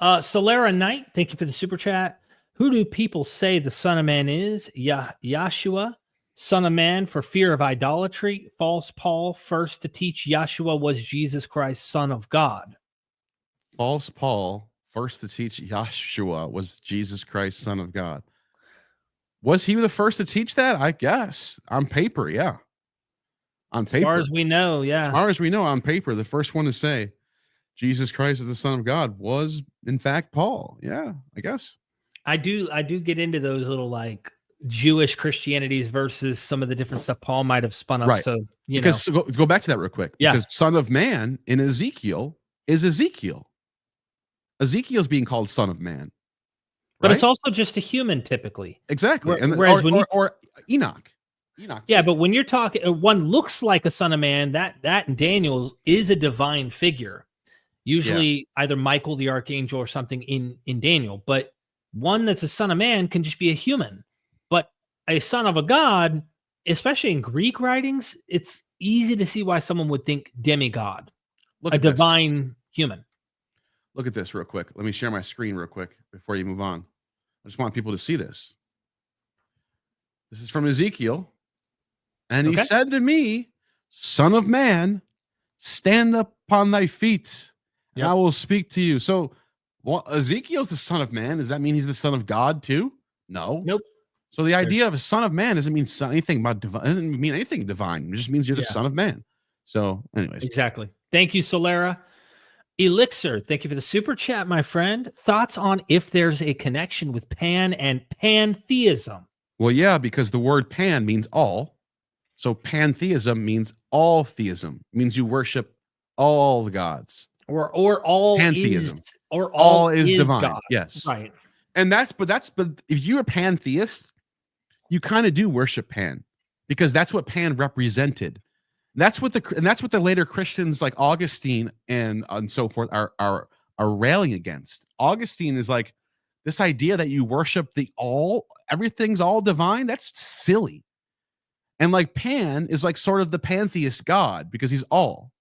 Solera Knight, thank you for the super chat. Who do people say the Son of Man is? Yahshua, Son of Man, for fear of idolatry. False Paul, first to teach Yahshua was Jesus Christ, Son of God. False Paul, first to teach Yahshua was Jesus Christ, Son of God. Was he the first to teach that? I guess on paper, yeah. On paper, As far as we know, as yeah. far as we know, on paper, the first one to say Jesus Christ is the Son of God was, in fact, Paul. Yeah, I guess. I do get into those little like Jewish Christianities versus some of the different stuff Paul might have spun up. Right. So, Because go back to that real quick. Yeah. Because Son of Man in Ezekiel is Ezekiel. Ezekiel's being called Son of Man. But Right? it's also just a human typically. Exactly. Whereas or Enoch. Enoch. Yeah, too. but when you're talking, one looks like a son of man. That in Daniel is a divine figure. Usually, either Michael the archangel or something in Daniel. But one that's a son of man can just be a human. But a son of a god, especially in Greek writings, it's easy to see why someone would think demigod, Look a at this. divine human. Look at this real quick. Let me share my screen real quick before you move on. I just want people to see this. This is from Ezekiel. And he Okay. said to me, Son of man, stand up upon thy feet, and Yep. I will speak to you. So, Ezekiel's the son of man. Does that mean he's the son of God too? No. Nope. So the idea of a son of man doesn't mean anything about divine. Doesn't mean anything divine. It just means you're the son of man. So, anyways, Exactly. Thank you, Solera. Elixir, thank you for the super chat, my friend. Thoughts on if there's a connection with Pan and pantheism? well, yeah, because the word pan means all. So pantheism means all theism. It means you worship all the gods. Or all Pantheism. is or All is divine. God. Yes. Right. And but if you're a pantheist, you kind of do worship Pan, because that's what Pan represented. That's what the later Christians like Augustine and so forth are railing against. Augustine is like, this idea that you worship everything's all divine. That's silly. And like Pan is like sort of the pantheist god because he's all.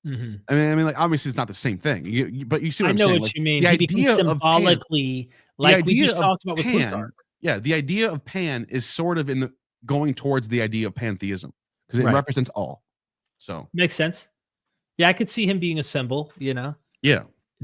Mm-hmm. I mean, like obviously it's not the same thing. But you see what I'm I know saying? what Like, you mean. the He becomes idea of symbolically, like we just talked about with Plutarch. Yeah, the idea of Pan is sort of going towards the idea of pantheism because it Right. represents all. So Makes sense. Yeah, I could see him being a symbol, Yeah.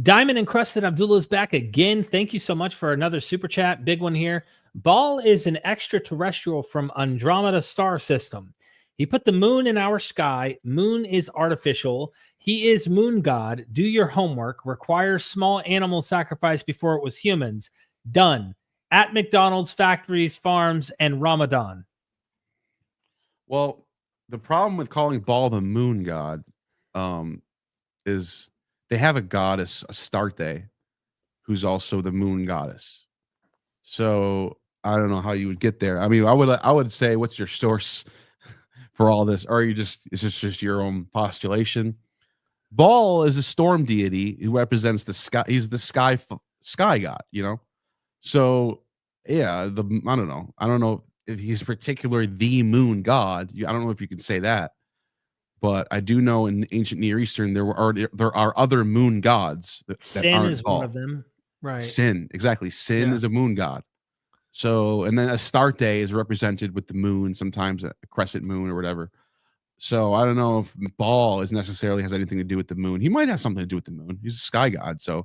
Diamond Encrusted Abdullah is back again. Thank you so much for another super chat. Big one here. Baal is an extraterrestrial from Andromeda star system. He put the moon in our sky. Moon is artificial. He is moon god. Do your homework. Require small animal sacrifice before it was humans. Done. At McDonald's, factories, farms, and Ramadan. Well, the problem with calling Baal the moon god is they have a goddess, Astarte, who's also the moon goddess. So I don't know how you would get there. I mean, I would say, what's your source for all this? Or is this just your own postulation? Baal is a storm deity who represents the sky. He's the sky god, So yeah, I don't know. I don't know if he's particularly the moon god. I don't know if you can say that, but I do know in ancient Near Eastern there are other moon gods that Sin aren't is Baal. one of them. Right. Sin, exactly. Sin is a moon god. So, and then Astarte is represented with the moon, sometimes a crescent moon or whatever. So I don't know if Baal necessarily has anything to do with the moon. He might have something to do with the moon. He's a sky god, so I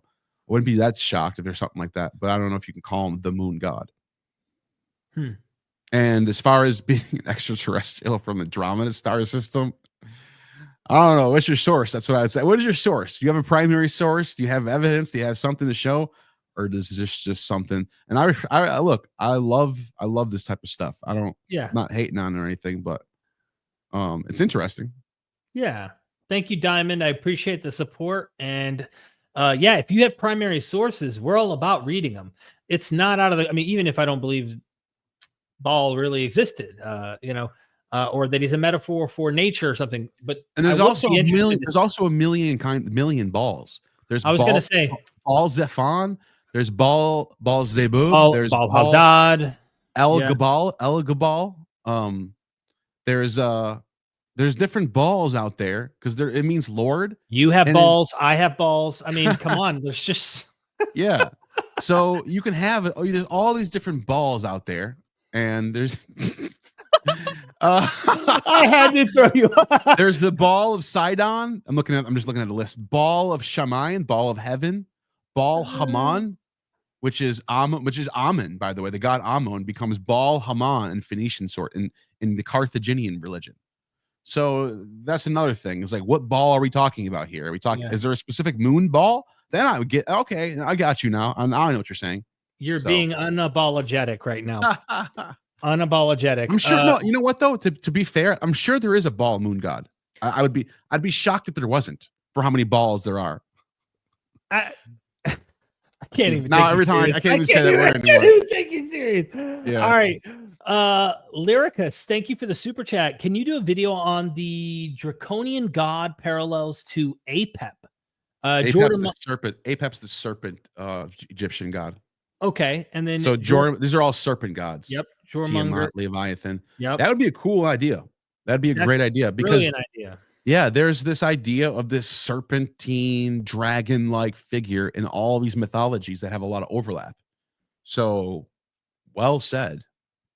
wouldn't be that shocked if there's something like that. But I don't know if you can call him the moon god. And as far as being an extraterrestrial from the Andromeda star system, I don't know. What's your source? That's what I would say. What is your source? Do you have a primary source? Do you have evidence? Do you have something to show? Or is this just something? And I look, I love this type of stuff. I don't, Yeah. not hating on it or anything, but it's interesting. Yeah. Thank you, Diamond. I appreciate the support. And yeah, if you have primary sources, we're all about reading them. It's not out of the, I mean, even if I don't believe Baal really existed, or that he's a metaphor for nature or something. But and there's also a million. There's also a million balls. There's I was going to say Baal Zephon. There's Baal Zebub. There's Baal Hadad. El Gabal. There's different balls out there because it means Lord. You have balls. I have balls. I mean, come on. There's just yeah. So you can have there's all these different balls out there, and there's I had to throw you. There's the ball of Sidon. I'm just looking at the list. Ball of Shamayan, ball of heaven, Baal Haman, which is Ammon, by the way. The god Ammon becomes Baal Haman in Phoenician sort in the Carthaginian religion. So that's another thing. It's like, what ball are we talking about here? Are we talking? Is there a specific moon ball? Then I would get okay. I got you now. I know what you're saying. You're being unapologetic right now. Unapologetic. I'm sure. No, you know what though? To be fair, I'm sure there is a ball moon god. I'd be shocked if there wasn't for how many balls there are. I can't even. Now every time I can't even say that word anymore. I can't even take you serious. Yeah. All right. Lyricus, thank you for the super chat. Can you do a video on the draconian god parallels to Apep? Apep's the serpent. Apep's the serpent Egyptian god. Okay, and then so these are all serpent gods. Yep, Tiamat, Leviathan. Yep, that would be a cool idea. That'd be a great idea because brilliant idea. Yeah, there's this idea of this serpentine dragon-like figure in all these mythologies that have a lot of overlap. So, well said.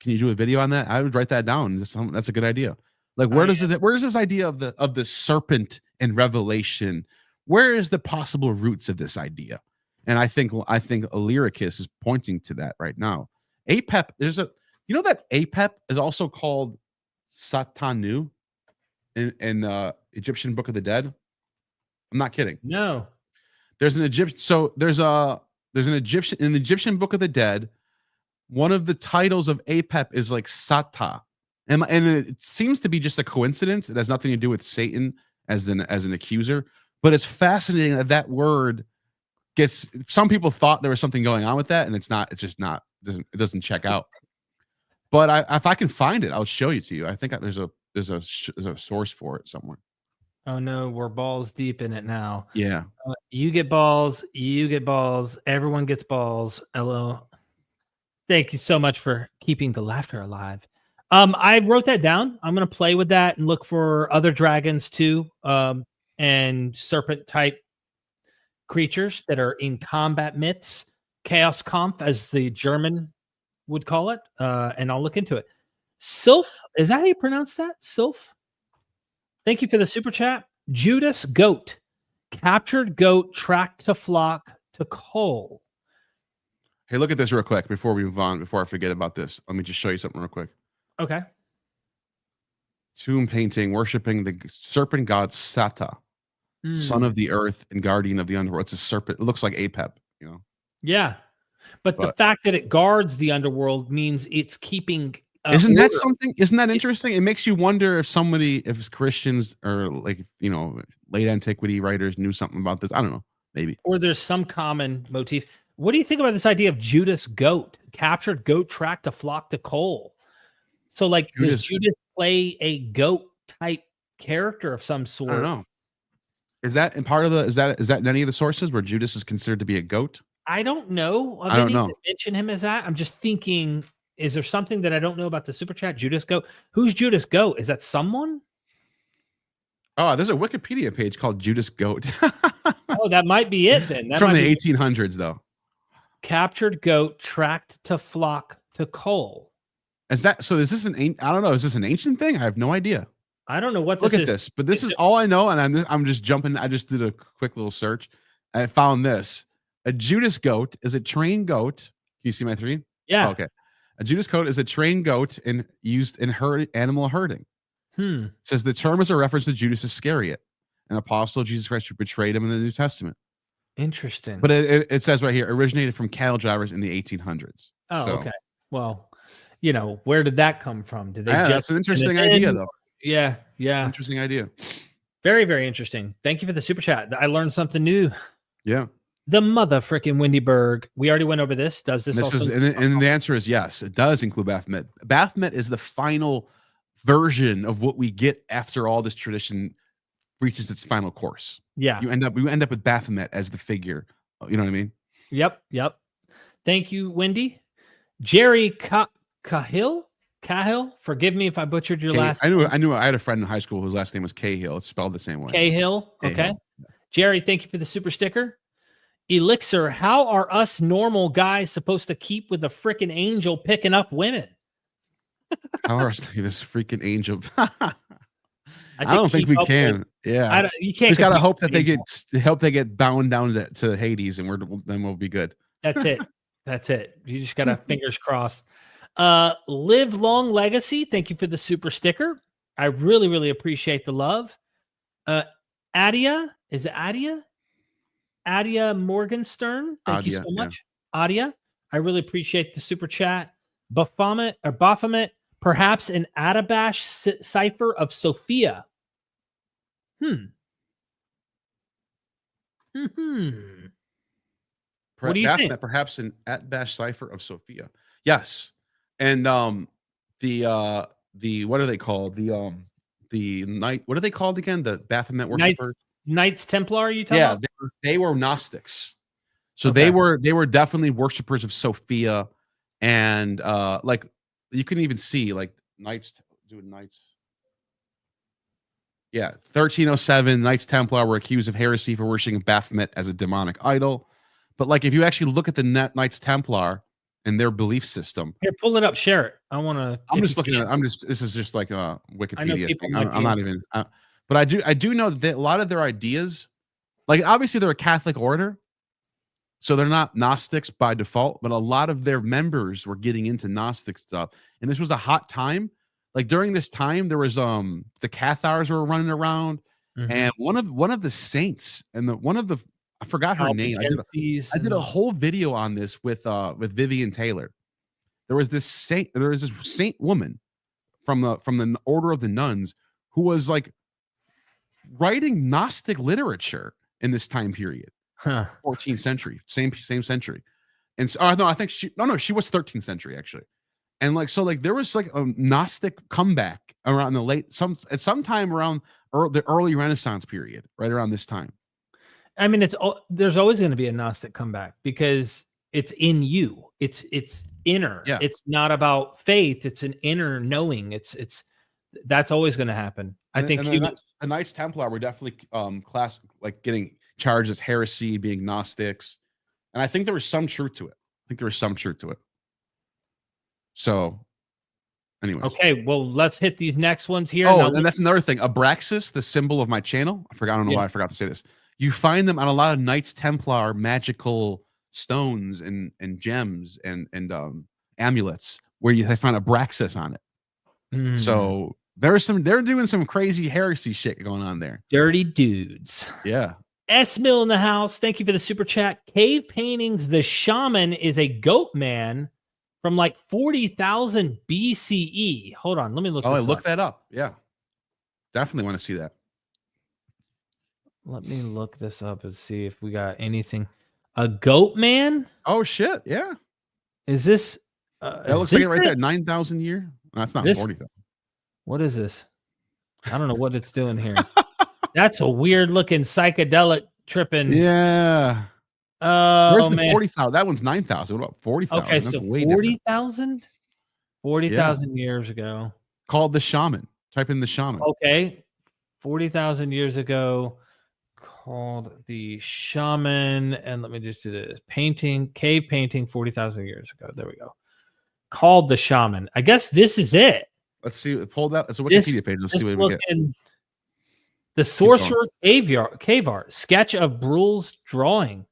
Can you do a video on that? I would write that down. That's a good idea. Like, where does this idea of the serpent in Revelation? Where is the possible roots of this idea? And I think Lyricus is pointing to that right now. Apep, that Apep is also called Satanu in Egyptian Book of the Dead. I'm not kidding. No. There's an Egyptian. So there's an Egyptian in the Egyptian Book of the Dead. One of the titles of Apep is like Sata, and it seems to be just a coincidence. It has nothing to do with Satan as an accuser. But it's fascinating that word gets. Some people thought there was something going on with that, and it's not. It's just not. It doesn't check out. But if I can find it, I'll show you to you. I think there's a source for it somewhere. Oh no, we're balls deep in it now. Yeah. You get balls. You get balls. Everyone gets balls. Hello. Thank you so much for keeping the laughter alive. I wrote that down. I'm going to play with that and look for other dragons too, and serpent type creatures that are in combat myths, Chaos Kampf, as the German would call it, and I'll look into it. Sylph, is that how you pronounce that? Sylph? Thank you for the super chat. Judas Goat, captured goat tracked to flock to coal. Hey, look at this real quick before we move on, before I forget about this. Let me just show you something real quick. Okay. Tomb painting worshiping the serpent god Sata, son of the earth and guardian of the underworld. It's a serpent. It looks like Apep, you know? Yeah. But the fact that it guards the underworld means it's keeping. Isn't that something? Isn't that interesting? It makes you wonder if Christians or late antiquity writers knew something about this. I don't know. Maybe. Or there's some common motif. What do you think about this idea of Judas Goat, captured goat tracked to flock to coal? So, like, does Judas play a goat type character of some sort? I don't know. Is that in part of is that in any of the sources where Judas is considered to be a goat? I don't know. I don't know. That mention him as that. I'm just thinking, is there something that I don't know about the super chat? Judas Goat. Who's Judas Goat? Is that someone? Oh, there's a Wikipedia page called Judas Goat. Oh, that might be it then. It's from the 1800s, though. Captured goat tracked to flock to coal. Is this I don't know. Is this an ancient thing? I have no idea. I don't know what this is. Look at this, but this is all I know, and I'm just jumping. I just did a quick little search, and I found this. A Judas goat is a trained goat. Can you see my three? Yeah. Oh, okay. A Judas coat is a trained goat used in animal herding. It says the term is a reference to Judas Iscariot, an apostle of Jesus Christ who betrayed him in the New Testament. Interesting. But it says right here, originated from cattle drivers in the 1800s. Oh, So, okay. Well, where did that come from? Did they yeah, just that's an interesting idea, though. Yeah. Interesting idea. Very, very interesting. Thank you for the super chat. I learned something new. Yeah. The mother freaking Wendy Berg. We already went over this. Does this also? And the answer is yes. It does include Baphomet. Baphomet is the final version of what we get after all this tradition reaches its final course. Yeah. We end up with Baphomet as the figure. You know what I mean? Yep. Thank you, Wendy. Jerry Cahill. Forgive me if I butchered your last name. I knew I had a friend in high school whose last name was Cahill. It's spelled the same way. Cahill. Okay. Cahill. Jerry, thank you for the super sticker. Elixir, how are us normal guys supposed to keep with a freaking angel picking up women? How are this freaking angel? I don't think we can. Yeah, you can't. We just gotta hope that they get bound down to Hades, and then we'll be good. That's it. You just gotta fingers crossed. Live long legacy. Thank you for the super sticker. I really, really appreciate the love. Adia, is it Adia? Adia Morgenstern. Thank you so much. Yeah. Adia, I really appreciate the super chat. Baphomet, perhaps an Atabash cipher of Sophia. What do you think? Perhaps an Atbash cipher of Sophia. Yes. And the what are they called? The knight, what are they called again? The Baphomet worshippers? Knights Templar, you talking about? They were Gnostics. So they were definitely worshippers of Sophia, and like you can even see like knights doing knights. Yeah, 1307 Knights Templar were accused of heresy for worshiping Baphomet as a demonic idol. But like if you actually look at the Knights Templar and their belief system. Here, pull it up, share it. I'm just looking at it. This is just like a Wikipedia thing. I'm not even but I do know that a lot of their ideas, like obviously they're a Catholic order, so they're not Gnostics by default, but a lot of their members were getting into Gnostic stuff. And this was a hot time. Like during this time, there was the Cathars were running around, and one of the saints and I forgot her name. I did a whole video on this with Vivian Taylor. There was this saint woman from the order of the nuns who was like writing Gnostic literature in this time period. 14th century, same century. And so, no, I think she was 13th century actually. And like, so like there was like a Gnostic comeback around sometime around the early Renaissance period, right around this time. I mean, there's always going to be a Gnostic comeback because it's in you. It's inner. Yeah. It's not about faith. It's an inner knowing. That's always going to happen. I think the Knights Templar were definitely getting charged as heresy, being Gnostics, and I think there was some truth to it. So, anyways. Okay, well, let's hit these next ones here. Oh, and that's another thing. Abraxas, the symbol of my channel. I don't know why I forgot to say this. You find them on a lot of Knights Templar magical stones and gems and amulets where they find Abraxas on it. So they're doing some crazy heresy shit going on there. Dirty dudes. Yeah. S Mill in the house. Thank you for the super chat. Cave paintings. The shaman is a goat man from like 40,000 BCE. Hold on, let me look. I looked that up. Yeah, definitely want to see that. Let me look this up and see if we got anything. A goat man? Oh shit! Yeah. Is this? That looks like it right there. 9,000 year. No, that's not 40,000. What is this? I don't know what it's doing here. That's a weird looking psychedelic tripping. Yeah. Where's the 40,000? That one's 9,000. What about 40,000? Okay, so 40,000? 40,000 years ago. Called the shaman. Type in the shaman. Okay. 40,000 years ago. Called the shaman. And let me just do this. Cave painting 40,000 years ago. There we go. Called the shaman. I guess this is it. Let's see. Pull that. It's a Wikipedia page. Let's see what we get. The Sorcerer Cave Art. Sketch of Bruhl's drawing.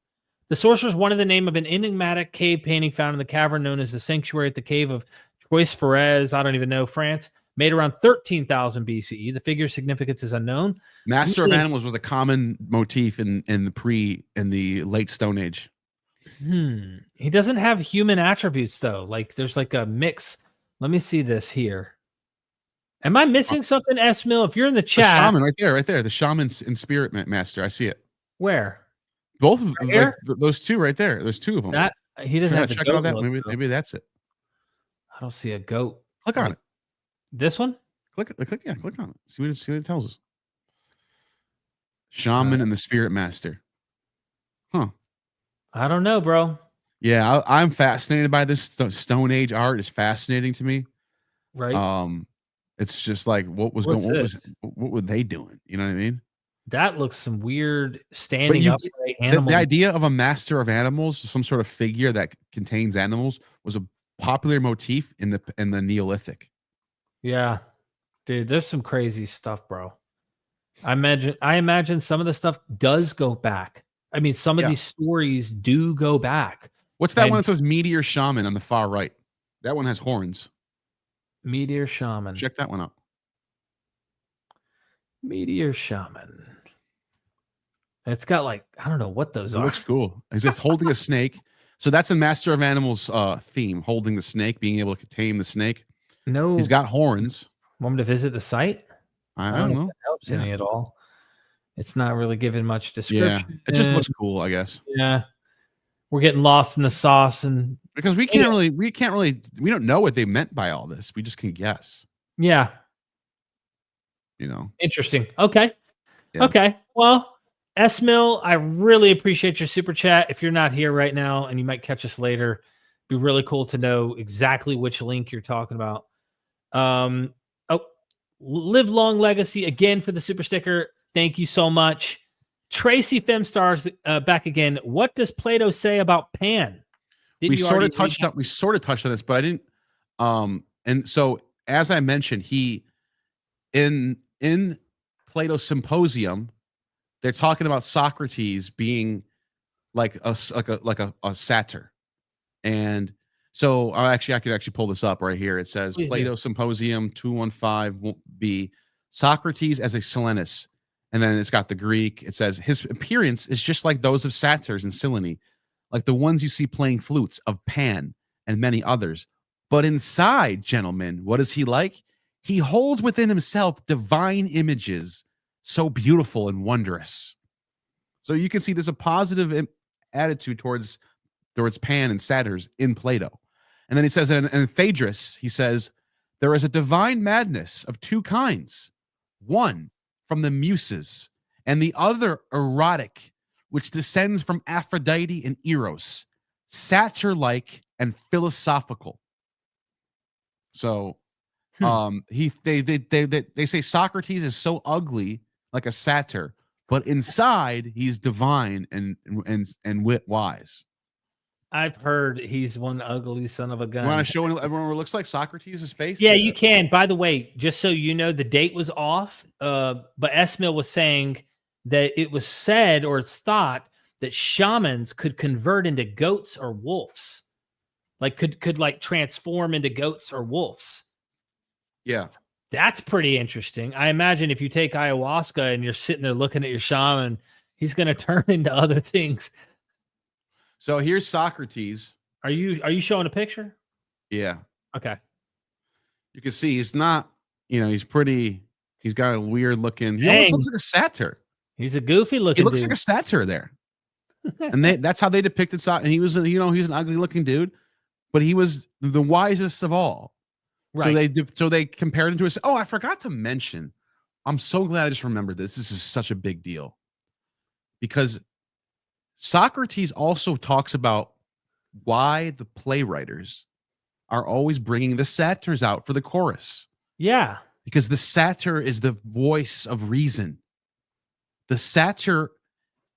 The sorcerers wanted the name of an enigmatic cave painting found in the cavern known as the Sanctuary at the Cave of Trois-Frères, I don't even know, France, made around 13,000 BCE. The figure's significance is unknown. Master of Usually- Animals was a common motif in the late Stone Age. He doesn't have human attributes though. Like there's like a mix. Let me see this here. Am I missing something, S-Mill? If you're in the The chat, shaman right there. The shaman and spirit master. I see it. where? Both of Right like, those two right there. There's two of them. That he doesn't have the check goat out that. look, though. Maybe that's it. I don't see a goat. Click on it. This one? Click on it. See what it tells us. Shaman and the spirit master. Huh. I don't know, bro. Yeah, I'm fascinated by this Stone Age art. It's fascinating to me. Right? It's just like what were they doing? You know what I mean? That looks some weird standing you- upright animal. The idea of a master of animals, some sort of figure that contains animals, was a popular motif in the Neolithic. Yeah. Dude, there's some crazy stuff, bro. I imagine some of the stuff does go back. I mean, some of these stories do go back. What's that one that says Meteor Shaman on the far right? That one has horns. Meteor Shaman. Check that one out. Meteor Shaman. It's got like, I don't know what those It are. looks cool. He's just holding a snake. So that's a Master of Animals theme, holding the snake, being able to tame the snake. No. He's got horns. Want me to visit the site? I don't know. If that helps any at all. It's not really giving much description. Yeah, it just looks cool, I guess. Yeah. We're getting lost in the sauce and Because we don't know what they meant by all this. We just can guess. yeah. You know. Interesting. Okay. Yeah. Okay. Well, S-Mill, I really appreciate your super chat. If you're not here right now and you might catch us later, it'd be really cool to know exactly which link you're talking about. Live Long Legacy again for the super sticker. Thank you so much. Tracy Femstars back again. What does Plato say about Pan? We sort of touched on this, but I didn't. And so as I mentioned, he in Plato's Symposium, they're talking about Socrates being like a satyr, and so I could actually pull this up right here. It says Please Plato Symposium 215b, Socrates as a Silenus, and then it's got the Greek. It says his appearance is just like those of satyrs in Cyllene, like the ones you see playing flutes of Pan and many others. But inside, gentlemen, what is he like? He holds within himself divine images, so beautiful and wondrous. So you can see there's a positive attitude towards Pan and satyrs in Plato. And then he says in Phaedrus, he says, there is a divine madness of two kinds, one from the Muses and the other erotic, which descends from Aphrodite and Eros, satyr-like and philosophical. So they say Socrates is so ugly like a satyr, but inside he's divine and wise. I've heard he's one ugly son of a gun. You want to show everyone what it looks like Socrates' face? Yeah, you can. By the way, just so you know, the date was off. But S-Mill was saying that it was said or it's thought that shamans could convert into goats or wolves, like could like transform into goats or wolves. Yeah, that's pretty interesting. I imagine if you take ayahuasca and you're sitting there looking at your shaman, he's going to turn into other things. So here's Socrates. Are you showing a picture? Yeah. Okay. You can see he's not, he's pretty, he's got a weird looking, he almost looks like a satyr. He's a goofy looking He looks dude. like a satyr there. And that's how they depicted Socrates. And he was, he's an ugly looking dude, but he was the wisest of all. Right. So they compared him to us. Oh, I forgot to mention. I'm so glad I just remembered this. This is such a big deal. Because Socrates also talks about why the playwriters are always bringing the satyrs out for the chorus. Yeah. Because the satyr is the voice of reason. The satyr,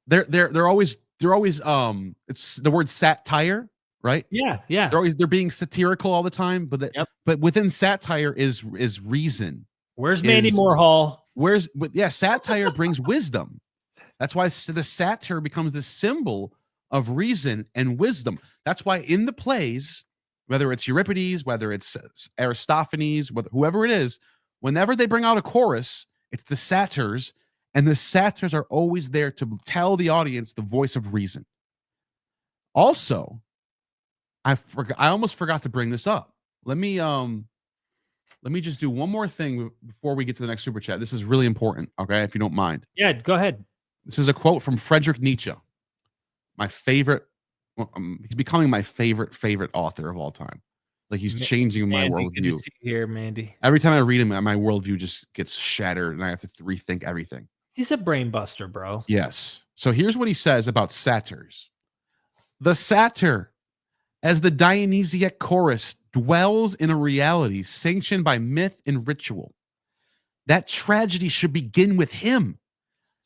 they're always it's the word satire, right? Yeah, yeah. They're being satirical all the time, but within satire is reason. Where's Mandy Moorhall? Satire brings wisdom. That's why the satyr becomes the symbol of reason and wisdom. That's why in the plays, whether it's Euripides, whether it's Aristophanes, whoever it is, whenever they bring out a chorus, it's the satyrs, and the satyrs are always there to tell the audience the voice of reason. Also, I almost forgot to bring this up. Let me just do one more thing before we get to the next super chat. This is really important, okay? If you don't mind. Yeah, go ahead. This is a quote from Friedrich Nietzsche, my favorite. He's becoming my favorite author of all time. Like he's changing my worldview. Good to see you here, Mandy. Every time I read him, my worldview just gets shattered, and I have to rethink everything. He's a brain buster, bro. Yes. So here's what he says about satyrs. The satyr, as the Dionysiac chorus, dwells in a reality sanctioned by myth and ritual. That tragedy should begin with him.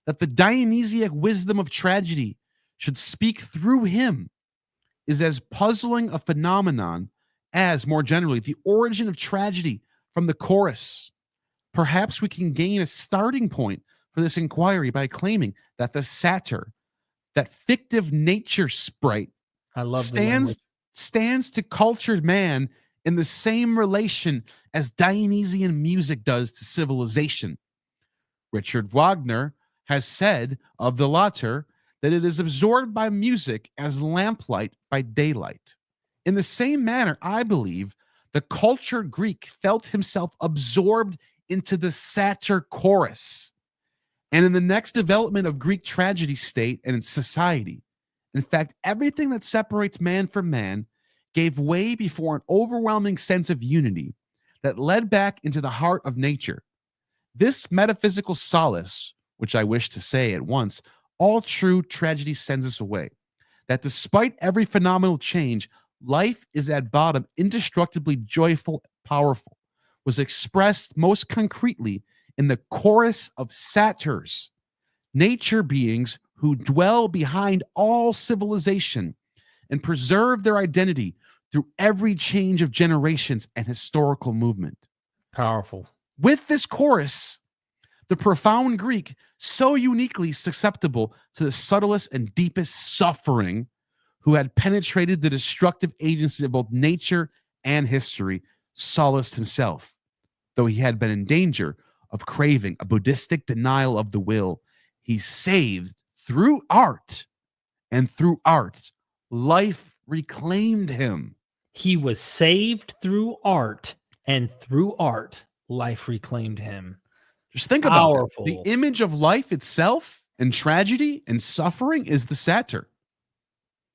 That the Dionysiac wisdom of tragedy should speak through him is as puzzling a phenomenon as, more generally, the origin of tragedy from the chorus. Perhaps we can gain a starting point for this inquiry by claiming that the satyr, that fictive nature sprite, I love stands to cultured man in the same relation as Dionysian music does to civilization. Richard Wagner has said of the latter that it is absorbed by music as lamplight by daylight. In the same manner, I believe the cultured Greek felt himself absorbed into the satyr chorus. And in the next development of Greek tragedy state and its society, in fact, everything that separates man from man gave way before an overwhelming sense of unity that led back into the heart of nature. This metaphysical solace, which I wish to say at once, all true tragedy sends us away, that despite every phenomenal change, life is at bottom indestructibly joyful, powerful, was expressed most concretely in the chorus of satyrs, nature beings who dwell behind all civilization and preserve their identity through every change of generations and historical movement. Powerful. With this chorus, the profound Greek, so uniquely susceptible to the subtlest and deepest suffering, who had penetrated the destructive agency of both nature and history, solaced himself, though he had been in danger of craving a Buddhistic denial of the will. He saved through art, and through art, life reclaimed him. He was saved through art, and through art, life reclaimed him. Just think about it. The image of life itself and tragedy and suffering is the satyr.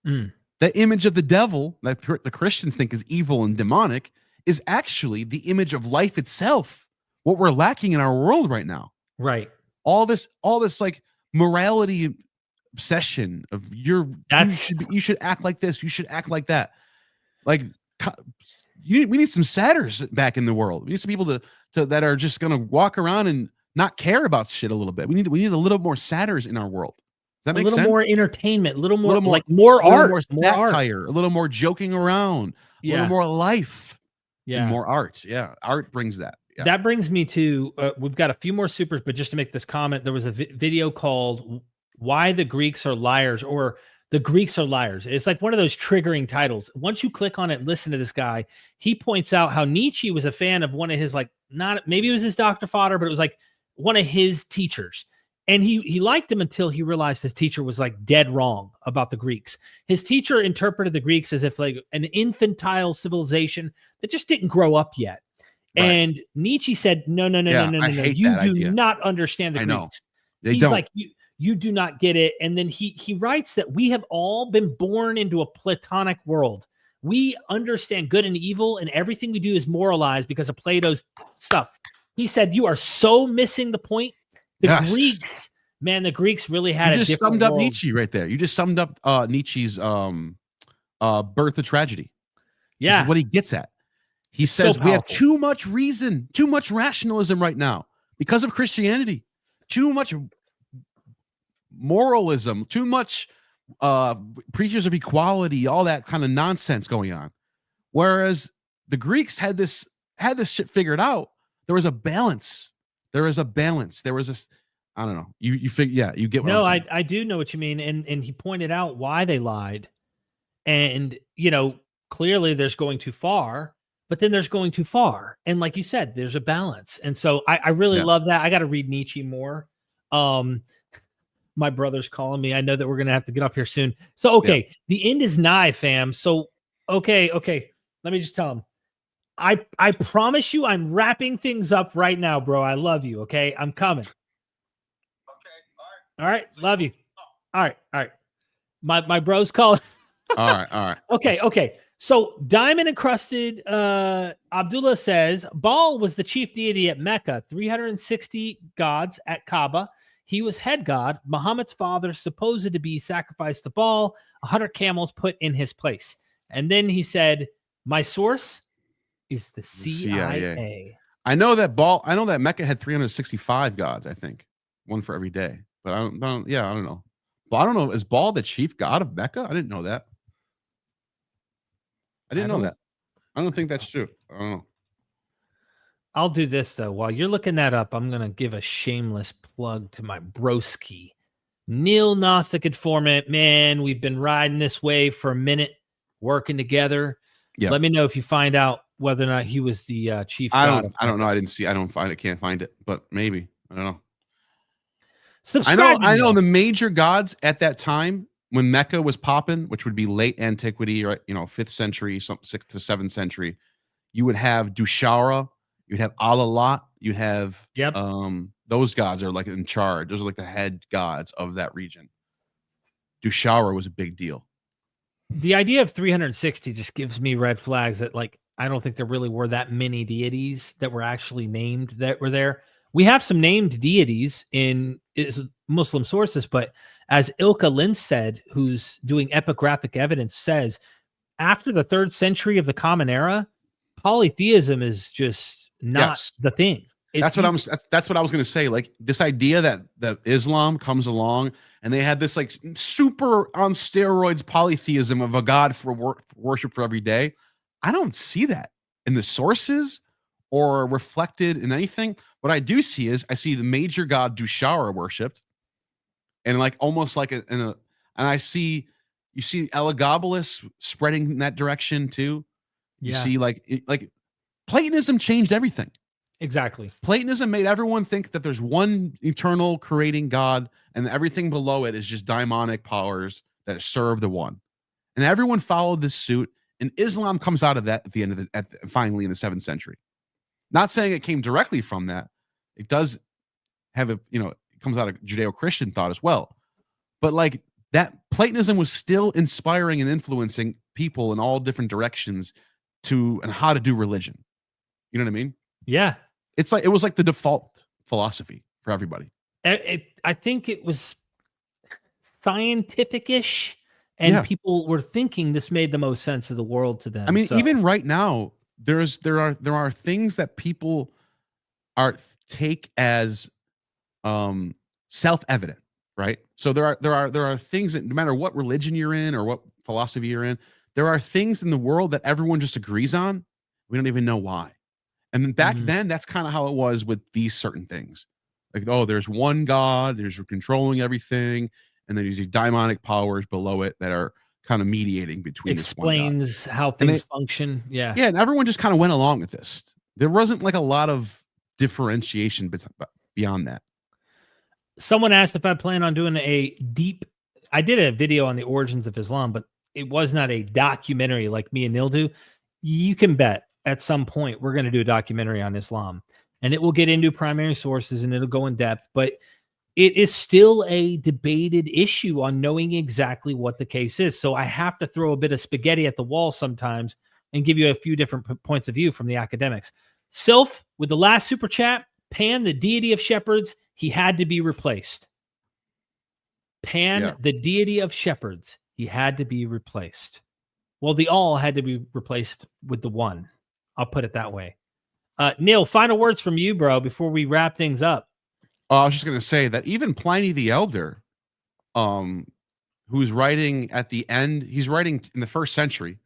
The image of the devil that the Christians think is evil and demonic is actually the image of life itself. What we're lacking in our world right now. Right. All this like morality obsession of you should act like this, you should act like that. Like we need some satyrs back in the world. We need some people to that are just gonna walk around and not care about shit a little bit. We need a little more satyrs in our world. Does that make sense? A little more entertainment, a little more art, more satire, a little more joking around, a little more life, and more art. Yeah, art brings that. Yeah. That brings me to we've got a few more supers, but just to make this comment, there was a video called "Why the Greeks Are Liars" or "The Greeks Are Liars." It's like one of those triggering titles. Once you click on it and listen to this guy, he points out how Nietzsche was a fan of one of his, like, not maybe it was his Dr. Fodder, but it was like one of his teachers. And he liked him until he realized his teacher was like dead wrong about the Greeks. His teacher interpreted the Greeks as if like an infantile civilization that just didn't grow up yet. Right. And Nietzsche said, no. You do not understand the Greeks. He's like, you do not get it. And then he writes that we have all been born into a Platonic world. We understand good and evil, and everything we do is moralized because of Plato's stuff. He said, you are so missing the point. Greeks, man, the Greeks really had you just summed up world. Nietzsche right there. You just summed up Nietzsche's birth of tragedy. Yeah. This is what he gets at. He says we have too much reason, too much rationalism right now because of Christianity, too much moralism, too much preachers of equality, all that kind of nonsense going on. Whereas the Greeks had this shit figured out. There was a balance. There was a I don't know. You figure, yeah, you get what No, I'm saying. I do know what you mean, and he pointed out why they lied, and you know clearly there's going too far, but then there's going too far, and like you said, there's a balance, and so I really Yeah. love that. I got to read Nietzsche more. My brother's calling me. I know that we're gonna have to get off here soon. So okay, the end is nigh, fam. So okay, let me just tell him. I promise you, I'm wrapping things up right now, bro. I love you. Okay, I'm coming. All right, love you. All right. My bro's calling. All right. Okay. So diamond encrusted Abdullah says Baal was the chief deity at Mecca, 360 gods at Kaaba. He was head god. Muhammad's father supposed to be sacrificed to Baal, 100 camels put in his place. And then he said, my source is the CIA. I know that Mecca had 365 gods, I think. One for every day. But I don't know. Well, I don't know. Is Baal the chief god of Mecca? I didn't know that. I didn't know that. I don't think that's true. I don't know. I'll do this though. While you're looking that up, I'm gonna give a shameless plug to my broski, Neal Gnostic Informant. Man, we've been riding this wave for a minute, working together. Yeah. Let me know if you find out whether or not he was the chief. I don't know. I didn't see. I don't find it. Can't find it. But maybe. I don't know. Subscribe. I know the major gods at that time when Mecca was popping, which would be late antiquity, right? 5th century, 6th to 7th century. You would have Dushara, you'd have Alalat, you'd have those gods are like in charge. Those are like the head gods of that region. Dushara was a big deal. The idea of 360 just gives me red flags that like I don't think there really were that many deities that were actually named that were there. We have some named deities in Muslim sources, but as Ilka Lindstedt, who's doing epigraphic evidence, says, after the 3rd century of the Common Era, polytheism is just not the thing. That's what I was going to say. Like this idea that Islam comes along and they had this like super on steroids polytheism of a god for worship for every day. I don't see that in the sources or reflected in anything. What I do see is I see the major god Dushara worshipped, and like almost like and I see you see Elagabalus spreading in that direction too. You see like Platonism changed everything. Exactly. Platonism made everyone think that there's one eternal creating God, and everything below it is just daimonic powers that serve the one. And everyone followed this suit, and Islam comes out of that at the end of finally in the 7th century. Not saying it came directly from that. It does have it comes out of Judeo-Christian thought as well. But like that Platonism was still inspiring and influencing people in all different directions and how to do religion. You know what I mean? Yeah. It's like it was like the default philosophy for everybody. I think it was scientific-ish, and people were thinking this made the most sense of the world to them. I mean, even right now, there are things that people take as self-evident, right? So there are things that no matter what religion you're in or what philosophy you're in, there are things in the world that everyone just agrees on. We don't even know why. And then back then, that's kind of how it was with these certain things. Like, oh, there's one God, there's controlling everything, and then there's these daimonic powers below it that are kind of mediating between. Explains how things function. Yeah. Yeah, and everyone just kind of went along with this. There wasn't like a lot of differentiation beyond that. Someone asked if I plan on doing I did a video on the origins of Islam, but it was not a documentary like me and Neil do. You can bet at some point we're going to do a documentary on Islam, and it will get into primary sources and it'll go in depth, but it is still a debated issue on knowing exactly what the case is. So I have to throw a bit of spaghetti at the wall sometimes and give you a few different points of view from the academics. Sylph, with the last super chat, Pan, the deity of shepherds, he had to be replaced. Pan, the deity of shepherds, he had to be replaced. Well, the all had to be replaced with the one. I'll put it that way. Neil, final words from you, bro, before we wrap things up. I was just going to say that even Pliny the Elder, who's writing at the end, he's writing in the 1st century.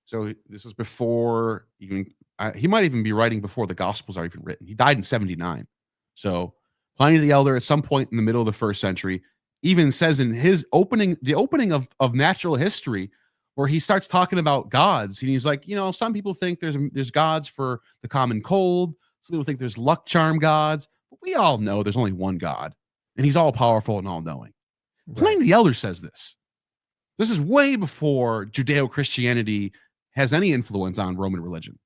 So this is before even, he might even be writing before the Gospels are even written. He died in 79. So Pliny the Elder, at some point in the middle of the 1st century, even says in his opening, the opening of natural history, where he starts talking about gods, and he's like, some people think there's gods for the common cold. Some people think there's luck charm gods, but we all know there's only one God, and he's all powerful and all knowing. Right. Pliny the Elder says this. This is way before Judeo-Christianity has any influence on Roman religion.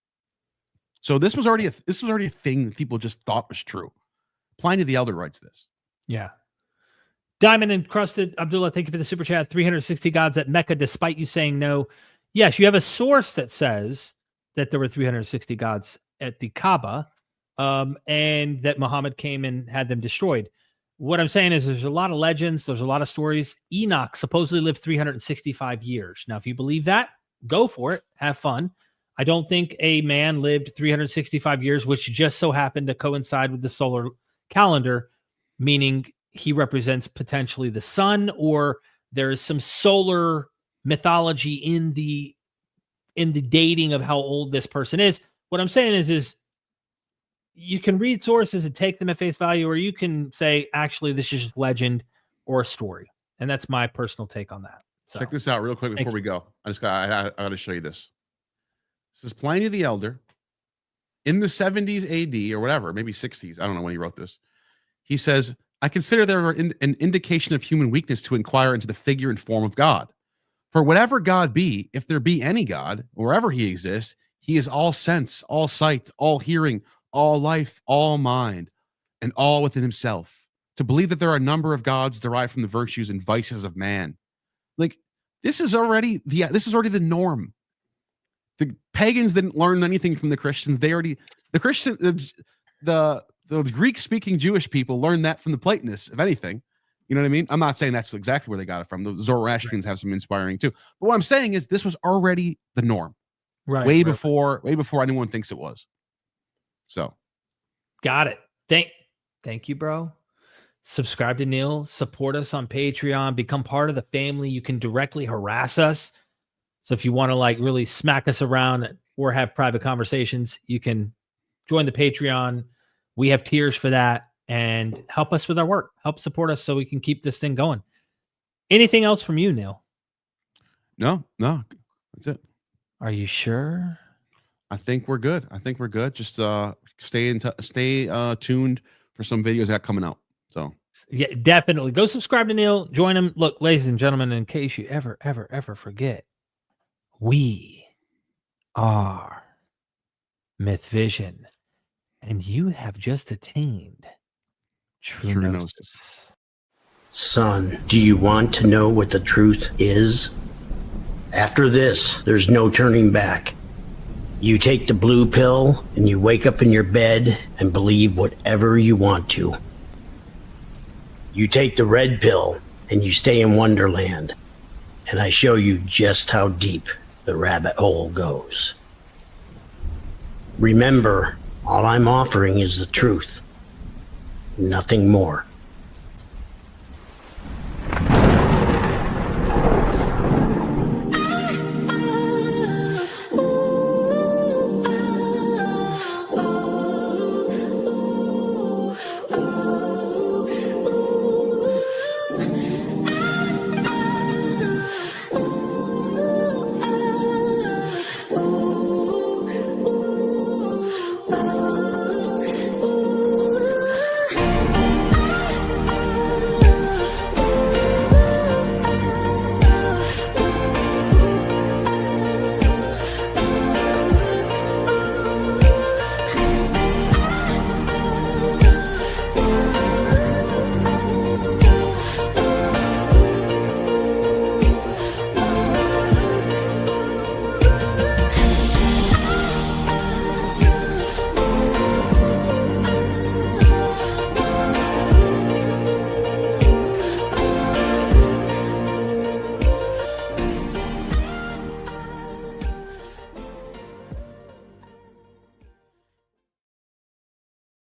So this was already a thing that people just thought was true. Pliny the Elder writes this. Yeah. Diamond Encrusted, Abdullah, thank you for the super chat. 360 gods at Mecca, despite you saying no. Yes, you have a source that says that there were 360 gods at the Kaaba, and that Muhammad came and had them destroyed. What I'm saying is there's a lot of legends. There's a lot of stories. Enoch supposedly lived 365 years. Now, if you believe that, go for it. Have fun. I don't think a man lived 365 years, which just so happened to coincide with the solar calendar, meaning he represents potentially the sun, or there is some solar mythology in the dating of how old this person is. What I'm saying is you can read sources and take them at face value, or you can say, actually, this is just legend or a story. And that's my personal take on that. So, check this out real quick before we go. I got to show you this. This is Pliny the Elder in the 70s AD or whatever, maybe 60s. I don't know when he wrote this. He says, I consider there an indication of human weakness to inquire into the figure and form of God. For whatever God be, if there be any God, wherever he exists, he is all sense, all sight, all hearing, all life, all mind, and all within himself. To believe that there are a number of gods derived from the virtues and vices of man. Like, this is already the norm. The pagans didn't learn anything from the Christians. The Greek-speaking Jewish people learned that from the Platonists, if anything. You know what I mean? I'm not saying that's exactly where they got it from. The Zoroastrians have some inspiring too. But what I'm saying is this was already the norm. Right. Way before anyone thinks it was. So. Got it. Thank you, bro. Subscribe to Neal. Support us on Patreon. Become part of the family. You can directly harass us. So if you want to really smack us around or have private conversations, you can join the Patreon. We have tiers for that, and help us with our work. Help support us so we can keep this thing going. Anything else from you, Neal? No, that's it. Are you sure? I think we're good. Just stay tuned for some videos that coming out. So yeah, definitely go subscribe to Neal. Join him. Look, ladies and gentlemen, in case you ever forget, we are MythVision, and you have just attained true gnosis. Son, do you want to know what the truth is? After this, there's no turning back. You take the blue pill and you wake up in your bed and believe whatever you want to. You take the red pill and you stay in Wonderland, and I show you just how deep the rabbit hole goes. Remember, all I'm offering is the truth, nothing more.